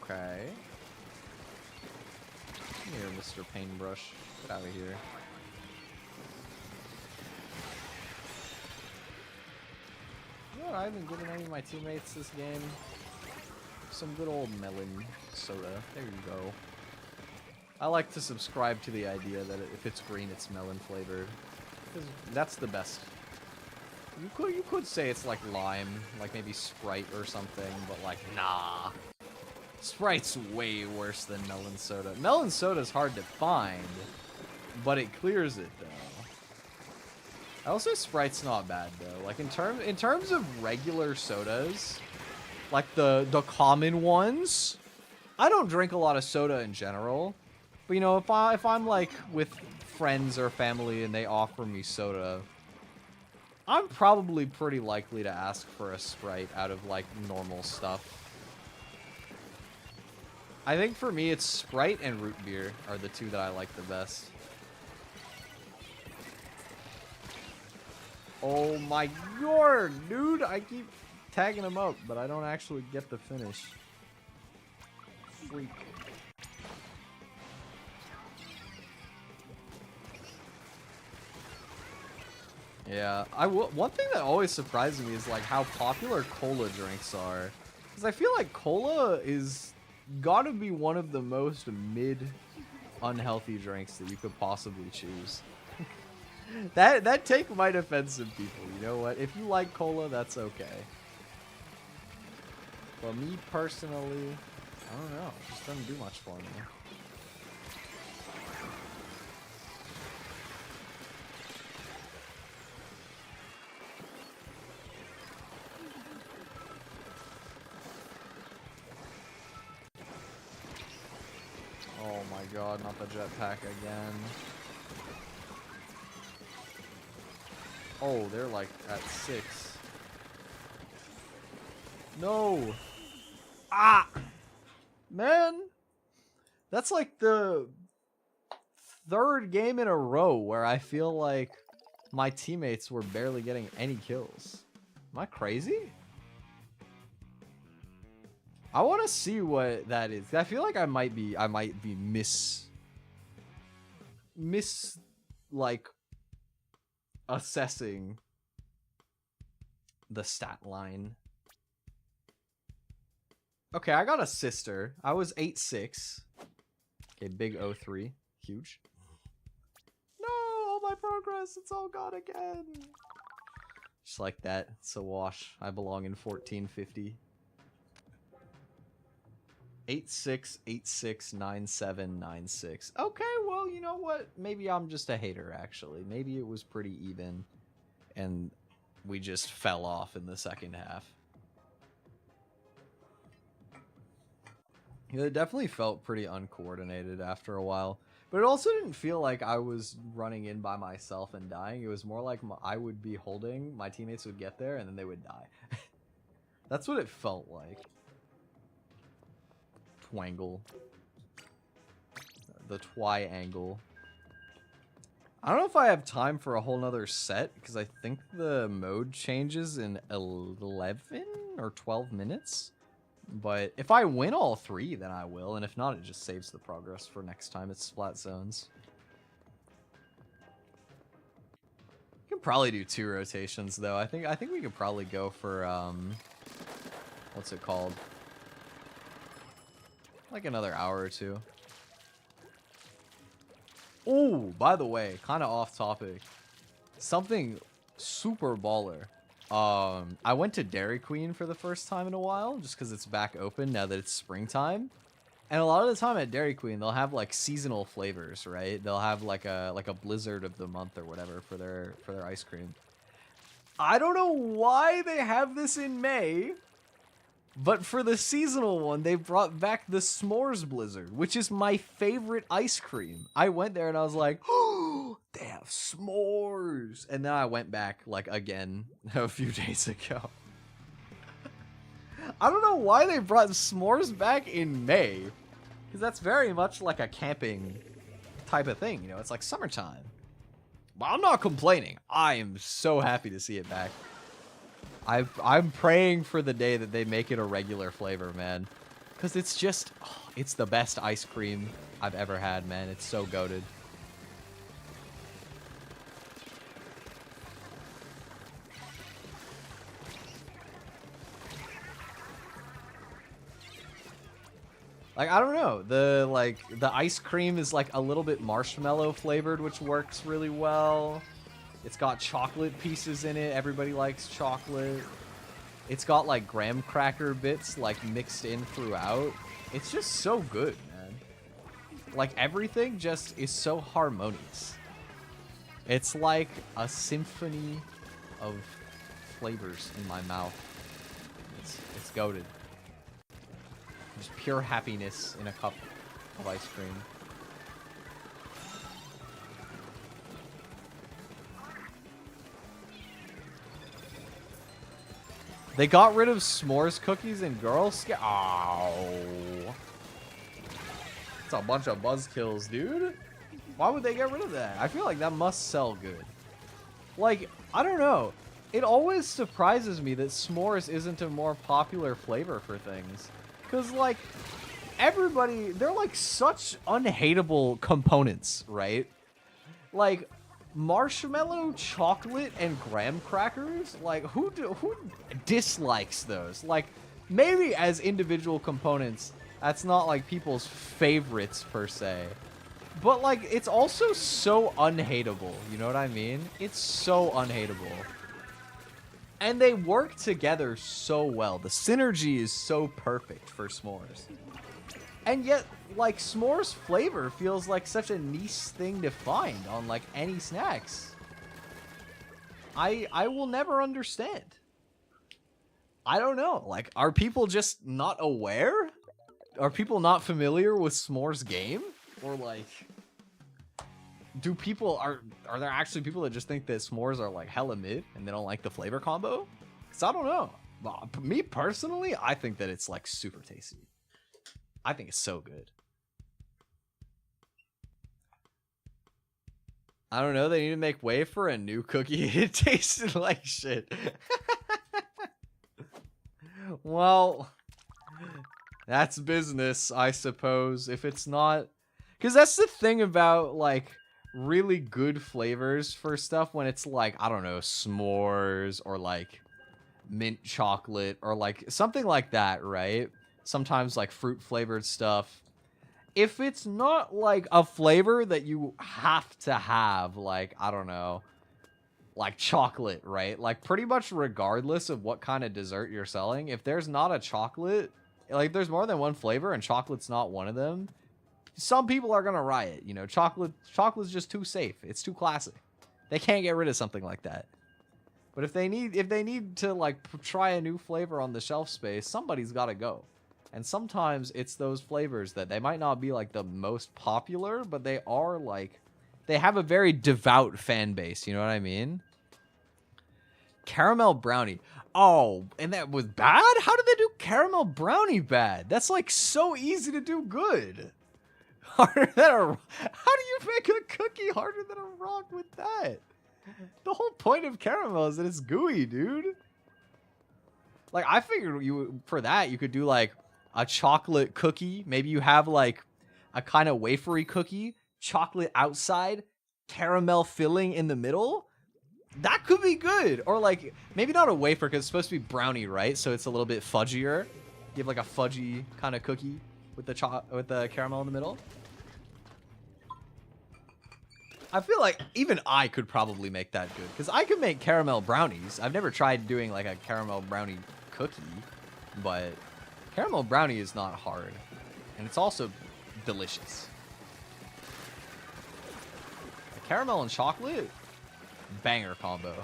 Okay. Come here, Mr. Paintbrush. Get out of here. You know what I've been giving any of my teammates this game? Some good old melon soda. There you go. I like to subscribe to the idea that if it's green, it's melon flavored. Because that's the best. You could say it's like lime, like maybe Sprite or something, but like, nah. Sprite's way worse than melon soda. Melon soda's hard to find, but it clears it though. I will say Sprite's not bad though. Like in terms of regular sodas, like the common ones, I don't drink a lot of soda in general. But you know, if I'm like with friends or family and they offer me soda, I'm probably pretty likely to ask for a Sprite out of like normal stuff. I think for me, it's Sprite and root beer are the two that I like the best. Oh my god, dude! I keep tagging him up, but I don't actually get the finish. Freak. Yeah, one thing that always surprises me is like how popular cola drinks are. Because I feel like cola is gotta be one of the most unhealthy drinks that you could possibly choose. that take might offend some people. You know what? If you like cola, that's okay. But me personally, I don't know. It just doesn't do much for me. Oh my god, not the jetpack again. Oh, they're like at 6. No! Ah! Man! That's like the 3rd game in a row where I feel like my teammates were barely getting any kills. Am I crazy? I want to see what that is. I feel like I might be like assessing the stat line. Okay, I got a sister. I was 8'6". Okay, big 03. Huge. No, all my progress. It's all gone again. Just like that. It's a wash. I belong in 1450. 86, 86, 97, 96. Okay, well, you know what? Maybe I'm just a hater, actually. Maybe it was pretty even, and we just fell off in the second half. Yeah, it definitely felt pretty uncoordinated after a while. But it also didn't feel like I was running in by myself and dying. It was more like I would be holding, my teammates would get there, and then they would die. That's what it felt like. Twangle. The Twi angle. I don't know if I have time for a whole nother set, because I think the mode changes in 11 or 12 minutes. But if I win all three, then I will, and if not, it just saves the progress for next time it's Splat Zones. We can probably do 2 rotations, though. I think we could probably go for what's it called? Like another hour or 2. Oh, by the way, kind of off topic. Something super baller. I went to Dairy Queen for the first time in a while, just because it's back open now that it's springtime. And a lot of the time at Dairy Queen, they'll have like seasonal flavors, right? They'll have like a blizzard of the month or whatever for their ice cream. I don't know why they have this in May, but for the seasonal one, they brought back the S'mores Blizzard, which is my favorite ice cream. I went there and I was like, oh, they have s'mores. And then I went back like again a few days ago. I don't know why they brought s'mores back in May, because that's very much like a camping type of thing. You know, it's like summertime. But I'm not complaining. I am so happy to see it back. I'm praying for the day that they make it a regular flavor, man. Because it's just, oh, it's the best ice cream I've ever had, man. It's so goated. Like, I don't know. The ice cream is like a little bit marshmallow flavored, which works really well. It's got chocolate pieces in it. Everybody likes chocolate. It's got like graham cracker bits like mixed in throughout. It's just so good, man. Like everything just is so harmonious. It's like a symphony of flavors in my mouth. It's goated. Just pure happiness in a cup of ice cream. They got rid of s'mores cookies and Girl Scout. Oh. It's a bunch of buzzkills, dude. Why would they get rid of that? I feel like that must sell good. Like, I don't know. It always surprises me that s'mores isn't a more popular flavor for things. Because, like, everybody, they're like such unhateable components, right? Like, marshmallow, chocolate, and graham crackers, like who dislikes those? Like, maybe as individual components, that's not like people's favorites per se, but like it's also so unhateable, you know what I mean? It's so unhateable, and they work together so well. The synergy is so perfect for s'mores. And yet, like, s'mores flavor feels like such a niche thing to find on, like, any snacks. I will never understand. I don't know. Like, are people just not aware? Are people not familiar with s'mores game? Or, like, do people, are there actually people that just think that s'mores are, like, hella mid and they don't like the flavor combo? Because I don't know. But me, personally, I think that it's, like, super tasty. I think it's so good. I don't know. They need to make way for a new cookie. It tasted like shit. Well, that's business, I suppose. If it's not... Because that's the thing about, like, really good flavors for stuff when it's like, I don't know, s'mores or, like, mint chocolate or, like, something like that, right? Sometimes, like, fruit-flavored stuff. If it's not, like, a flavor that you have to have, like, I don't know, like chocolate, right? Like, pretty much regardless of what kind of dessert you're selling, if there's not a chocolate, like, there's more than one flavor and chocolate's not one of them, some people are gonna riot. You know, chocolate's just too safe. It's too classic. They can't get rid of something like that. But if they need to, like, try a new flavor on the shelf space, somebody's got to go. And sometimes it's those flavors that they might not be, like, the most popular, but they are, like, they have a very devout fan base. You know what I mean? Caramel brownie. Oh, and that was bad? How did they do caramel brownie bad? That's, like, so easy to do good. Harder than a... How do you make a cookie harder than a rock with that? The whole point of caramel is that it's gooey, dude. Like, I figured for that, you could do, like, a chocolate cookie. Maybe you have, like, a kind of wafery cookie. Chocolate outside. Caramel filling in the middle. That could be good. Or, like, maybe not a wafer because it's supposed to be brownie, right? So it's a little bit fudgier. You have, like, a fudgy kind of cookie with the caramel in the middle. I feel like even I could probably make that good. Because I could make caramel brownies. I've never tried doing, like, a caramel brownie cookie. But caramel brownie is not hard. And it's also delicious. Caramel and chocolate? Banger combo.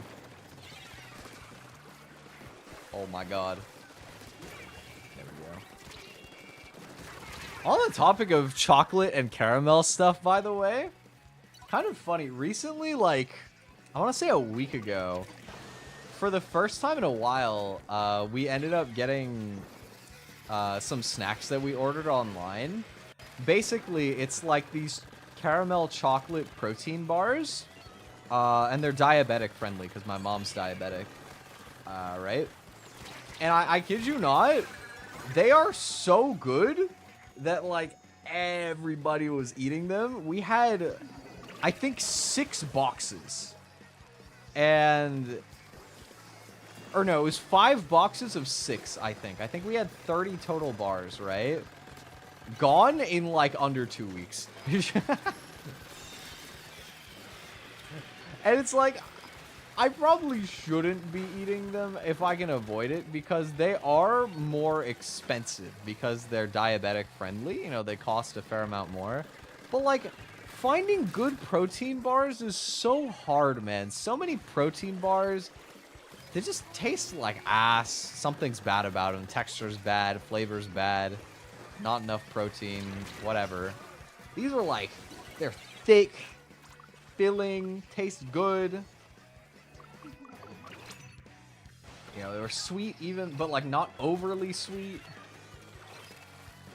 Oh my god. There we go. On the topic of chocolate and caramel stuff, by the way, kind of funny. Recently, like, I want to say a week ago, for the first time in a while, we ended up getting some snacks that we ordered online. Basically, it's like these caramel chocolate protein bars, and they're diabetic friendly because my mom's diabetic, right? And I kid you not, they are so good that, like, everybody was eating them. We had, I think, 6 boxes. Or no, it was 5 boxes of 6, I think. I think we had 30 total bars, right? Gone in, like, under 2 weeks. And it's like, I probably shouldn't be eating them if I can avoid it, because they are more expensive because they're diabetic friendly. You know, they cost a fair amount more. But, like, finding good protein bars is so hard, man. So many protein bars, they just taste like ass. Something's bad about them. Texture's bad, flavor's bad, not enough protein, whatever. These are, like, they're thick, filling, taste good. You know, they were sweet even, but, like, not overly sweet.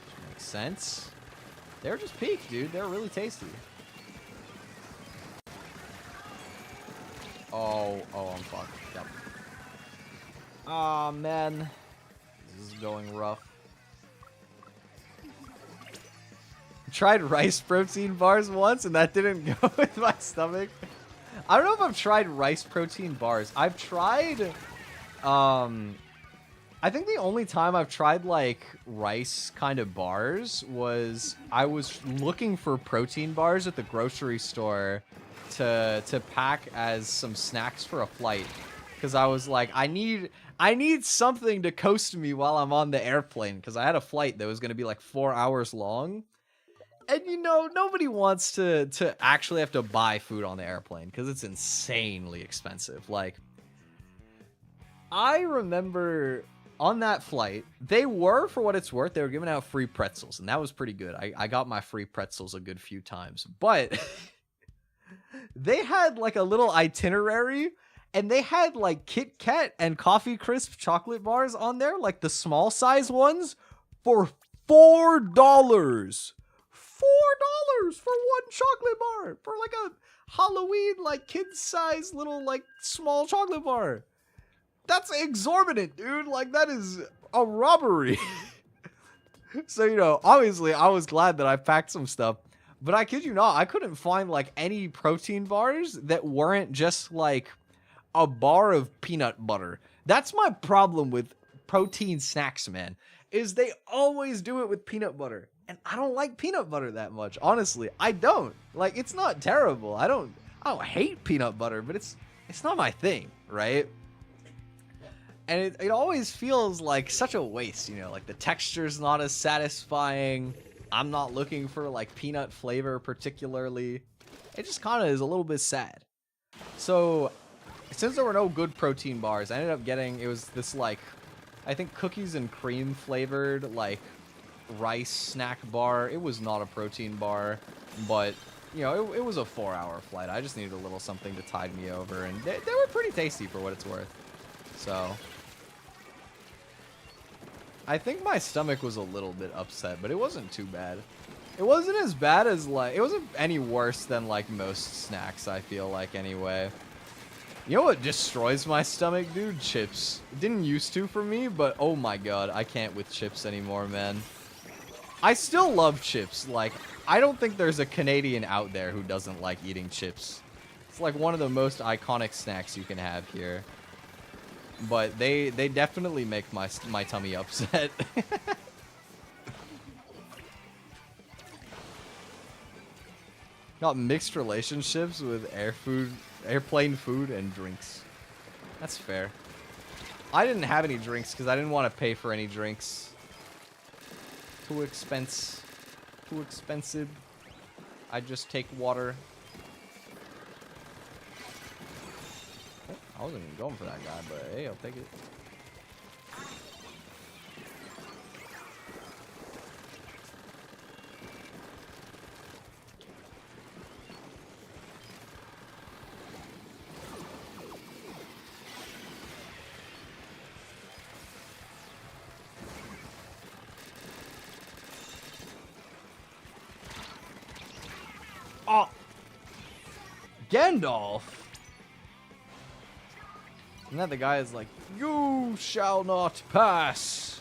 Which makes sense. They're just peak, dude. They're really tasty. Oh, I'm fucked. Yep. Aw, man. This is going rough. Tried rice protein bars once, and that didn't go with my stomach. I don't know if I've tried rice protein bars. I've tried... I think the only time I've tried, like, rice kind of bars was I was looking for protein bars at the grocery store to pack as some snacks for a flight, because I was like, I need something to coast me while I'm on the airplane, because I had a flight that was going to be like 4 hours long. And, you know, nobody wants to actually have to buy food on the airplane because it's insanely expensive. Like, I remember on that flight, they were, for what it's worth, they were giving out free pretzels, and that was pretty good. I got my free pretzels a good few times, but they had, like, a little itinerary, and they had, like, Kit Kat and Coffee Crisp chocolate bars on there, like the small size ones, for $4. $4 for one chocolate bar for like a Halloween like kid size little like small chocolate bar. That's exorbitant, dude. Like that is a robbery. So, you know, obviously I was glad that I packed some stuff, but I kid you not, I couldn't find like any protein bars that weren't just like a bar of peanut butter. That's my problem with protein snacks, man, is they always do it with peanut butter. And I don't like peanut butter that much. Honestly, I don't. Like, it's not terrible. I don't hate peanut butter, but it's not my thing, right? And it always feels like such a waste, you know, like the texture's not as satisfying. I'm not looking for like peanut flavor particularly. It just kind of is a little bit sad. So since there were no good protein bars, I ended up getting, it was this like, I think cookies and cream flavored like rice snack bar. It was not a protein bar, but you know, it was a 4-hour flight. I just needed a little something to tide me over, and they were pretty tasty for what it's worth. So I think my stomach was a little bit upset, but it wasn't too bad. It wasn't as bad as like, it wasn't any worse than like most snacks, I feel like, anyway. You know what destroys my stomach, dude? Chips. It didn't used to for me, but oh my god, I can't with chips anymore, man. I still love chips. Like, I don't think there's a Canadian out there who doesn't like eating chips. It's like one of the most iconic snacks you can have here. But they definitely make my tummy upset. Got mixed relationships with airplane food and drinks. That's fair. I didn't have any drinks because I didn't want to pay for any drinks. Too expensive. I just take water. I wasn't even going for that guy, but hey, I'll take it. Oh! Gandalf! And then the guy is like, "You shall not pass."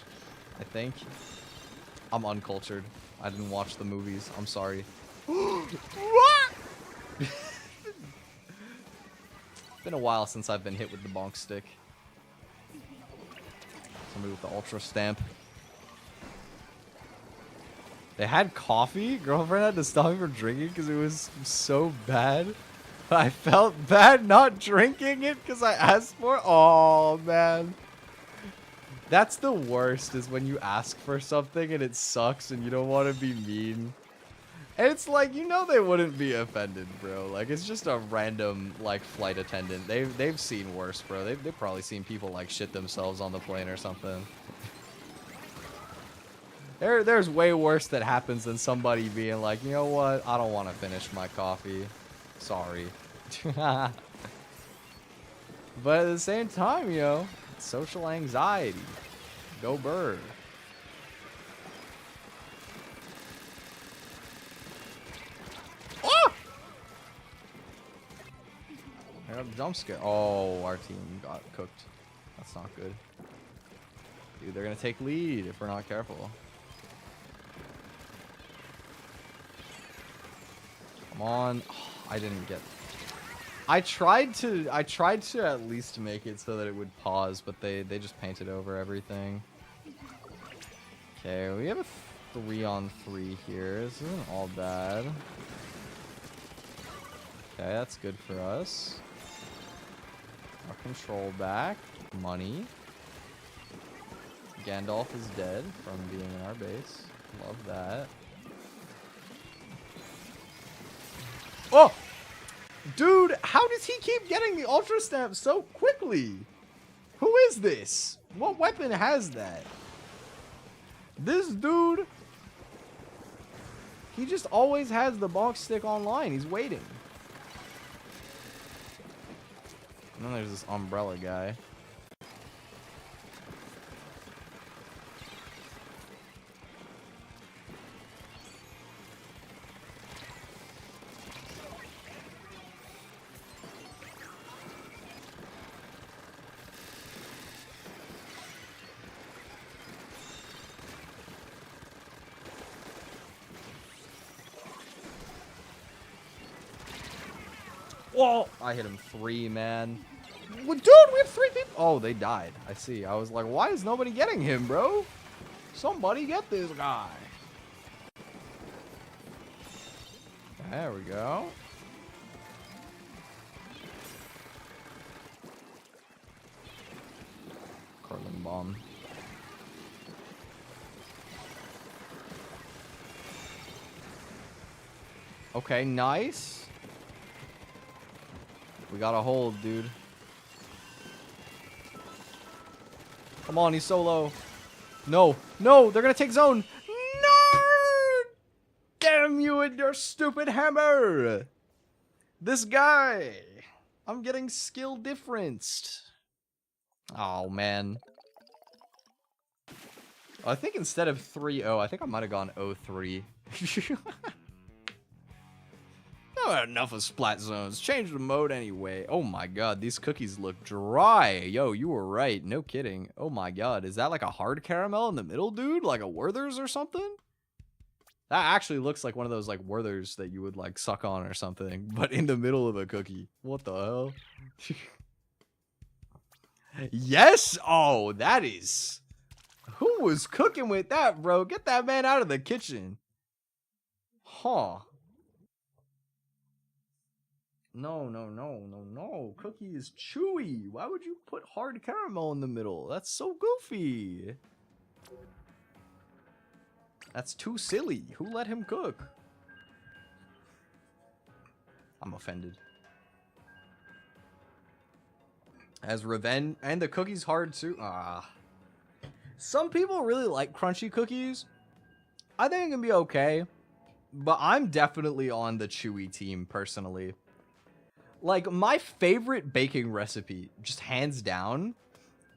I think. I'm uncultured. I didn't watch the movies. I'm sorry. What? It's been a while since I've been hit with the bonk stick. Somebody with the ultra stamp. They had coffee? Girlfriend had to stop me from drinking because it was so bad. I felt bad not drinking it because I asked for it. Oh, man. That's the worst, is when you ask for something and it sucks and you don't want to be mean. And it's like, you know they wouldn't be offended, bro. Like, it's just a random, like, flight attendant. They've seen worse, bro. They've probably seen people, like, shit themselves on the plane or something. There's way worse that happens than somebody being like, you know what? I don't want to finish my coffee. Sorry. But at the same time, you know, social anxiety. Go bird. Oh! I got a jump scare. Oh, our team got cooked. That's not good. Dude, they're going to take lead if we're not careful. Come on. Oh, I didn't get... I tried to at least make it so that it would pause, but they just painted over everything. Okay, we have a 3-on-3 here. This isn't all bad. Okay, that's good for us. Our control back. Money. Gandalf is dead from being in our base. Love that. Oh! Dude, how does he keep getting the Ultra Stamp so quickly? Who is this? What weapon has that? This dude, he just always has the bonk stick online. He's waiting. And then there's this umbrella guy. Whoa! I hit him 3, man. Well, dude, we have 3 people. Oh, they died. I see. I was like, why is nobody getting him, bro? Somebody get this guy. There we go. Curling bomb. Okay, nice. We got a hold, dude. Come on, he's so low. No, no, they're gonna take zone. No! Damn you and your stupid hammer. This guy. I'm getting skill differenced. Oh, man. I think instead of 3-0, I think I might have gone 0-3. Not enough of splat zones. Change the mode anyway. Oh my god, these cookies look dry. Yo, you were right. No kidding. Oh my god, is that like a hard caramel in the middle, dude? Like a Werther's or something? That actually looks like one of those like Werther's that you would like suck on or something, but in the middle of a cookie. What the hell? Yes! Oh, that is... Who was cooking with that, bro? Get that man out of the kitchen. Huh. No, no, no, no, no. Cookie is chewy. Why would you put hard caramel in the middle? That's so goofy. That's too silly. Who let him cook? I'm offended. As revenge, and the cookie's hard too. Some people really like crunchy cookies. I think it can be okay, but I'm definitely on the chewy team personally. Like, my favorite baking recipe, just hands down,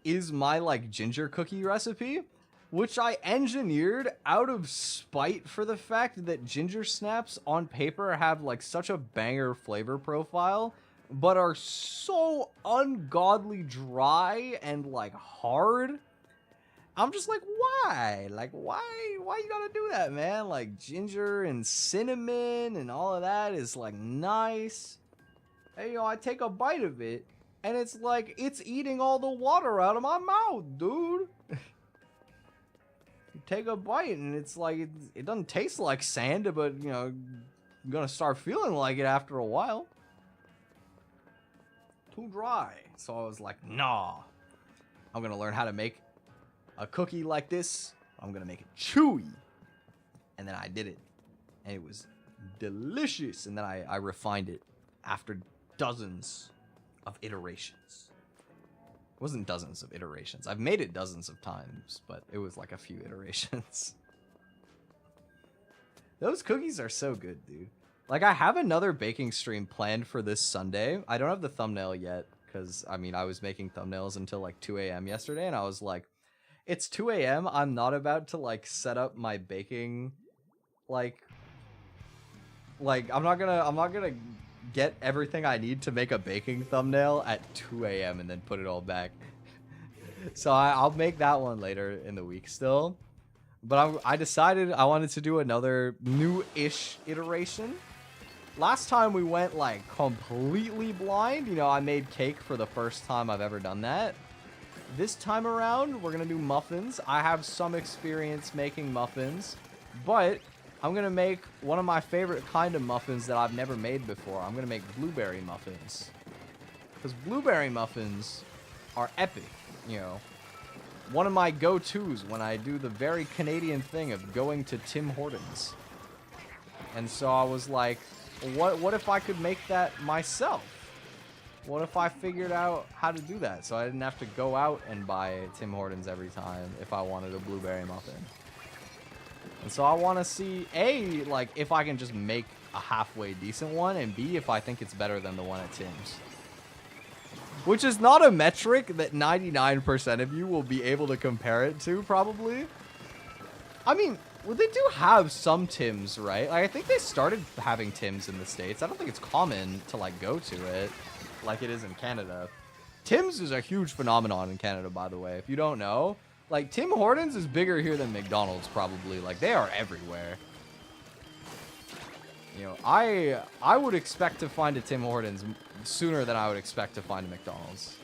is my like ginger cookie recipe, which I engineered out of spite for the fact that ginger snaps on paper have like such a banger flavor profile, but are so ungodly dry and like hard. I'm just like, why? Like, why you gotta do that, man? Like, ginger and cinnamon and all of that is like nice. And, you know, I take a bite of it and it's like, it's eating all the water out of my mouth, dude. You take a bite and it's like, it doesn't taste like sand, but, you know, you're gonna start feeling like it after a while. Too dry. So I was like, nah, I'm gonna learn how to make a cookie like this. I'm gonna make it chewy. And then I did it. And it was delicious. And then I refined it after dozens of iterations. It wasn't dozens of iterations. I've made it dozens of times, but it was like a few iterations. Those cookies are so good, dude. Like, I have another baking stream planned for this Sunday. I don't have the thumbnail yet, because, I mean, I was making thumbnails until, like, 2 a.m. yesterday, and I was like, it's 2 a.m., I'm not about to, like, set up my baking, like, I'm not gonna get everything I need to make a baking thumbnail at 2 a.m. and then put it all back. So I'll make that one later in the week still. But I decided I wanted to do another new-ish iteration. Last time we went, like, completely blind. You know, I made cake for the first time I've ever done that. This time around, we're going to do muffins. I have some experience making muffins, but I'm going to make one of my favorite kind of muffins that I've never made before. I'm going to make blueberry muffins. Because blueberry muffins are epic, you know. One of my go-tos when I do the very Canadian thing of going to Tim Hortons. And so I was like, what if I could make that myself? What if I figured out how to do that so I didn't have to go out and buy Tim Hortons every time if I wanted a blueberry muffin? And so I want to see, A, like, if I can just make a halfway decent one, and B, if I think it's better than the one at Tim's. Which is not a metric that 99% of you will be able to compare it to, probably. I mean, well, they do have some Tim's, right? Like, I think they started having Tim's in the States. I don't think it's common to, like, go to it like it is in Canada. Tim's is a huge phenomenon in Canada, by the way. If you don't know, like, Tim Hortons is bigger here than McDonald's, probably. Like, they are everywhere. You know, I would expect to find a Tim Hortons sooner than I would expect to find a McDonald's.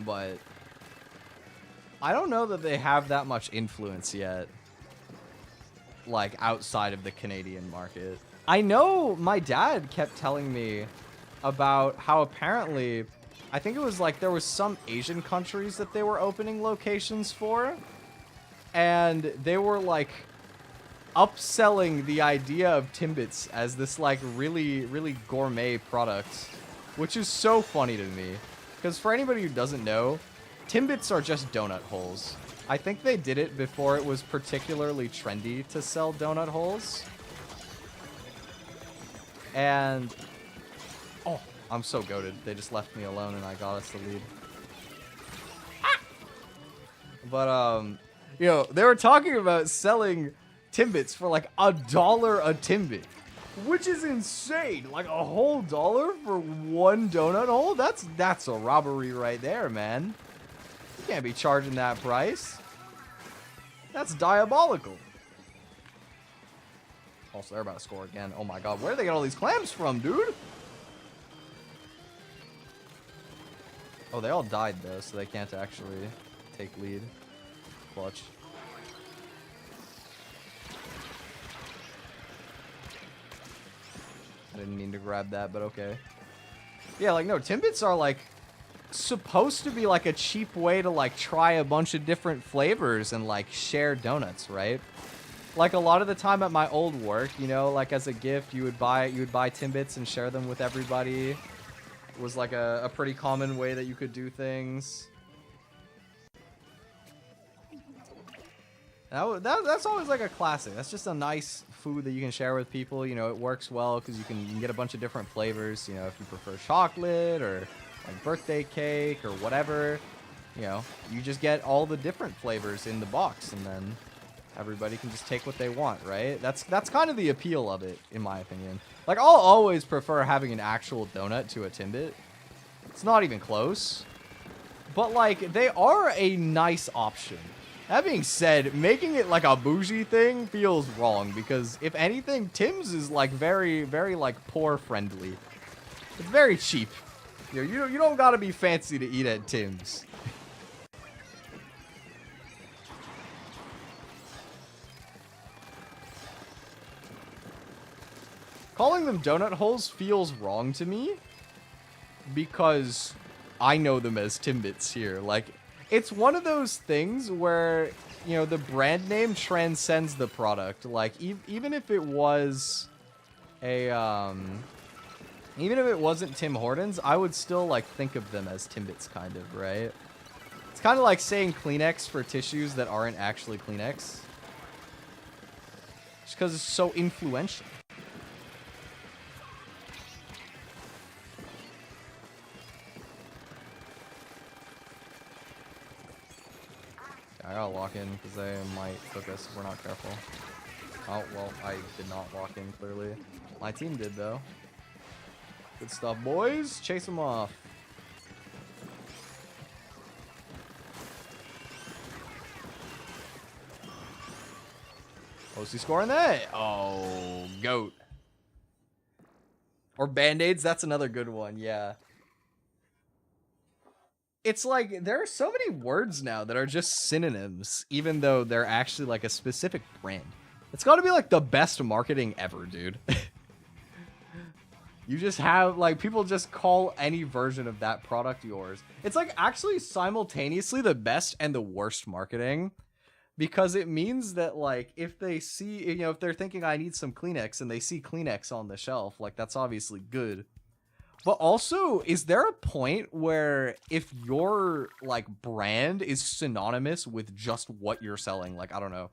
But I don't know that they have that much influence yet, like outside of the Canadian market. I know my dad kept telling me about how apparently, I think it was like there was some Asian countries that they were opening locations for, and they were like upselling the idea of Timbits as this like really, really gourmet product, which is so funny to me. Because for anybody who doesn't know, Timbits are just donut holes. I think they did it before it was particularly trendy to sell donut holes. And oh, I'm so goated. They just left me alone and I got us the lead. Ah! But you know, they were talking about selling Timbits for like $1 a Timbit, which is insane. Like a whole dollar for one donut hole? That's a robbery right there, man. You can't be charging that price. That's diabolical. Also, they're about to score again. Oh my god, where do they get all these clams from, dude? Oh, they all died though, so they can't actually take lead. Clutch. I didn't mean to grab that, but okay. Yeah, like, no, Timbits are, like, supposed to be, like, a cheap way to, like, try a bunch of different flavors and, like, share donuts, right? Like, a lot of the time at my old work, you know, like, as a gift, you would buy Timbits and share them with everybody. It was, like, a pretty common way that you could do things. That's always like a classic. That's just a nice food that you can share with people. You know, it works well because you can get a bunch of different flavors. You know, if you prefer chocolate or like birthday cake or whatever, you know, you just get all the different flavors in the box, and then everybody can just take what they want, right? That's kind of the appeal of it, in my opinion. Like, I'll always prefer having an actual donut to a Timbit. It's not even close. But, like, they are a nice option. That being said, making it like a bougie thing feels wrong, because if anything, Tim's is like very, very like poor friendly. It's very cheap. You know, you don't gotta be fancy to eat at Tim's. Calling them donut holes feels wrong to me, because I know them as Timbits here. Like, it's one of those things where, you know, the brand name transcends the product. Like, even if it was a, even if it wasn't Tim Hortons, I would still, like, think of them as Timbits, kind of, right? It's kind of like saying Kleenex for tissues that aren't actually Kleenex. Just because it's so influential. I gotta lock in because they might cook us if we're not careful. Oh, well, I did not lock in, clearly. My team did, though. Good stuff, boys. Chase them off. Oh, is he scoring that? Oh, goat. Or Band-Aids, that's another good one, yeah. It's like, there are so many words now that are just synonyms, even though they're actually like a specific brand. It's gotta be like the best marketing ever, dude. You just have, like, people just call any version of that product yours. It's like actually simultaneously the best and the worst marketing, because it means that, like, if they see, you know, if they're thinking I need some Kleenex and they see Kleenex on the shelf, like, that's obviously good. But also, is there a point where if your, like, brand is synonymous with just what you're selling, like, I don't know,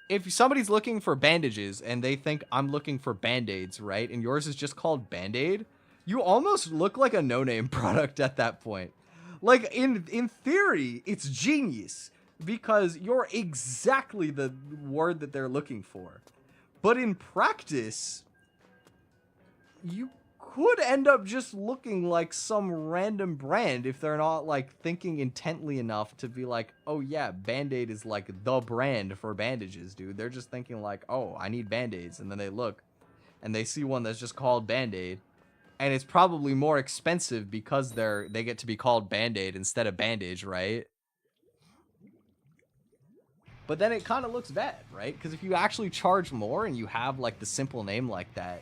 if somebody's looking for bandages and they think I'm looking for Band-Aids, right, and yours is just called Band-Aid, you almost look like a no-name product at that point. Like, in theory, it's genius, because you're exactly the word that they're looking for. But in practice, you could end up just looking like some random brand if they're not like thinking intently enough to be like, oh yeah, Band-Aid is like the brand for bandages, dude. They're just thinking like, oh, I need Band-Aids, and then they look and they see one that's just called Band-Aid, and it's probably more expensive because they get to be called Band-Aid instead of bandage, right? But then it kind of looks bad, right? Because if you actually charge more and you have like the simple name like that,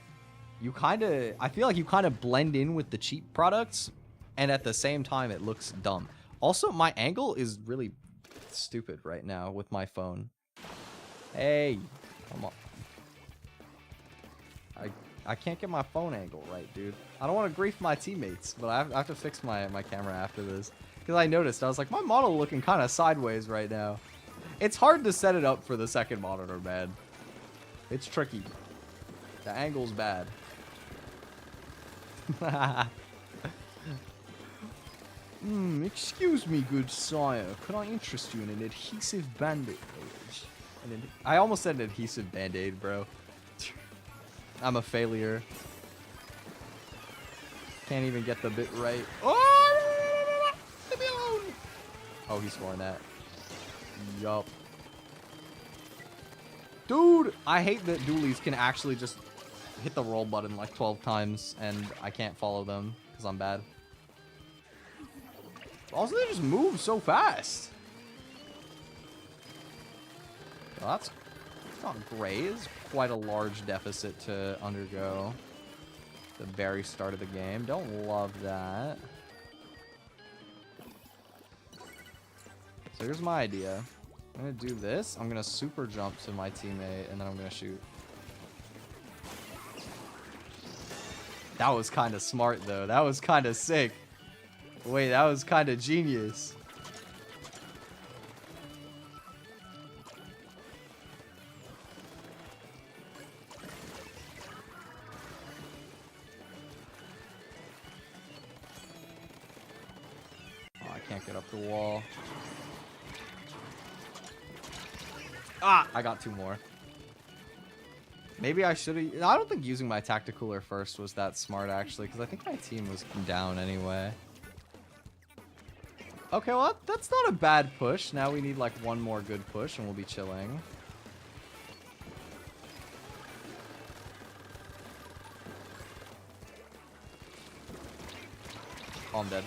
you kind of, I feel like you kind of blend in with the cheap products, and at the same time it looks dumb. Also, my angle is really stupid right now with my phone. Hey, come on. I can't get my phone angle right, dude. I don't want to grief my teammates, but I have to fix my camera after this. Because I noticed, I was like, my model looking kind of sideways right now. It's hard to set it up for the second monitor, man. It's tricky. The angle's bad. Excuse me, good sire. Could I interest you in an adhesive band-aid? I almost said an adhesive band-aid, bro. I'm a failure. Can't even get the bit right. Oh! Leave me alone! Oh, he's scoring that. Yup. Dude, I hate that dualies can actually just hit the roll button like 12 times and I can't follow them because I'm bad. Also, they just move so fast. Well, that's not great. It's quite a large deficit to undergo at the very start of the game. Don't love that. So here's my idea. I'm going to do this. I'm going to super jump to my teammate, and then I'm going to shoot. That was kind of smart, though. That was kind of sick. Wait, that was kind of genius. Oh, I can't get up the wall. Ah! I got two more. Maybe I should have... I don't think using my tacticooler first was that smart, actually, because I think my team was down anyway. Okay, well, that's not a bad push. Now we need, like, one more good push, and we'll be chilling. Oh, I'm dead.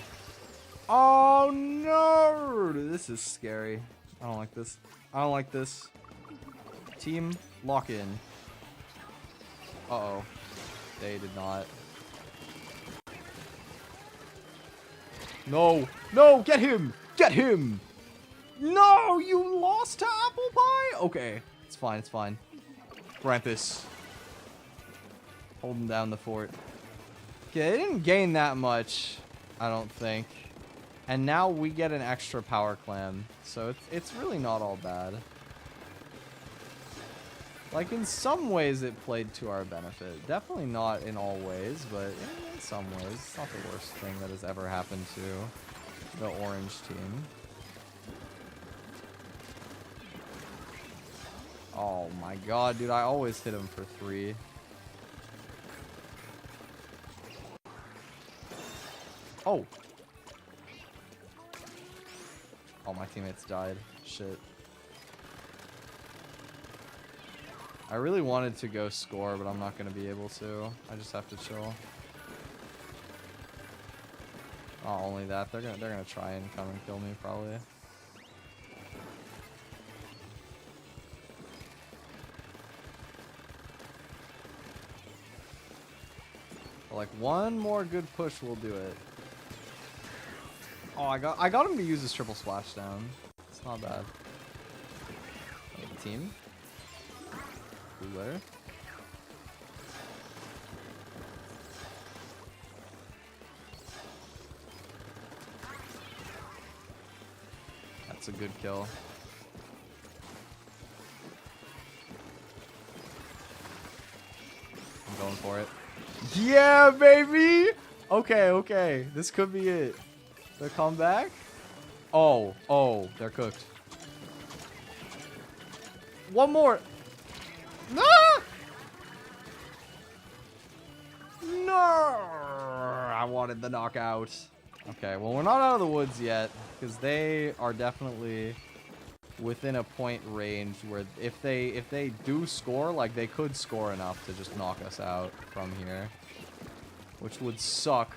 Oh, no! This is scary. I don't like this. I don't like this. Team, lock in. Uh-oh. They did not. No! No! Get him! Get him! No! You lost to Apple Pie? Okay. It's fine. It's fine. Krampus. Holding down the fort. Okay, they didn't gain that much, I don't think. And now we get an extra power clam. So it's really not all bad. Like, in some ways, it played to our benefit. Definitely not in all ways, but in some ways. It's not the worst thing that has ever happened to the orange team. Oh my god, dude, I always hit him for 3. Oh! Oh, my teammates died. Shit. I really wanted to go score, but I'm not going to be able to. I just have to chill. Not only that, they're gonna try and come and kill me probably. But like one more good push will do it. Oh, I got him to use his triple splashdown. It's not bad. Team. Cooler. That's a good kill. I'm going for it. Yeah, baby! Okay, okay. This could be it. The comeback? Oh, they're cooked. One more. No! No! wanted the knockout. Okay, well, we're not out of the woods yet, because they are definitely within a point range where if they do score, like, they could score enough to just knock us out from here, which would suck.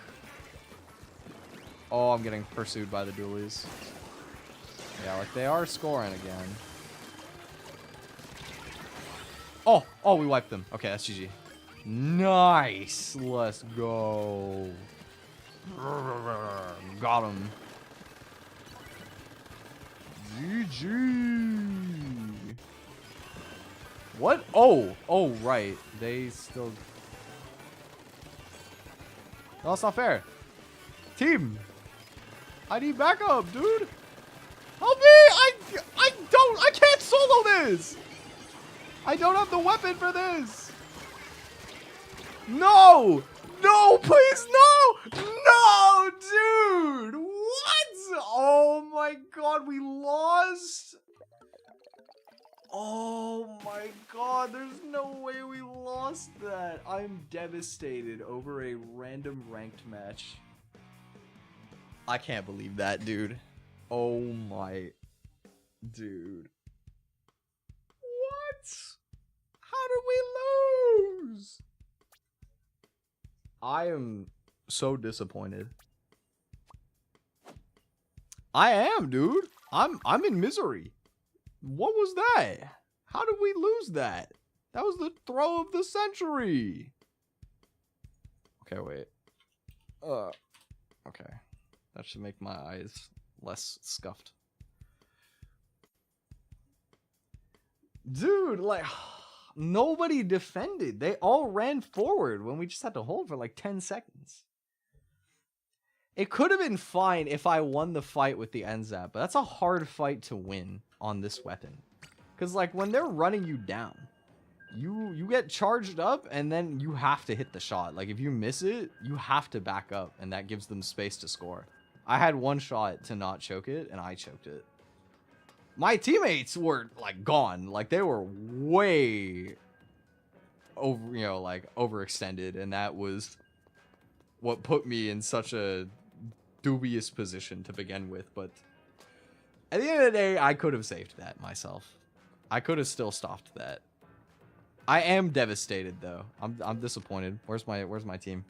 Oh, I'm getting pursued by the dualies. Yeah, like, they are scoring again. Oh, we wiped them. Okay, that's GG. Nice. Let's go. Got him. GG. What? Oh, right. They still... No, that's not fair. Team. I need backup, dude. Help me. I can't solo this. I don't have the weapon for this. No. No, please, no. No, dude. What? Oh, my God. We lost. Oh, my God. There's no way we lost that. I'm devastated over a random ranked match. I can't believe that, dude. Oh, my... Dude. What? How did we lose? I am so disappointed. I am, dude. I'm in misery. What was that? How did we lose that? That was the throw of the century. Okay, wait. Okay. That should make my eyes less scuffed. Dude, like, nobody defended. They all ran forward when we just had to hold for like 10 seconds. It could have been fine if I won the fight with the NZAP, but that's a hard fight to win on this weapon. Because, like, when they're running you down, you get charged up, and then you have to hit the shot. Like, if you miss it, you have to back up, and that gives them space to score. I had one shot to not choke it, and I choked it. My teammates were, like, gone. Like, they were way over, you know, like, overextended, and that was what put me in such a dubious position to begin with. But at the end of the day, I could have saved that myself. I could have still stopped that. I am devastated, though. I'm disappointed. Where's my team?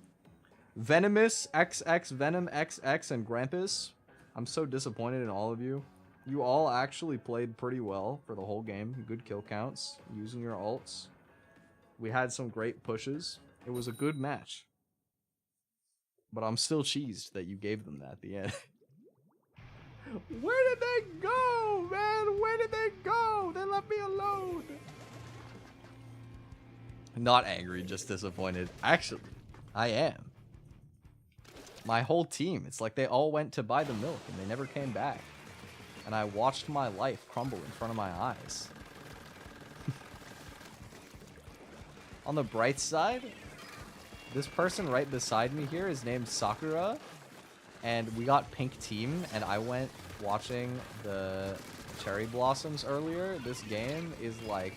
Venomous, XX, Venom, XX, and Grampus. I'm so disappointed in all of you. You all actually played pretty well for the whole game. Good kill counts, using your ults. We had some great pushes. It was a good match. But I'm still cheesed that you gave them that at the end. Where did they go, man? Where did they go? They left me alone. Not angry, just disappointed. Actually, I am. My whole team, it's like they all went to buy the milk and they never came back. And I watched my life crumble in front of my eyes. On the bright side, this person right beside me here is named Sakura. And we got pink team, and I went watching the cherry blossoms earlier. This game is like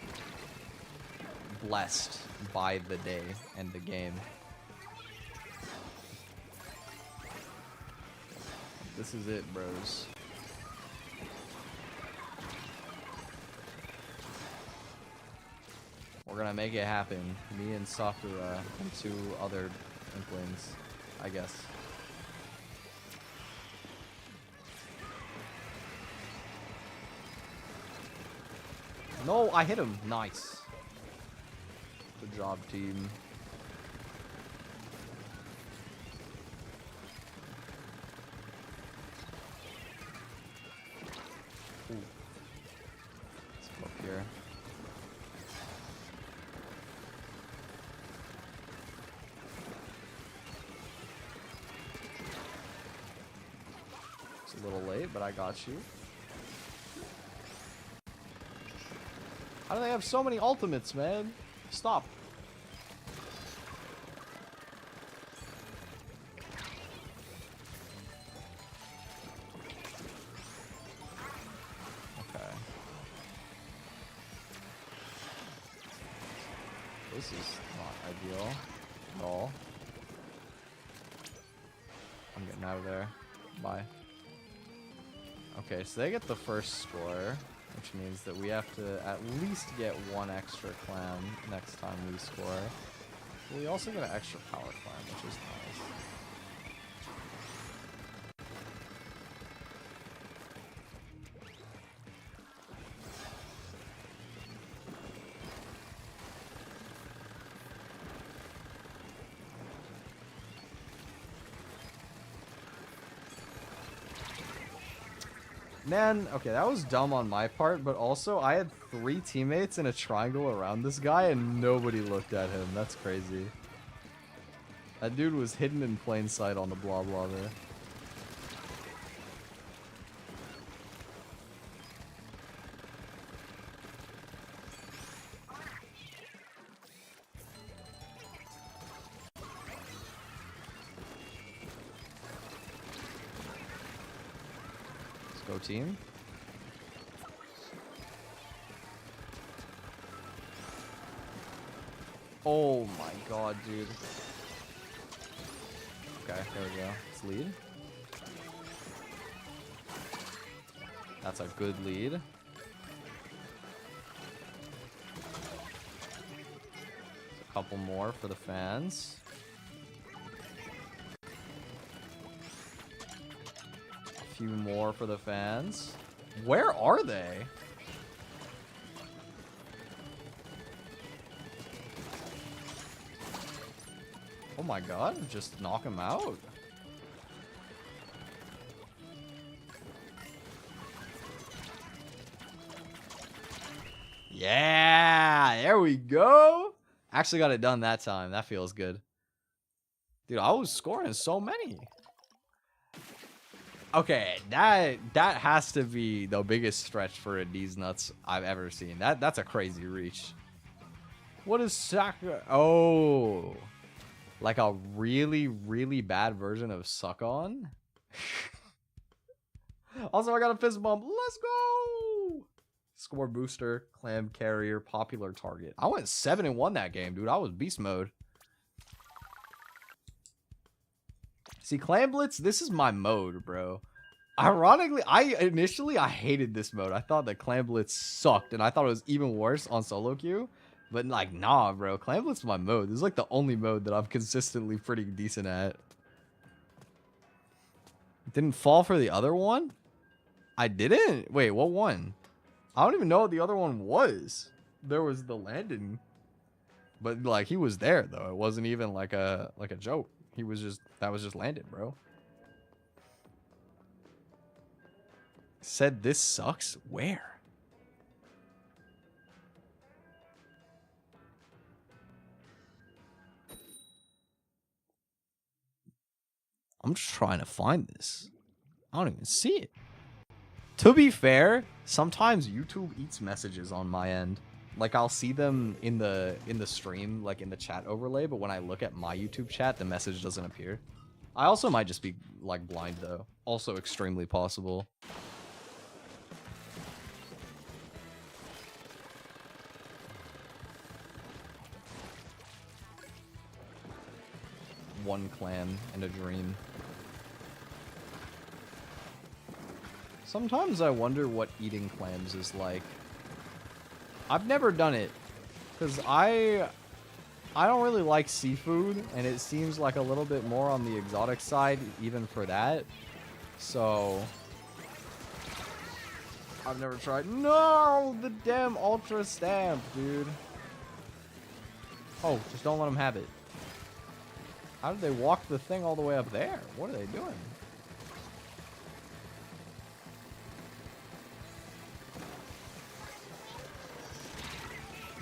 blessed by the day and the game. This is it, bros. We're gonna make it happen. Me and Sakura and 2 other Inklings, I guess. No, I hit him. Nice. Good job, team. Ooh. Let's go up here. It's a little late, but I got you. How do they have so many ultimates, man? Stop. Okay. This is not ideal at all. I'm getting out of there. Bye. Okay, so they get the first score, which means that we have to at least get one extra clan next time we score. We also get an extra power clan, which is nice. Man, okay, that was dumb on my part, but also I had 3 teammates in a triangle around this guy and nobody looked at him. That's crazy. That dude was hidden in plain sight on the blah blah there. Go team. Oh my god, dude. Okay, there we go. Let's lead. That's a good lead. A couple more for the fans. Few more for the fans. Where are they? Oh my god, just knock him out. Yeah, there we go. Actually got it done that time. That feels good. Dude, I was scoring so many. Okay, that has to be the biggest stretch for a D's nuts I've ever seen. That's a crazy reach. What is Saka? Oh, like a really, really bad version of Suck On. Also, I got a fist bump. Let's go. Score booster, clam carrier, popular target. I went 7-1 that game, dude. I was beast mode. See, Clam Blitz, this is my mode, bro. Ironically, I hated this mode. I thought that Clam Blitz sucked, and I thought it was even worse on solo queue. But, like, nah, bro. Clam Blitz is my mode. This is, like, the only mode that I'm consistently pretty decent at. Didn't fall for the other one? I didn't? Wait, what one? I don't even know what the other one was. There was the Landon. But, like, he was there, though. It wasn't even, like a joke. He was just, that was just Landon, bro. Said this sucks? Where? I'm just trying to find this. I don't even see it. To be fair, sometimes YouTube eats messages on my end. Like, I'll see them in the stream, like in the chat overlay, but when I look at my YouTube chat, the message doesn't appear. I also might just be, like, blind, though. Also extremely possible. One clan and a dream. Sometimes I wonder what eating clams is like. I've never done it because I don't really like seafood, and it seems like a little bit more on the exotic side even for that. So I've never tried. No, the damn ultra stamp, dude. Oh, just don't let them have it. How did they walk the thing all the way up there? What are they doing?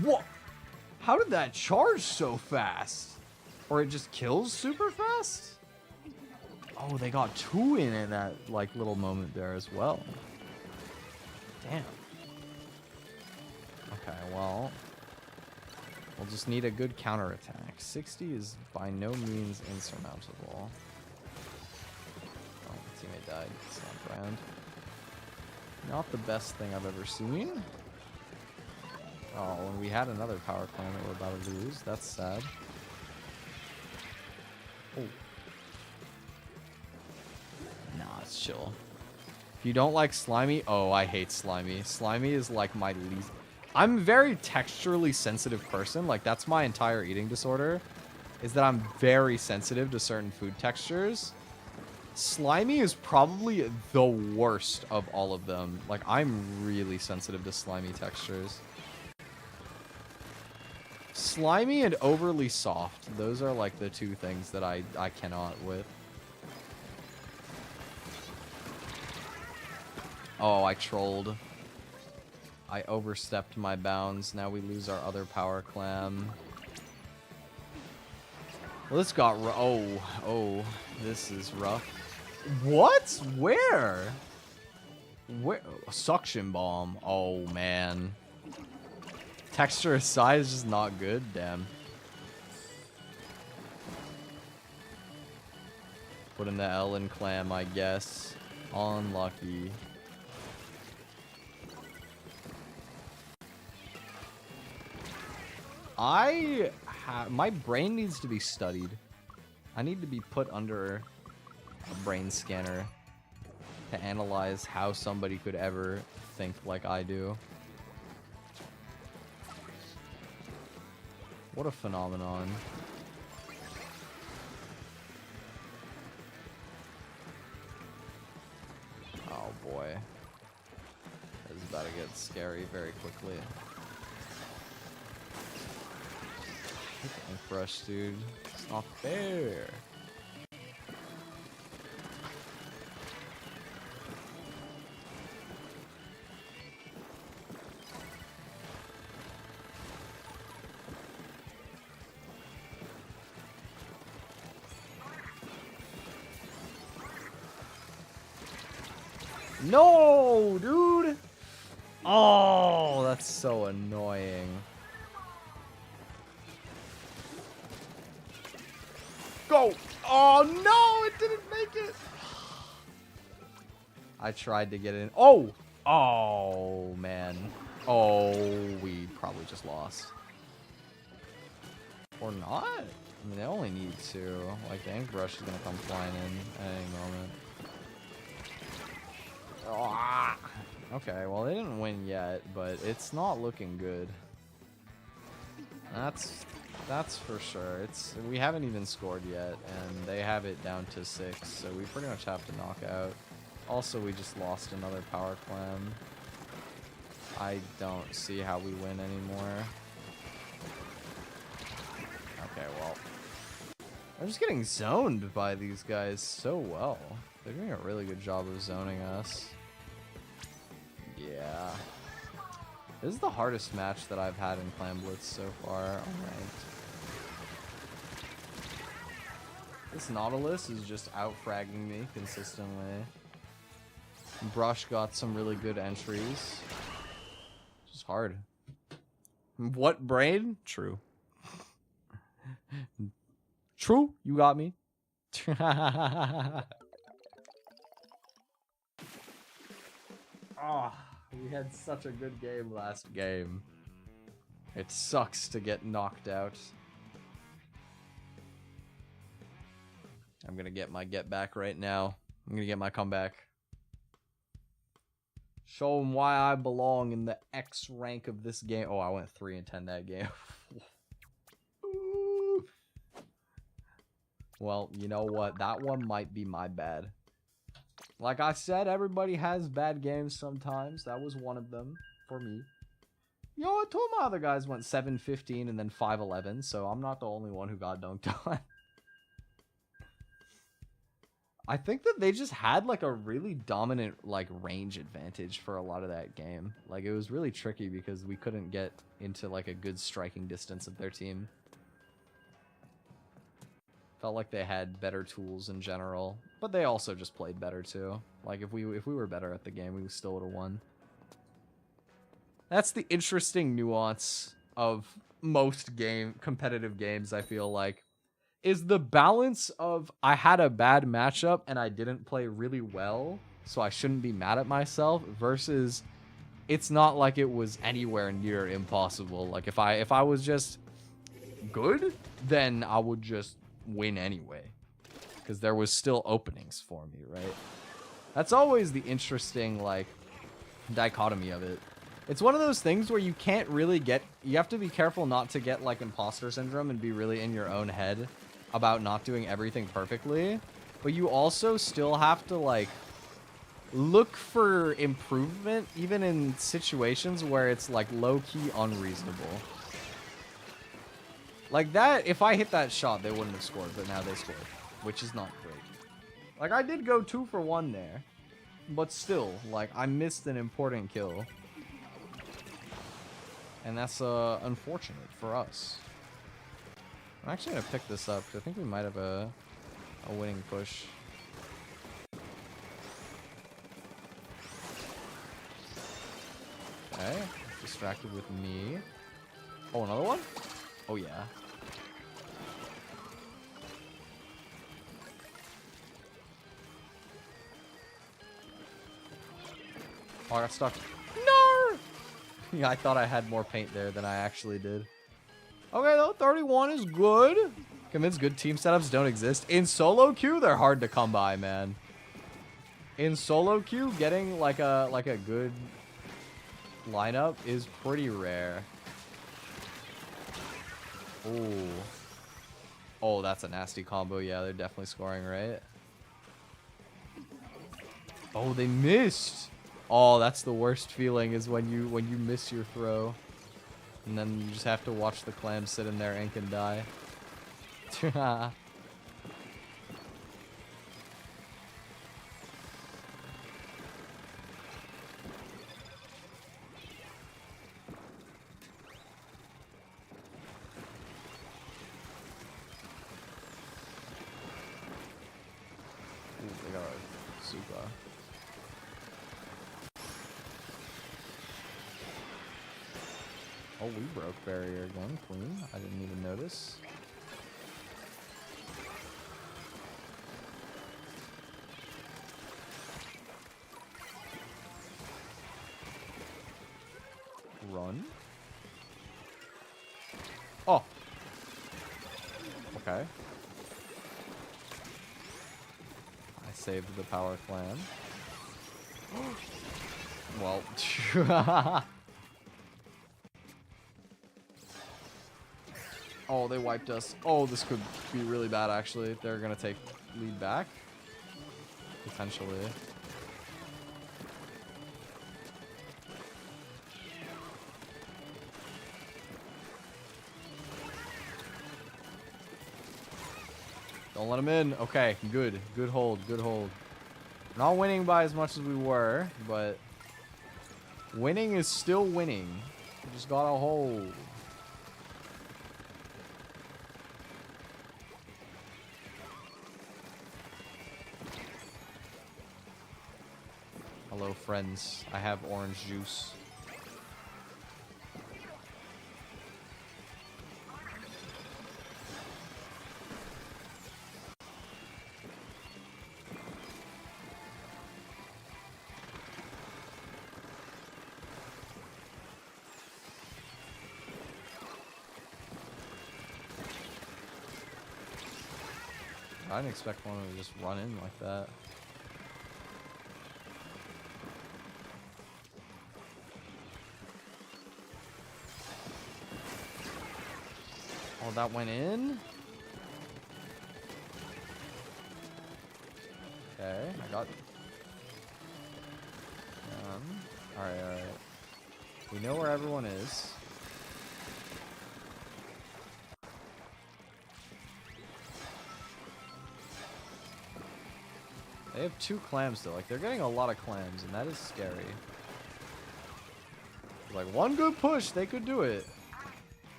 What? How did that charge so fast? Or it just kills super fast? Oh, they got 2 in that, like, little moment there as well. Damn. Okay, well, we'll just need a good counterattack. 60 is by no means insurmountable. Oh, my teammate died. It's not brand. Not the best thing I've ever seen. Oh, and we had another power clan that we're about to lose. That's sad. Oh. chill. If you don't like slimy, oh, I hate slimy. Slimy is like my least. I'm a very texturally sensitive person. Like, that's my entire eating disorder, is that I'm very sensitive to certain food textures. Slimy is probably the worst of all of them. Like, I'm really sensitive to slimy textures. Slimy and overly soft. Those are like the two things that I cannot with. Oh, I trolled. I overstepped my bounds. Now we lose our other power clam. Well, this got oh, this is rough. What? Where? Where? Suction bomb. Oh, man. Texture aside is just not good. Damn. Put in the Ellen clam, I guess. Unlucky. My brain needs to be studied. I need to be put under a brain scanner to analyze how somebody could ever think like I do. What a phenomenon. Oh boy. This is about to get scary very quickly. Fresh, dude. It's not fair. No, dude. Oh, that's so annoying. Go! Oh no, it didn't make it. I tried to get in. Oh! Oh, man. Oh, we probably just lost. Or not? I mean, they only need two. Like, the ink brush is gonna come flying in at any moment. Oh, okay, well, they didn't win yet, but it's not looking good. That's for sure. We haven't even scored yet, and they have it down to 6, so we pretty much have to knock out. Also, we just lost another power clam. I don't see how we win anymore. Okay, well. I'm just getting zoned by these guys so well. They're doing a really good job of zoning us. Yeah. This is the hardest match that I've had in Clan Blitz so far. Alright. This Nautilus is just out-fragging me consistently. Brush got some really good entries. Just hard. What brain? True. True, you got me. Oh, we had such a good game last game. It sucks to get knocked out. I'm gonna get my get back right now. I'm gonna get my comeback. Show them why I belong in the X rank of this game. Oh, I went 3-10 that game. Well, you know what? That one might be my bad. Like I said, everybody has bad games sometimes. That was one of them for me. You know what? Two of my other guys went 7-15 and then 5-11, so I'm not the only one who got dunked on. I think that they just had like a really dominant like range advantage for a lot of that game. Like it was really tricky because we couldn't get into like a good striking distance of their team. Felt like they had better tools in general, but they also just played better too. Like if we were better at the game, we still would have won. That's the interesting nuance of most competitive games, I feel like. Is the balance of I had a bad matchup and I didn't play really well, so I shouldn't be mad at myself, versus it's not like it was anywhere near impossible. Like if I was just good, then I would just win anyway, because there was still openings for me, right? That's always the interesting, like, dichotomy of it. It's one of those things where you can't really get... You have to be careful not to get, like, imposter syndrome and be really in your own head about not doing everything perfectly. But you also still have to, like, look for improvement, even in situations where it's, like, low-key unreasonable. Like that, if I hit that shot, they wouldn't have scored, but now they scored, which is not great. Like, I did go 2 for 1 there, but still, like, I missed an important kill. And that's unfortunate for us. I'm actually going to pick this up, because I think we might have a winning push. Okay, distracted with me. Oh, another one? Oh, yeah. Oh, I got stuck. No! Yeah, I thought I had more paint there than I actually did. Okay, though, 31 is good. Convinced good team setups don't exist. In solo queue, they're hard to come by, man. In solo queue, getting like a good lineup is pretty rare. Ooh. Oh, that's a nasty combo. Yeah, they're definitely scoring, right? Oh, they missed. Oh, that's the worst feeling, is when you miss your throw. And then you just have to watch the clam sit in there and can die. They got a Zuba. Oh, we broke barrier again, Queen. I didn't even notice. Run. Oh. Okay. I saved the power clan. Well. Oh, they wiped us. Oh, this could be really bad, actually. They're going to take lead back. Potentially. Don't let them in. Okay, good. Good hold. Good hold. Not winning by as much as we were, but winning is still winning. We just got to hold. Hello, friends. I have orange juice. I didn't expect one to just run in like that. Oh, that went in? Okay, I got... Alright, alright. We know where everyone is. They have 2 clams still. Like, they're getting a lot of clams, and that is scary. Like, one good push, they could do it.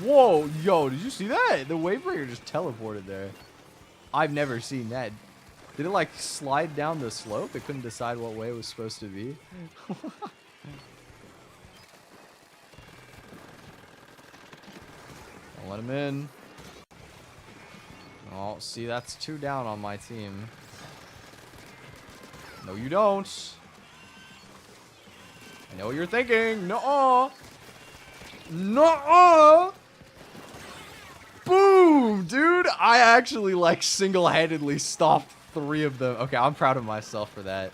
Whoa, yo, did you see that? The Wavebreaker just teleported there. I've never seen that. Did it, like, slide down the slope? It couldn't decide what way it was supposed to be. Don't let him in. Oh, see, that's 2 down on my team. No, you don't. I know what you're thinking. Nuh-uh. Nuh-uh. Boom, dude. I actually, like, single-handedly stopped 3 of them. Okay, I'm proud of myself for that.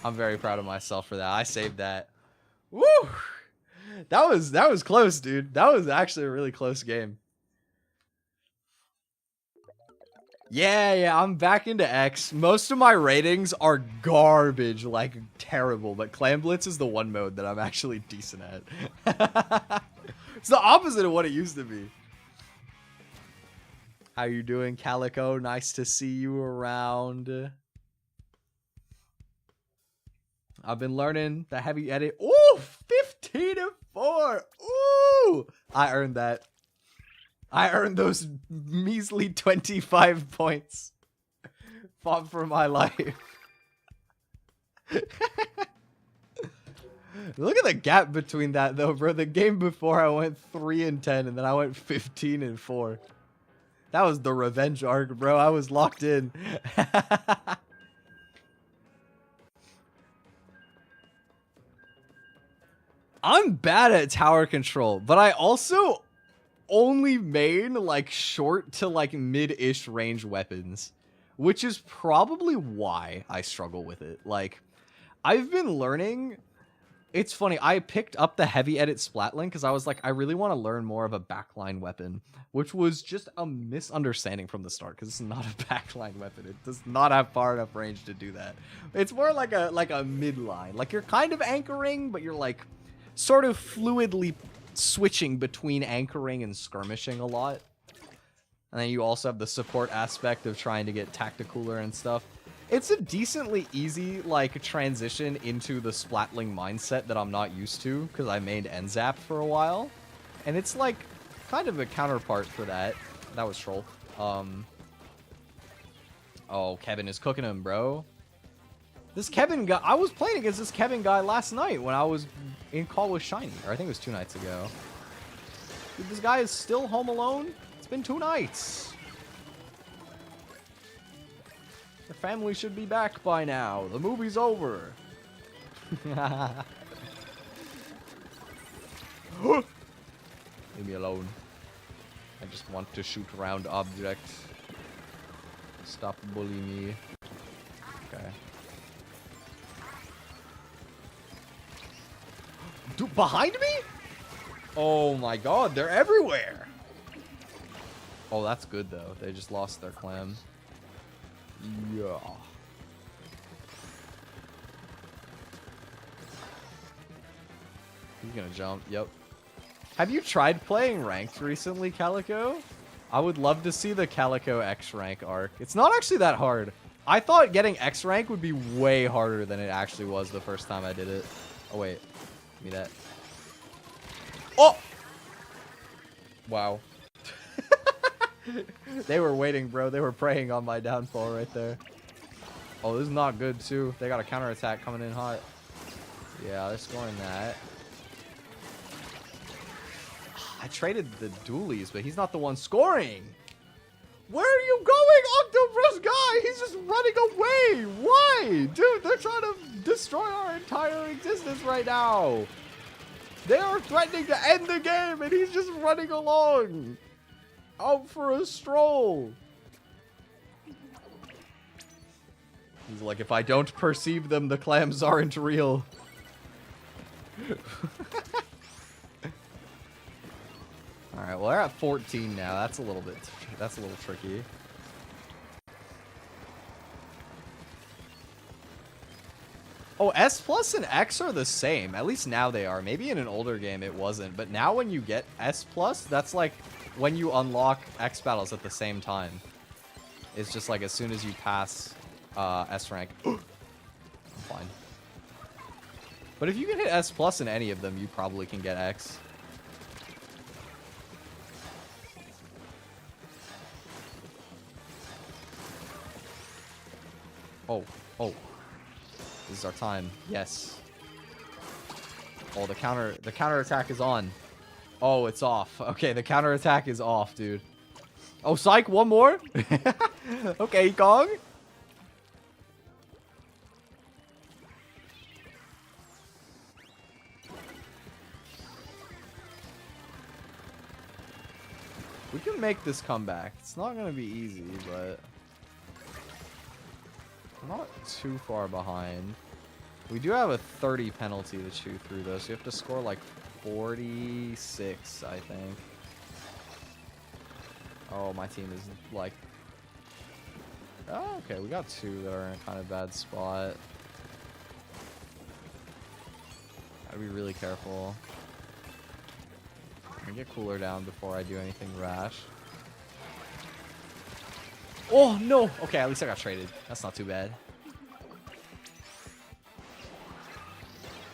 I'm very proud of myself for that. I saved that. Woo! That was close, dude. That was actually a really close game. Yeah, I'm back into X. Most of my ratings are garbage, like terrible, but Clam Blitz is the one mode that I'm actually decent at. It's the opposite of what it used to be. How you doing, Calico? Nice to see you around. I've been learning the heavy edit. Ooh, 15-4. Ooh, I earned that. I earned those measly 25 points. Fought for my life. Look at the gap between that, though, bro. The game before I went 3-10, and then I went 15-4. That was the revenge arc, bro. I was locked in. I'm bad at tower control, but I also only main like short to like mid-ish range weapons, which is probably why I struggle with it. Like, I've been learning. It's funny, I picked up the heavy edit Splatling because I was like, I really want to learn more of a backline weapon, which was just a misunderstanding from the start because it's not a backline weapon. It does not have far enough range to do that. It's more like a midline. Like, you're kind of anchoring, but you're like sort of fluidly switching between anchoring and skirmishing a lot. And then you also have the support aspect of trying to get tacticaler and stuff. It's a decently easy, like, transition into the Splatling mindset that I'm not used to, because I mained NZAP for a while. And it's, like, kind of a counterpart for that. That was troll. Oh, Kevin is cooking him, bro. This Kevin guy, I was playing against this Kevin guy last night when I was in call with Shiny, or I think it was 2 nights ago. Dude, this guy is still home alone? It's been 2 nights. The family should be back by now. The movie's over. Leave me alone. I just want to shoot round objects. Stop bullying me. Okay. Dude, behind me? Oh my god, they're everywhere. Oh, that's good though. They just lost their clam. Yeah. He's gonna jump. Yep. Have you tried playing ranked recently, Calico? I would love to see the Calico X rank arc. It's not actually that hard. I thought getting X rank would be way harder than it actually was the first time I did it. Oh wait. Give me that. Oh! Wow. They were waiting, bro. They were preying on my downfall right there. Oh, this is not good, too. They got a counterattack coming in hot. Yeah, they're scoring that. I traded the dualies, but he's not the one scoring. Where are you going, Octopus guy? He's just running away. Why? Dude, they're trying to destroy our entire existence right now. They are threatening to end the game, and he's just running along. Out for a stroll. He's like, if I don't perceive them, the clams aren't real. Alright, well, they're at 14 now. That's a little tricky. Oh, S Plus and X are the same. At least now they are. Maybe in an older game it wasn't. But now when you get S Plus, that's like when you unlock X battles at the same time. It's just like as soon as you pass S rank. I'm fine. But if you can hit S Plus in any of them, you probably can get X. Oh, oh. This is our time. Yes. Oh, the counter attack is on. Oh, it's off. Okay, the counter attack is off, dude. Oh, psych, one more? Okay, Kong. make this comeback. It's not going to be easy, but I'm not too far behind. We do have a 30 penalty to chew through, though, so you have to score like 46, I think. Oh, my team is like... Oh, okay, we got two that are in a kind of bad spot. Gotta be really careful. I'm gonna get cooler down before I do anything rash. Oh, no! Okay, at least I got traded. That's not too bad.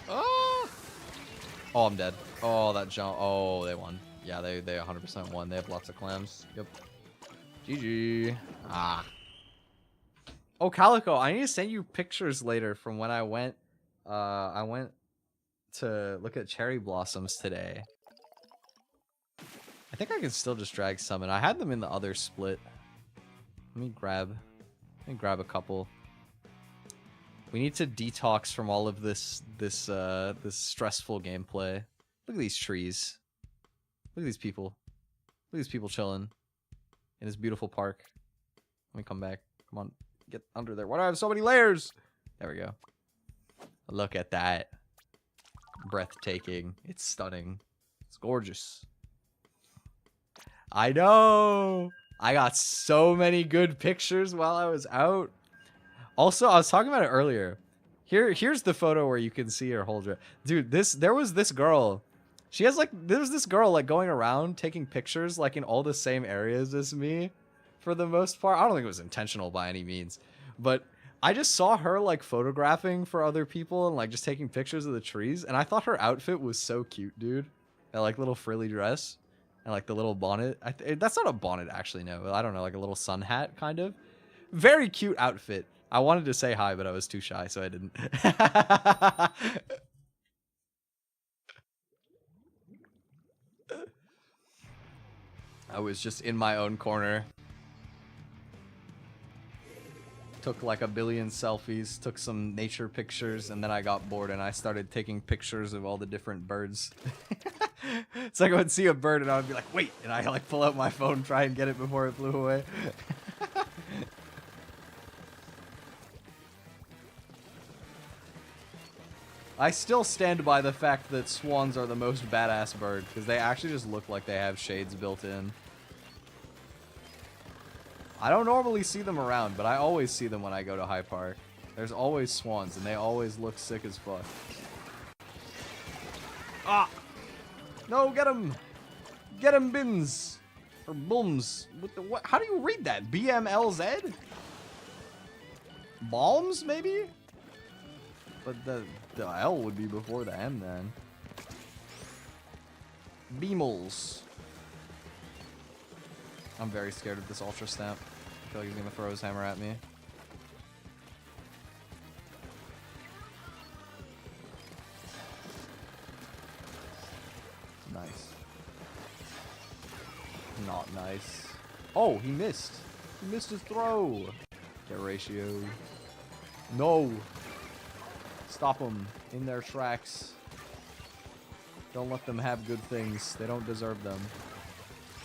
Oh, oh, I'm dead. Oh, that jump. Oh, they won. Yeah, they 100% won. They have lots of clams. Yep. GG. Ah. Oh, Calico, I need to send you pictures later from when I went to look at cherry blossoms today. I think I can still just drag summon. I had them in the other split. Let me grab a couple. We need to detox from all of this stressful gameplay. Look at these trees. Look at these people. Look at these people chilling in this beautiful park. Let me come back. Come on, get under there. Why do I have so many layers? There we go. Look at that. Breathtaking. It's stunning. It's gorgeous. I know. I got so many good pictures while I was out. Also, I was talking about it earlier. Here's the photo where you can see her hold her. Dude, there was this girl. She has like, there was this girl like going around taking pictures like in all the same areas as me for the most part. I don't think it was intentional by any means, but I just saw her like photographing for other people and like just taking pictures of the trees. And I thought her outfit was so cute, dude. That like little frilly dress and like the little bonnet. That's not a bonnet actually, no. I don't know, like a little sun hat kind of. Very cute outfit. I wanted to say hi, but I was too shy, so I didn't. I was just in my own corner. Took like a billion selfies, took some nature pictures, and then I got bored and I started taking pictures of all the different birds. It's like I would see a bird and I would be like, wait, and I like pull out my phone, try and get it before it flew away. I still stand by the fact that swans are the most badass bird, because they actually just look like they have shades built in. I don't normally see them around, but I always see them when I go to High Park. There's always swans, and they always look sick as fuck. Ah! No, get him! Get him, Bins! Or Bums. What? How do you read that? BMLZ? Balms, maybe? But the L would be before the M then. Beamals. I'm very scared of this Ultra Stamp. I feel like he's gonna throw his hammer at me. Nice. Not nice. Oh, he missed. He missed his throw. Get ratio. No. Stop them in their tracks. Don't let them have good things. They don't deserve them.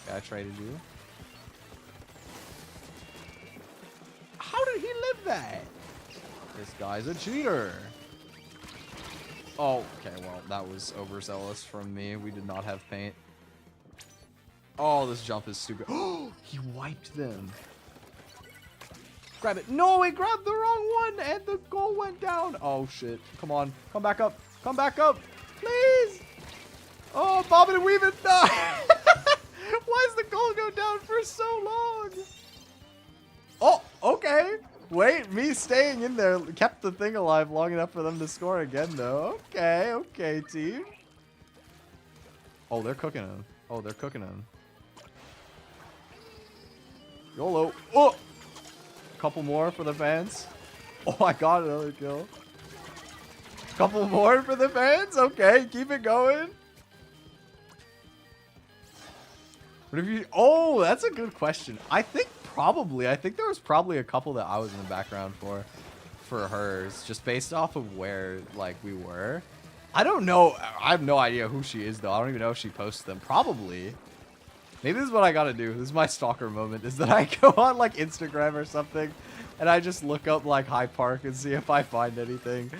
Okay, I traded you. How did he live that? This guy's a cheater. Oh, okay, well, that was overzealous from me. We did not have paint. Oh, this jump is stupid. Oh, he wiped them. Grab it. No, he grabbed the wrong one and the goal went down. Oh, shit. Come on. Come back up. Come back up. Please. Oh, bobbing and weaving. No. Why does the goal go down for so long? Oh, okay. Wait, me staying in there kept the thing alive long enough for them to score again, though. Okay, okay, team. Oh, they're cooking him. Oh, they're cooking him. YOLO. Oh! Couple more for the fans. Oh, I got another kill. Couple more for the fans. Okay, keep it going. What if you? Oh, that's a good question. I think there was probably a couple that I was in the background for hers, just based off of where like we were. I don't know. I have no idea who she is though. I don't even know if she posts them. Probably. Maybe this is what I gotta do. This is my stalker moment, is that I go on like Instagram or something and I just look up like High Park and see if I find anything.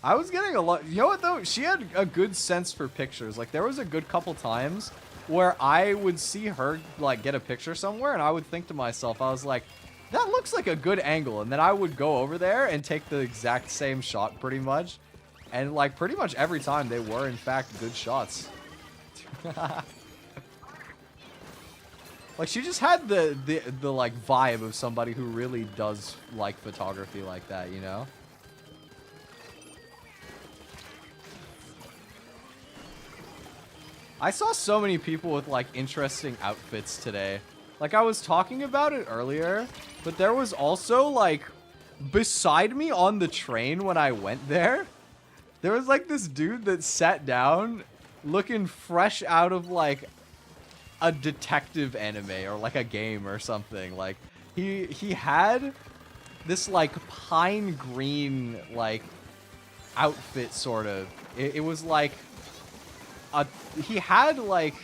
I was getting a lot. You know what though? She had a good sense for pictures. Like there was a good couple times where I would see her like get a picture somewhere and I would think to myself, I was like, that looks like a good angle. And then I would go over there and take the exact same shot pretty much. And like pretty much every time they were in fact good shots. Like she just had the like vibe of somebody who really does like photography like that, you know? I saw so many people with like interesting outfits today. Like I was talking about it earlier, but there was also like beside me on the train when I went there, there was like this dude that sat down looking fresh out of like a detective anime or like a game or something. Like he had this like pine green like outfit sort of. It was like he had like,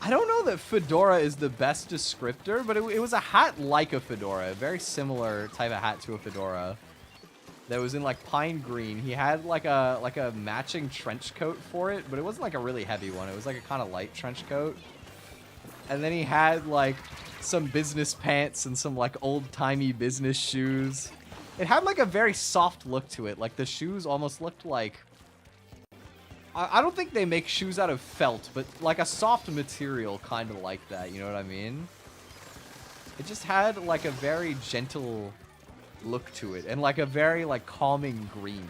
I don't know that fedora is the best descriptor, but it was a hat like a fedora, a very similar type of hat to a fedora that was in like pine green. He had like a matching trench coat for it, but it wasn't like a really heavy one. It was like a kind of light trench coat. And then he had like some business pants and some like old-timey business shoes. It had like a very soft look to it. Like the shoes almost looked like, I don't think they make shoes out of felt, but like a soft material kind of like that, you know what I mean? It just had like a very gentle look to it and like a very like calming green.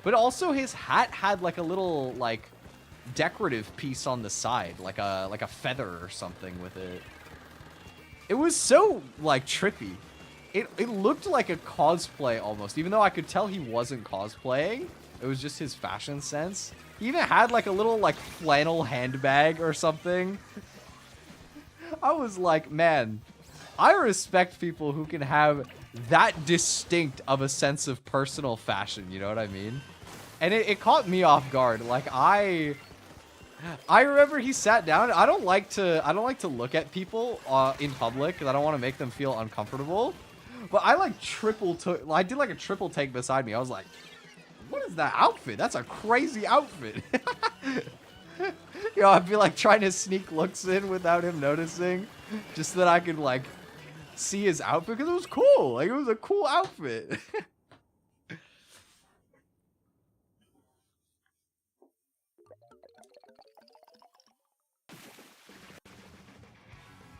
But also his hat had like a little like decorative piece on the side, like a feather or something with it. It was so like trippy. It looked like a cosplay almost, even though I could tell he wasn't cosplaying. It was just his fashion sense. He even had like a little like flannel handbag or something. I was like, man, I respect people who can have that distinct of a sense of personal fashion, you know what I mean? And it caught me off guard. Like I remember he sat down. I don't like to look at people in public because I don't want to make them feel uncomfortable. But I like I did like a triple take beside me. I was like, what is that outfit? That's a crazy outfit. You know, I'd be like trying to sneak looks in without him noticing, just so that I could like see his outfit because it was cool. Like it was a cool outfit.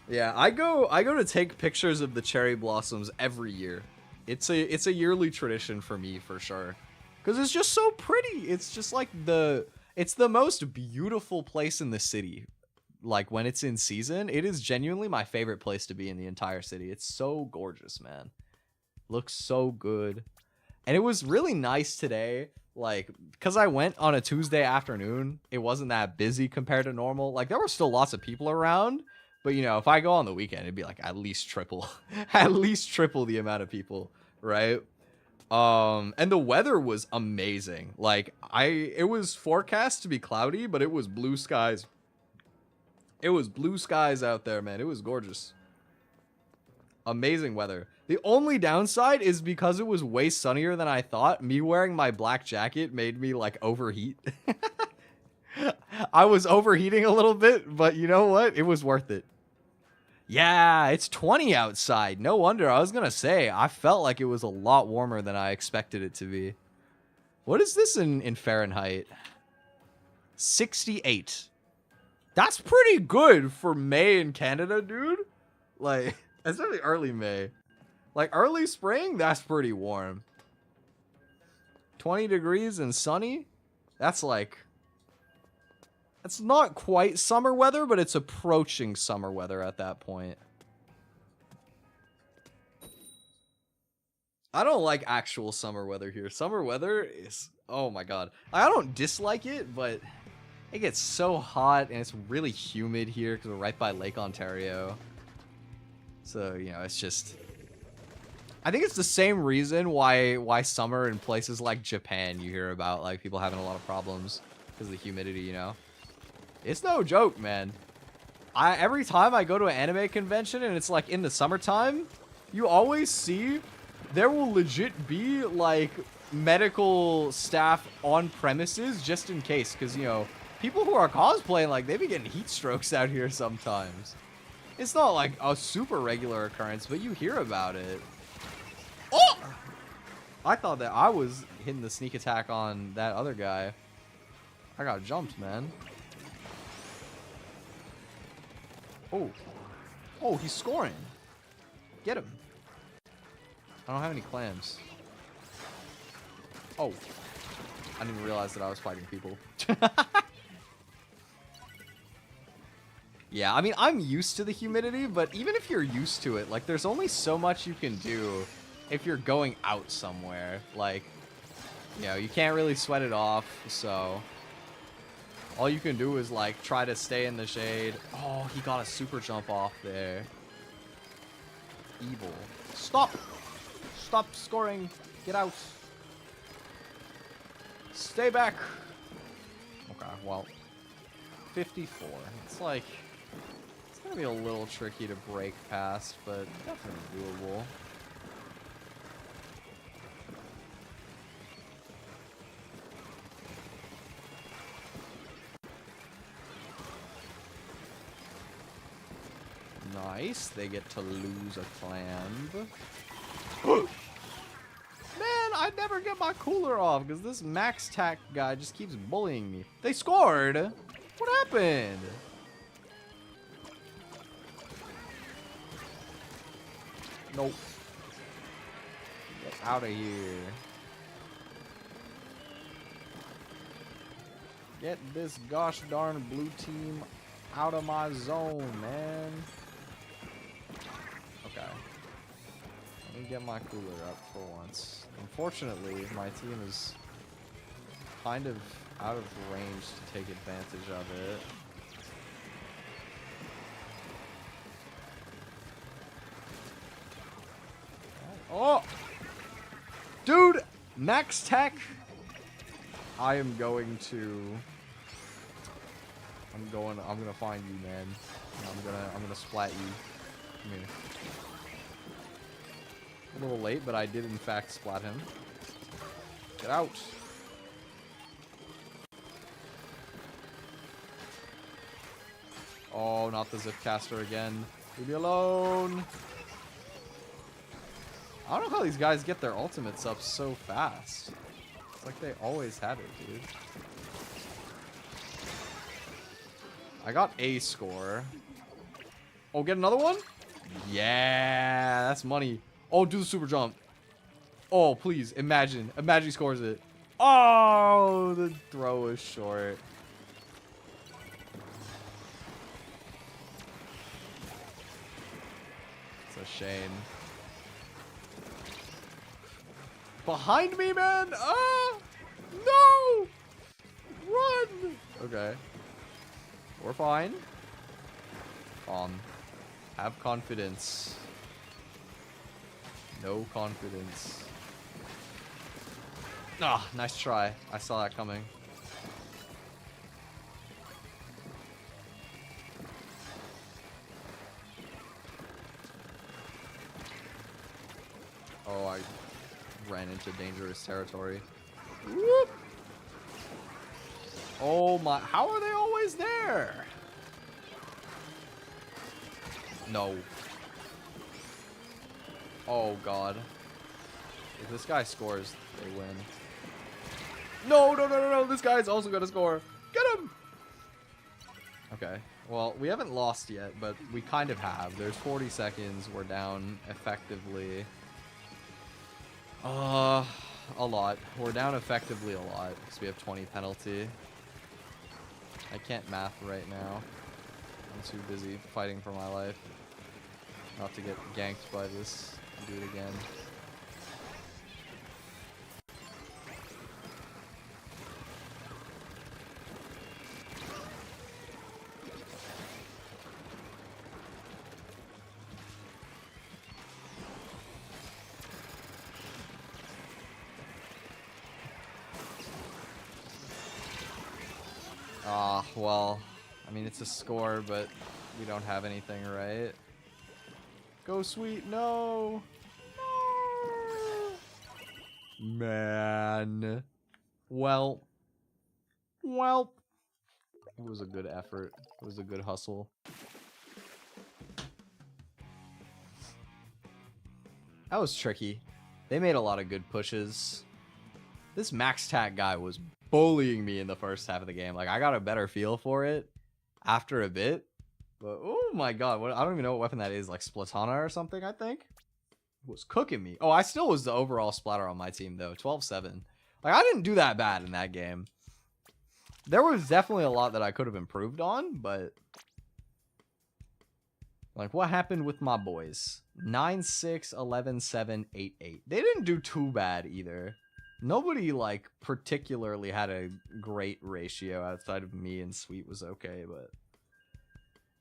Yeah, I go to take pictures of the cherry blossoms every year. It's a yearly tradition for me for sure. Cause it's just so pretty. It's just like it's the most beautiful place in the city. Like when it's in season, it is genuinely my favorite place to be in the entire city. It's so gorgeous, man. Looks so good. And it was really nice today. Like, cause I went on a Tuesday afternoon, it wasn't that busy compared to normal. Like there were still lots of people around, but you know, if I go on the weekend, it'd be like at least triple, at least triple the amount of people, right? And the weather was amazing. Like it was forecast to be cloudy, but it was blue skies. It was blue skies out there, man. It was gorgeous. Amazing weather. The only downside is because it was way sunnier than I thought, me wearing my black jacket made me like overheat. I was overheating a little bit, but you know what? It was worth it. Yeah, it's 20 outside. No wonder. I was going to say, I felt like it was a lot warmer than I expected it to be. What is this in Fahrenheit? 68. That's pretty good for May in Canada, dude. Like, that's really early May. Like, early spring, that's pretty warm. 20 degrees and sunny? That's like... It's not quite summer weather, but it's approaching summer weather at that point. I don't like actual summer weather here. Summer weather is... Oh my god. I don't dislike it, but it gets so hot and it's really humid here because we're right by Lake Ontario. So, you know, it's just... I think it's the same reason why summer in places like Japan you hear about like people having a lot of problems because of the humidity, you know. It's no joke, man. Every time I go to an anime convention and it's like in the summertime, you always see there will legit be like medical staff on premises just in case, because you know people who are cosplaying, like, they be getting heat strokes out here sometimes. It's not like a super regular occurrence, but you hear about it. Oh! I thought that I was hitting the sneak attack on that other guy. I got jumped, man. Oh. Oh, he's scoring. Get him. I don't have any clams. Oh. I didn't realize that I was fighting people. Yeah, I mean, I'm used to the humidity, but even if you're used to it, like, there's only so much you can do if you're going out somewhere. Like, you know, you can't really sweat it off, so all you can do is, like, try to stay in the shade. Oh, he got a super jump off there. Evil. Stop! Stop scoring! Get out! Stay back! Okay, well, 54. It's like, it's gonna be a little tricky to break past, but definitely doable. Nice. They get to lose a clamb. Man, I never get my cooler off because this max tack guy just keeps bullying me. They scored! What happened? Nope. Get out of here. Get this gosh darn blue team out of my zone, man. Okay. Let me get my cooler up for once. Unfortunately, my team is kind of out of range to take advantage of it. Oh! Dude! Max tech! I am going to... I'm gonna find you, man. I'm gonna splat you. Come here. A little late, but I did in fact splat him. Get out! Oh, not the zip caster again. Leave me alone! I don't know how these guys get their ultimates up so fast. It's like they always had it, dude. I got a score. Oh, get another one? Yeah, that's money. Oh, do the super jump. Oh, please, imagine. Imagine he scores it. Oh, the throw is short. It's a shame. Behind me, man! Ah! No! Run! Okay. We're fine. Calm. Have confidence. No confidence. Ah, nice try. I saw that coming. Oh, I ran into dangerous territory. Whoop! Oh my, how are they always there? No. Oh god. If this guy scores, they win. No, no, no, no, no, this guy's also gonna score. Get him! Okay, well, we haven't lost yet, but we kind of have. There's 40 seconds, we're down effectively. A lot. We're down effectively a lot, because we have 20 penalty. I can't math right now. I'm too busy fighting for my life. Not to get ganked by this dude again. Well, I mean, it's a score, but we don't have anything, right? Go, Sweet. No. No. Man. Well. It was a good effort. It was a good hustle. That was tricky. They made a lot of good pushes. This max tack guy was bullying me in the first half of the game. Like, I got a better feel for it after a bit. But, oh my god, I don't even know what weapon that is. Like, Splatana or something, I think? It was cooking me. Oh, I still was the overall splatter on my team, though. 12-7. Like, I didn't do that bad in that game. There was definitely a lot that I could have improved on, but... Like, what happened with my boys? 9-6, 11-7, 8-8. They didn't do too bad either. Nobody, like, particularly had a great ratio outside of me, and Sweet was okay, but...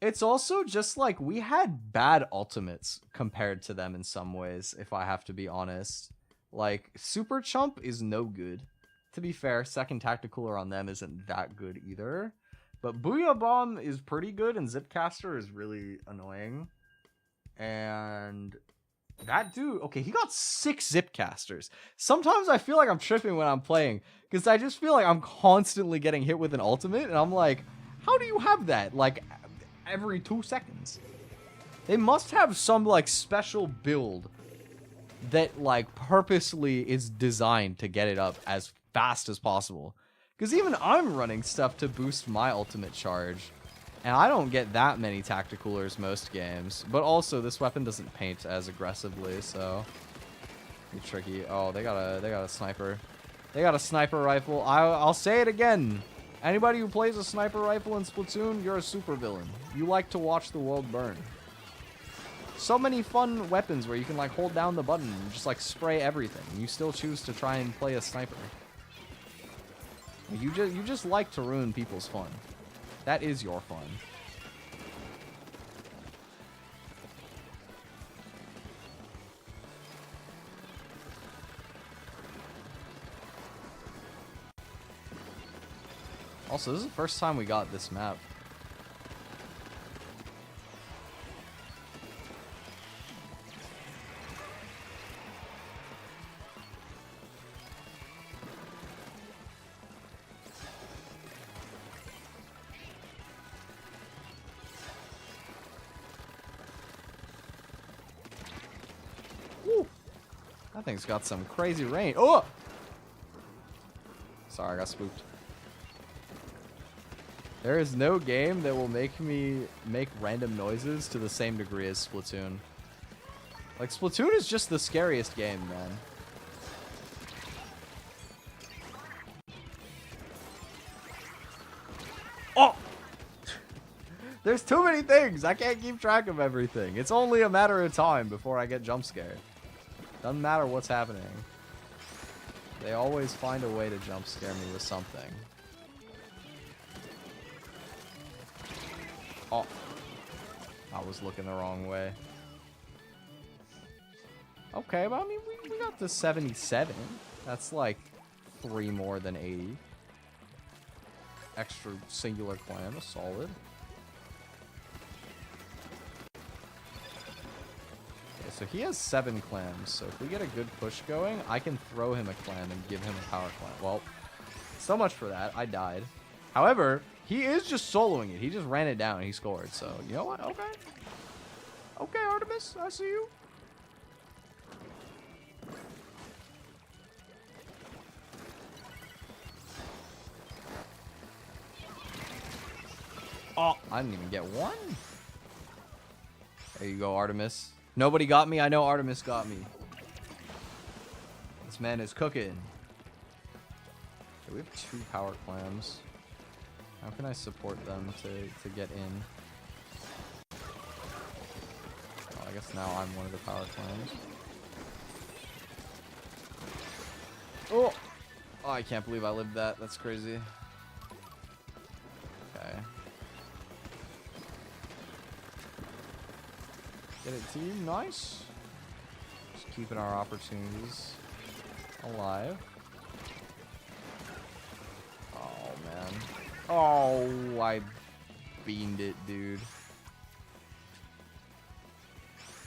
It's also just, like, we had bad ultimates compared to them in some ways, if I have to be honest. Like, Super Chump is no good. To be fair, second Tacticooler on them isn't that good either. But Booyah Bomb is pretty good, and Zipcaster is really annoying. And that dude, okay, he got 6 Zipcasters. Sometimes I feel like I'm tripping when I'm playing, because I just feel like I'm constantly getting hit with an ultimate, and I'm like, how do you have that? Like, every 2 seconds. They must have some, like, special build that, like, purposely is designed to get it up as fast as possible. Because even I'm running stuff to boost my ultimate charge. And I don't get that many Tacticoolers most games. But also, this weapon doesn't paint as aggressively, so... It's tricky. Oh, they got a sniper. They got a sniper rifle. I'll say it again. Anybody who plays a sniper rifle in Splatoon, you're a supervillain. You like to watch the world burn. So many fun weapons where you can, like, hold down the button and just, like, spray everything. You still choose to try and play a sniper. You just like to ruin people's fun. That is your fun. Also, this is the first time we got this map. That thing's got some crazy range. Oh! Sorry, I got spooked. There is no game that will make me make random noises to the same degree as Splatoon. Like, Splatoon is just the scariest game, man. Oh! There's too many things. I can't keep track of everything. It's only a matter of time before I get jump scared. Doesn't matter what's happening. They always find a way to jump scare me with something. Oh. I was looking the wrong way. Okay, but I mean, we got to 77. That's like 3 more than 80. Extra singular clan, solid. So he has 7 clams, so if we get a good push going, I can throw him a clam and give him a power clam. Well, so much for that. I died. However, he is just soloing it. He just ran it down and he scored. So, you know what? Okay. Okay, Artemis, I see you. Oh, I didn't even get one. There you go, Artemis. Nobody got me. I know Artemis got me. This man is cooking. Okay, we have 2 power clams. How can I support them to get in? Oh, I guess now I'm one of the power clams. Oh! Oh, I can't believe I lived that. That's crazy. Okay. Get it, team. Nice. Just keeping our opportunities alive. Oh, man. Oh, I beamed it, dude.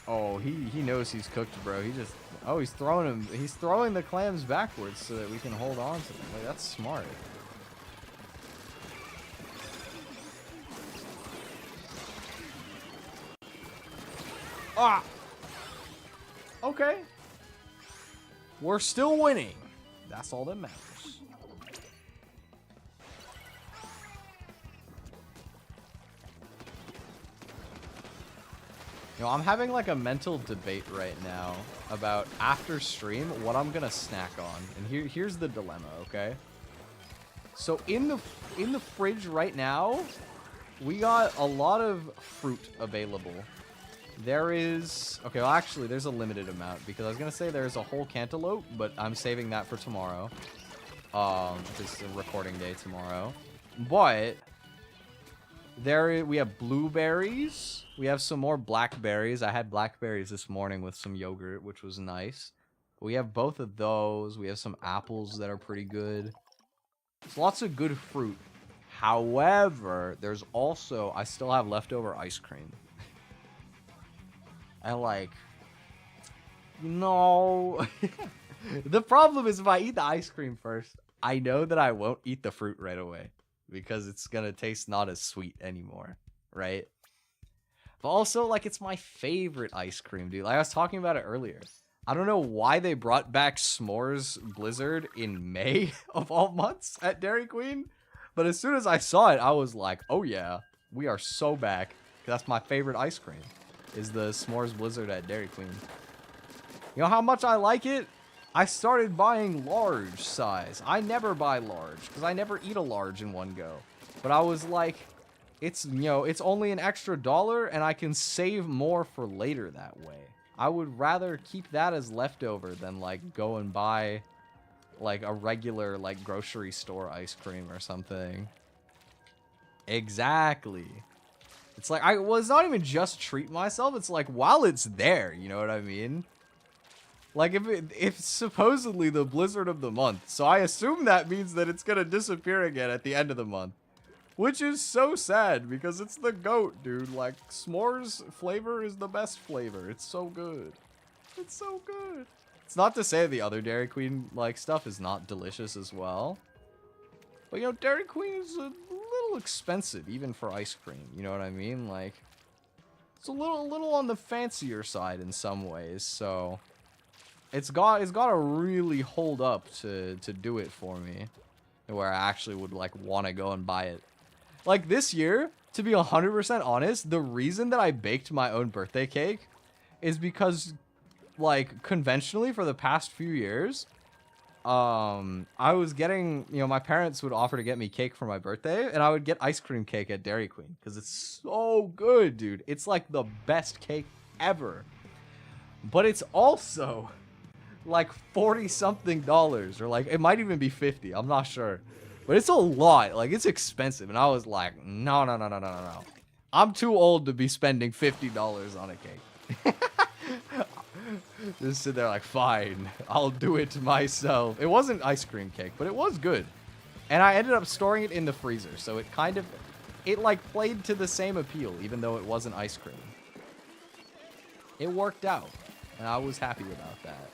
Oh, he knows he's cooked, bro. He just... Oh, he's throwing him. He's throwing the clams backwards so that we can hold on to them. Like, that's smart. Ah! Okay. We're still winning. That's all that matters. You know, I'm having like a mental debate right now about after stream what I'm gonna snack on, and here's the dilemma. Okay, so in the fridge right now, we got a lot of fruit available. There is okay. Well, actually, there's a limited amount because I was gonna say there's a whole cantaloupe, but I'm saving that for tomorrow. This is a recording day tomorrow, but. We have blueberries. We have some more blackberries. I had blackberries this morning with some yogurt, which was nice. We have both of those. We have some apples that are pretty good. There's lots of good fruit. However, there's also... I still have leftover ice cream. And like... No. The problem is if I eat the ice cream first, I know that I won't eat the fruit right away. Because it's gonna taste not as sweet anymore, right? But also, like, it's my favorite ice cream, dude. Like, I was talking about it earlier. I don't know why they brought back S'mores Blizzard in May of all months at Dairy Queen. But as soon as I saw it, I was like, oh yeah, we are so back. That's my favorite ice cream, is the S'mores Blizzard at Dairy Queen. You know how much I like it? I started buying large size. I never buy large because I never eat a large in one go. But I was like, it's, you know, it's only an extra $1 and I can save more for later that way. I would rather keep that as leftover than like go and buy like a regular like grocery store ice cream or something. Exactly. It's like, well, it's not even just treat myself. It's like while it's there, you know what I mean? Like, if supposedly the Blizzard of the month, so I assume that means that it's gonna disappear again at the end of the month. Which is so sad, because it's the GOAT, dude. Like, s'mores flavor is the best flavor. It's so good. It's so good. It's not to say the other Dairy Queen, like, stuff is not delicious as well. But, you know, Dairy Queen is a little expensive, even for ice cream. You know what I mean? Like, it's a little on the fancier side in some ways, so... It's got to really hold up to do it for me, where I actually would like want to go and buy it. Like this year, to be 100% honest, the reason that I baked my own birthday cake is because, like, conventionally for the past few years, I was getting, you know, my parents would offer to get me cake for my birthday, and I would get ice cream cake at Dairy Queen because it's so good, dude. It's like the best cake ever, but it's also like $40-something, or like it might even be 50. I'm not sure, but it's a lot. Like it's expensive, and I was like, no. I'm too old to be spending $50 on a cake. Just sit there like, fine, I'll do it myself. It wasn't ice cream cake, but it was good, and I ended up storing it in the freezer, so it kind of, it like played to the same appeal, even though it wasn't ice cream. It worked out, and I was happy about that.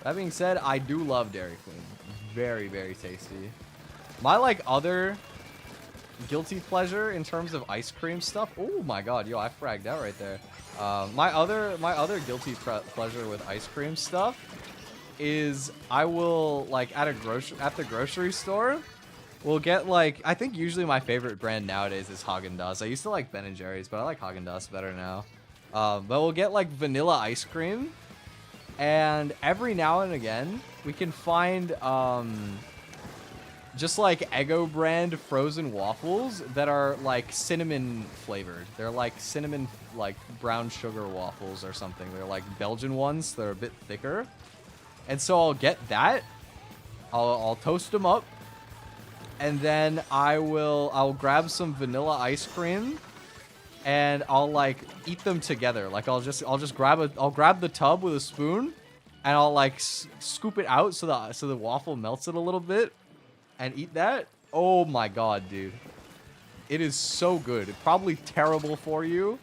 That being said, I do love Dairy Queen. Very, very tasty. My, like, other guilty pleasure in terms of ice cream stuff... Oh, my God. Yo, I fragged out right there. My other guilty pleasure with ice cream stuff is I will, like, at the grocery store, we'll get, like... I think usually my favorite brand nowadays is Haagen-Dazs. I used to like Ben & Jerry's, but I like Haagen-Dazs better now. But we'll get, like, vanilla ice cream. And every now and again, we can find just like Eggo brand frozen waffles that are like cinnamon flavored. They're like cinnamon, like brown sugar waffles or something. They're like Belgian ones. They're a bit thicker. And so I'll get that. I'll toast them up. And then I'll grab some vanilla ice cream. And I'll like eat them together. Like I'll grab the tub with a spoon, and I'll like scoop it out so the waffle melts it a little bit, And eat that? Oh my god, dude. It is so good. Probably terrible for you,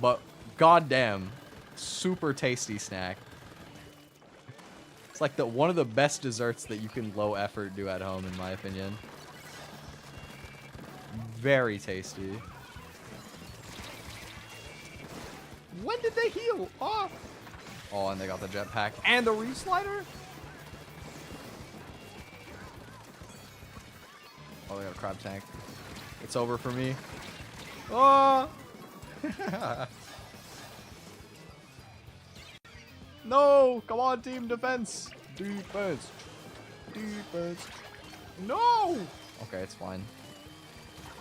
but goddamn, super tasty snack. It's like one of the best desserts that you can low effort do at home, in my opinion. Very tasty. When did they heal? Oh, oh, and they got the jetpack and the re-slider. Oh, they got a crab tank. It's over for me. Oh! No! Come on, team defense! Defense! Defense! No! Okay, it's fine.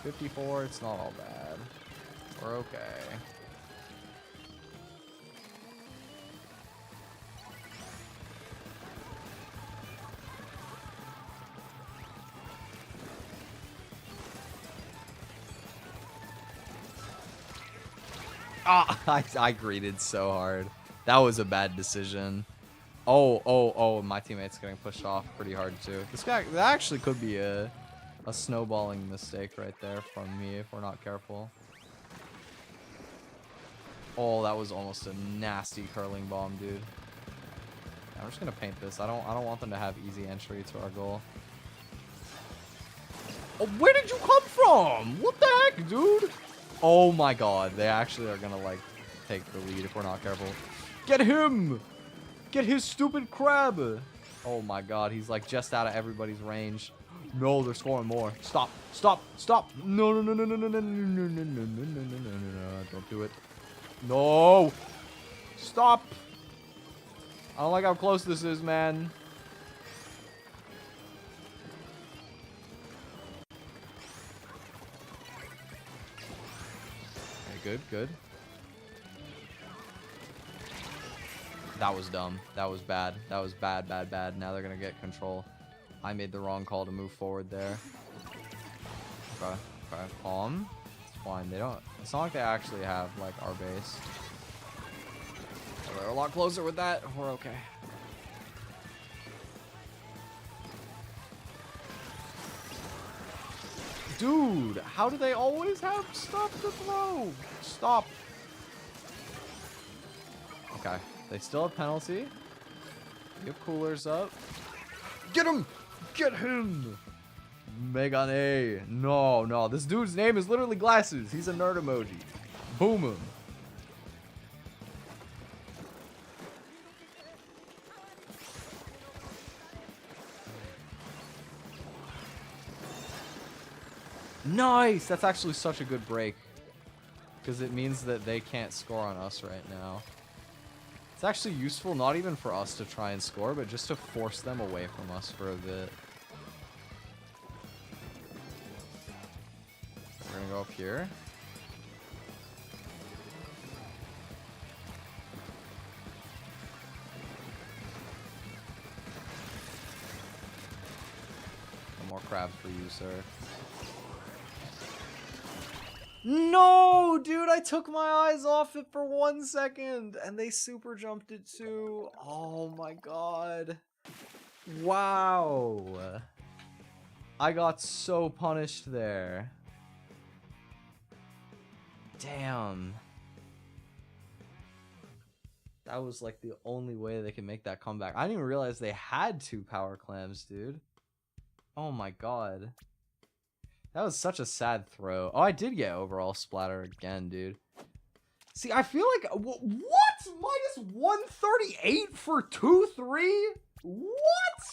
54, it's not all bad. We're okay. Ah, I greeted so hard. That was a bad decision. Oh, my teammate's getting pushed off pretty hard too. This guy, that actually could be a snowballing mistake right there from me if we're not careful. Oh, that was almost a nasty curling bomb, dude. Yeah, I'm just gonna paint this. I don't want them to have easy entry to our goal. Oh, where did you come from? What the heck, dude? Oh my god, they actually are gonna like take the lead if we're not careful. Get him! Get his stupid crab! Oh my god, he's like just out of everybody's range. No, they're scoring more. Stop, stop, stop! No, no, no, no, no, no, no, no, no, no, no, no, no, no, no, don't do it. No! Stop! I don't like how close this is, man. Good, good. That was dumb. That was bad. That was bad, bad, bad. Now they're gonna get control. I made the wrong call to move forward there. Okay, okay. Calm. It's fine. They don't... It's not like they actually have, like, our base. They're a lot closer with that. We're okay. Dude, how do they always have stuff to throw? Stop. Okay, they still have penalty. Get coolers up. Get him! Get him! Megane. No, no. This dude's name is literally Glasses. He's a nerd emoji. Boom him. Nice! That's actually such a good break. Because it means that they can't score on us right now. It's actually useful not even for us to try and score, but just to force them away from us for a bit. We're gonna go up here. No more crabs for you, sir. No, dude, I took my eyes off it for 1 second and they super jumped it too. Oh my god. Wow. I got so punished there. Damn. That was like the only way they could make that comeback. I didn't even realize they had 2 power clams, dude. Oh my god. That was such a sad throw. Oh, I did get overall splatter again, dude. See, I feel like... What? Minus 138 for 2-3? What?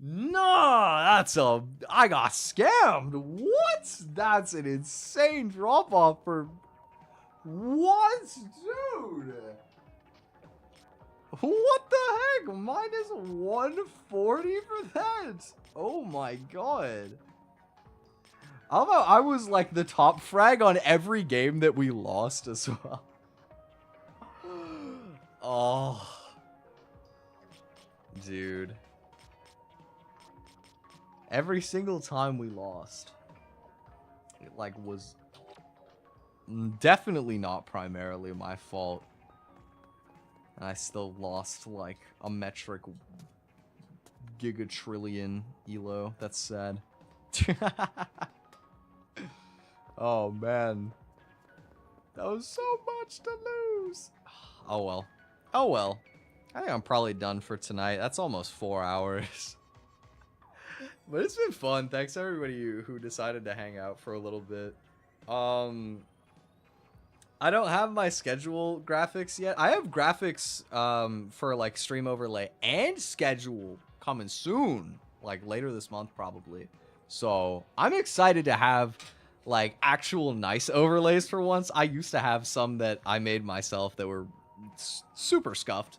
Nah, that's a... I got scammed. What? That's an insane drop-off for... What? Dude? What the heck? Minus 140 for that? Oh my god. I was like the top frag on every game that we lost as well. Oh. Dude. Every single time we lost, it like was definitely not primarily my fault. And I still lost like a metric gigatrillion elo. That's sad. Oh man, that was so much to lose. Oh well. Oh well. I think I'm probably done for tonight. That's almost 4 hours. But it's been fun. Thanks to everybody who decided to hang out for a little bit. I don't have my schedule graphics yet. I have graphics for like stream overlay and schedule coming soon, like later this month probably. So I'm excited to have like actual nice overlays for once. I used to have some that I made myself that were super scuffed.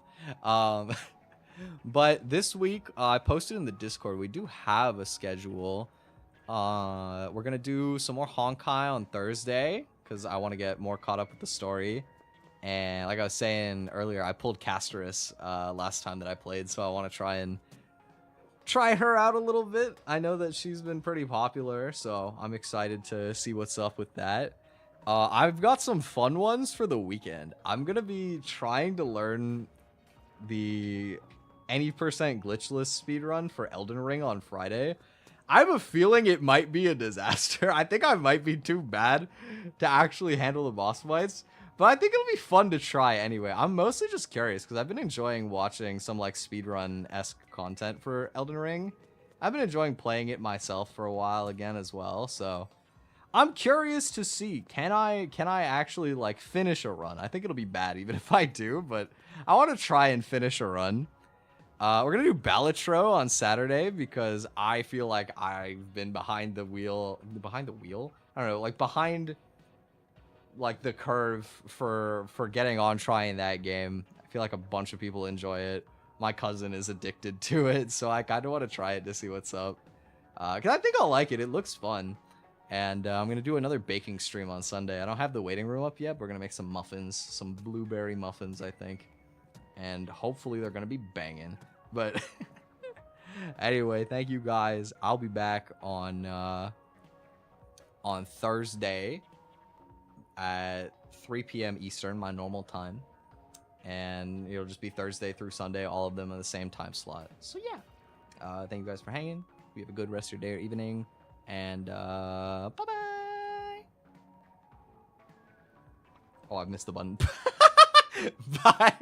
But this week I posted in the Discord, we do have a schedule. We're gonna do some more Honkai on Thursday because I want to get more caught up with the story. And like I was saying earlier, I pulled Casterus last time that I played, so I want to try her out a little bit. I know that she's been pretty popular, so I'm excited to see what's up with that. I've got some fun ones for the weekend. I'm gonna be trying to learn the any percent glitchless speedrun for Elden Ring on Friday. I have a feeling it might be a disaster. I think I might be too bad to actually handle the boss fights, but I think it'll be fun to try anyway. I'm mostly just curious because I've been enjoying watching some like speedrun-esque content for Elden Ring. I've been enjoying playing it myself for a while again as well, so I'm curious to see, can I actually like finish a run? I think it'll be bad even if I do, but I want to try and finish a run. We're gonna do Balatro on Saturday because I feel like I've been behind the wheel. I don't know, like behind like the curve for getting on trying that game. I feel like a bunch of people enjoy it. My cousin is addicted to it, so I kind of want to try it to see what's up. Cause I think I'll like it. It looks fun. And I'm gonna do another baking stream on Sunday. I don't have the waiting room up yet, but we're gonna make some muffins, some blueberry muffins, I think. And hopefully they're gonna be banging. But anyway, thank you guys. I'll be back on Thursday at 3 p.m. Eastern, my normal time, and it'll just be Thursday through Sunday, all of them in the same time slot. So yeah, thank you guys for hanging. You have a good rest of your day or evening, and bye bye. Oh, I missed the button. Bye.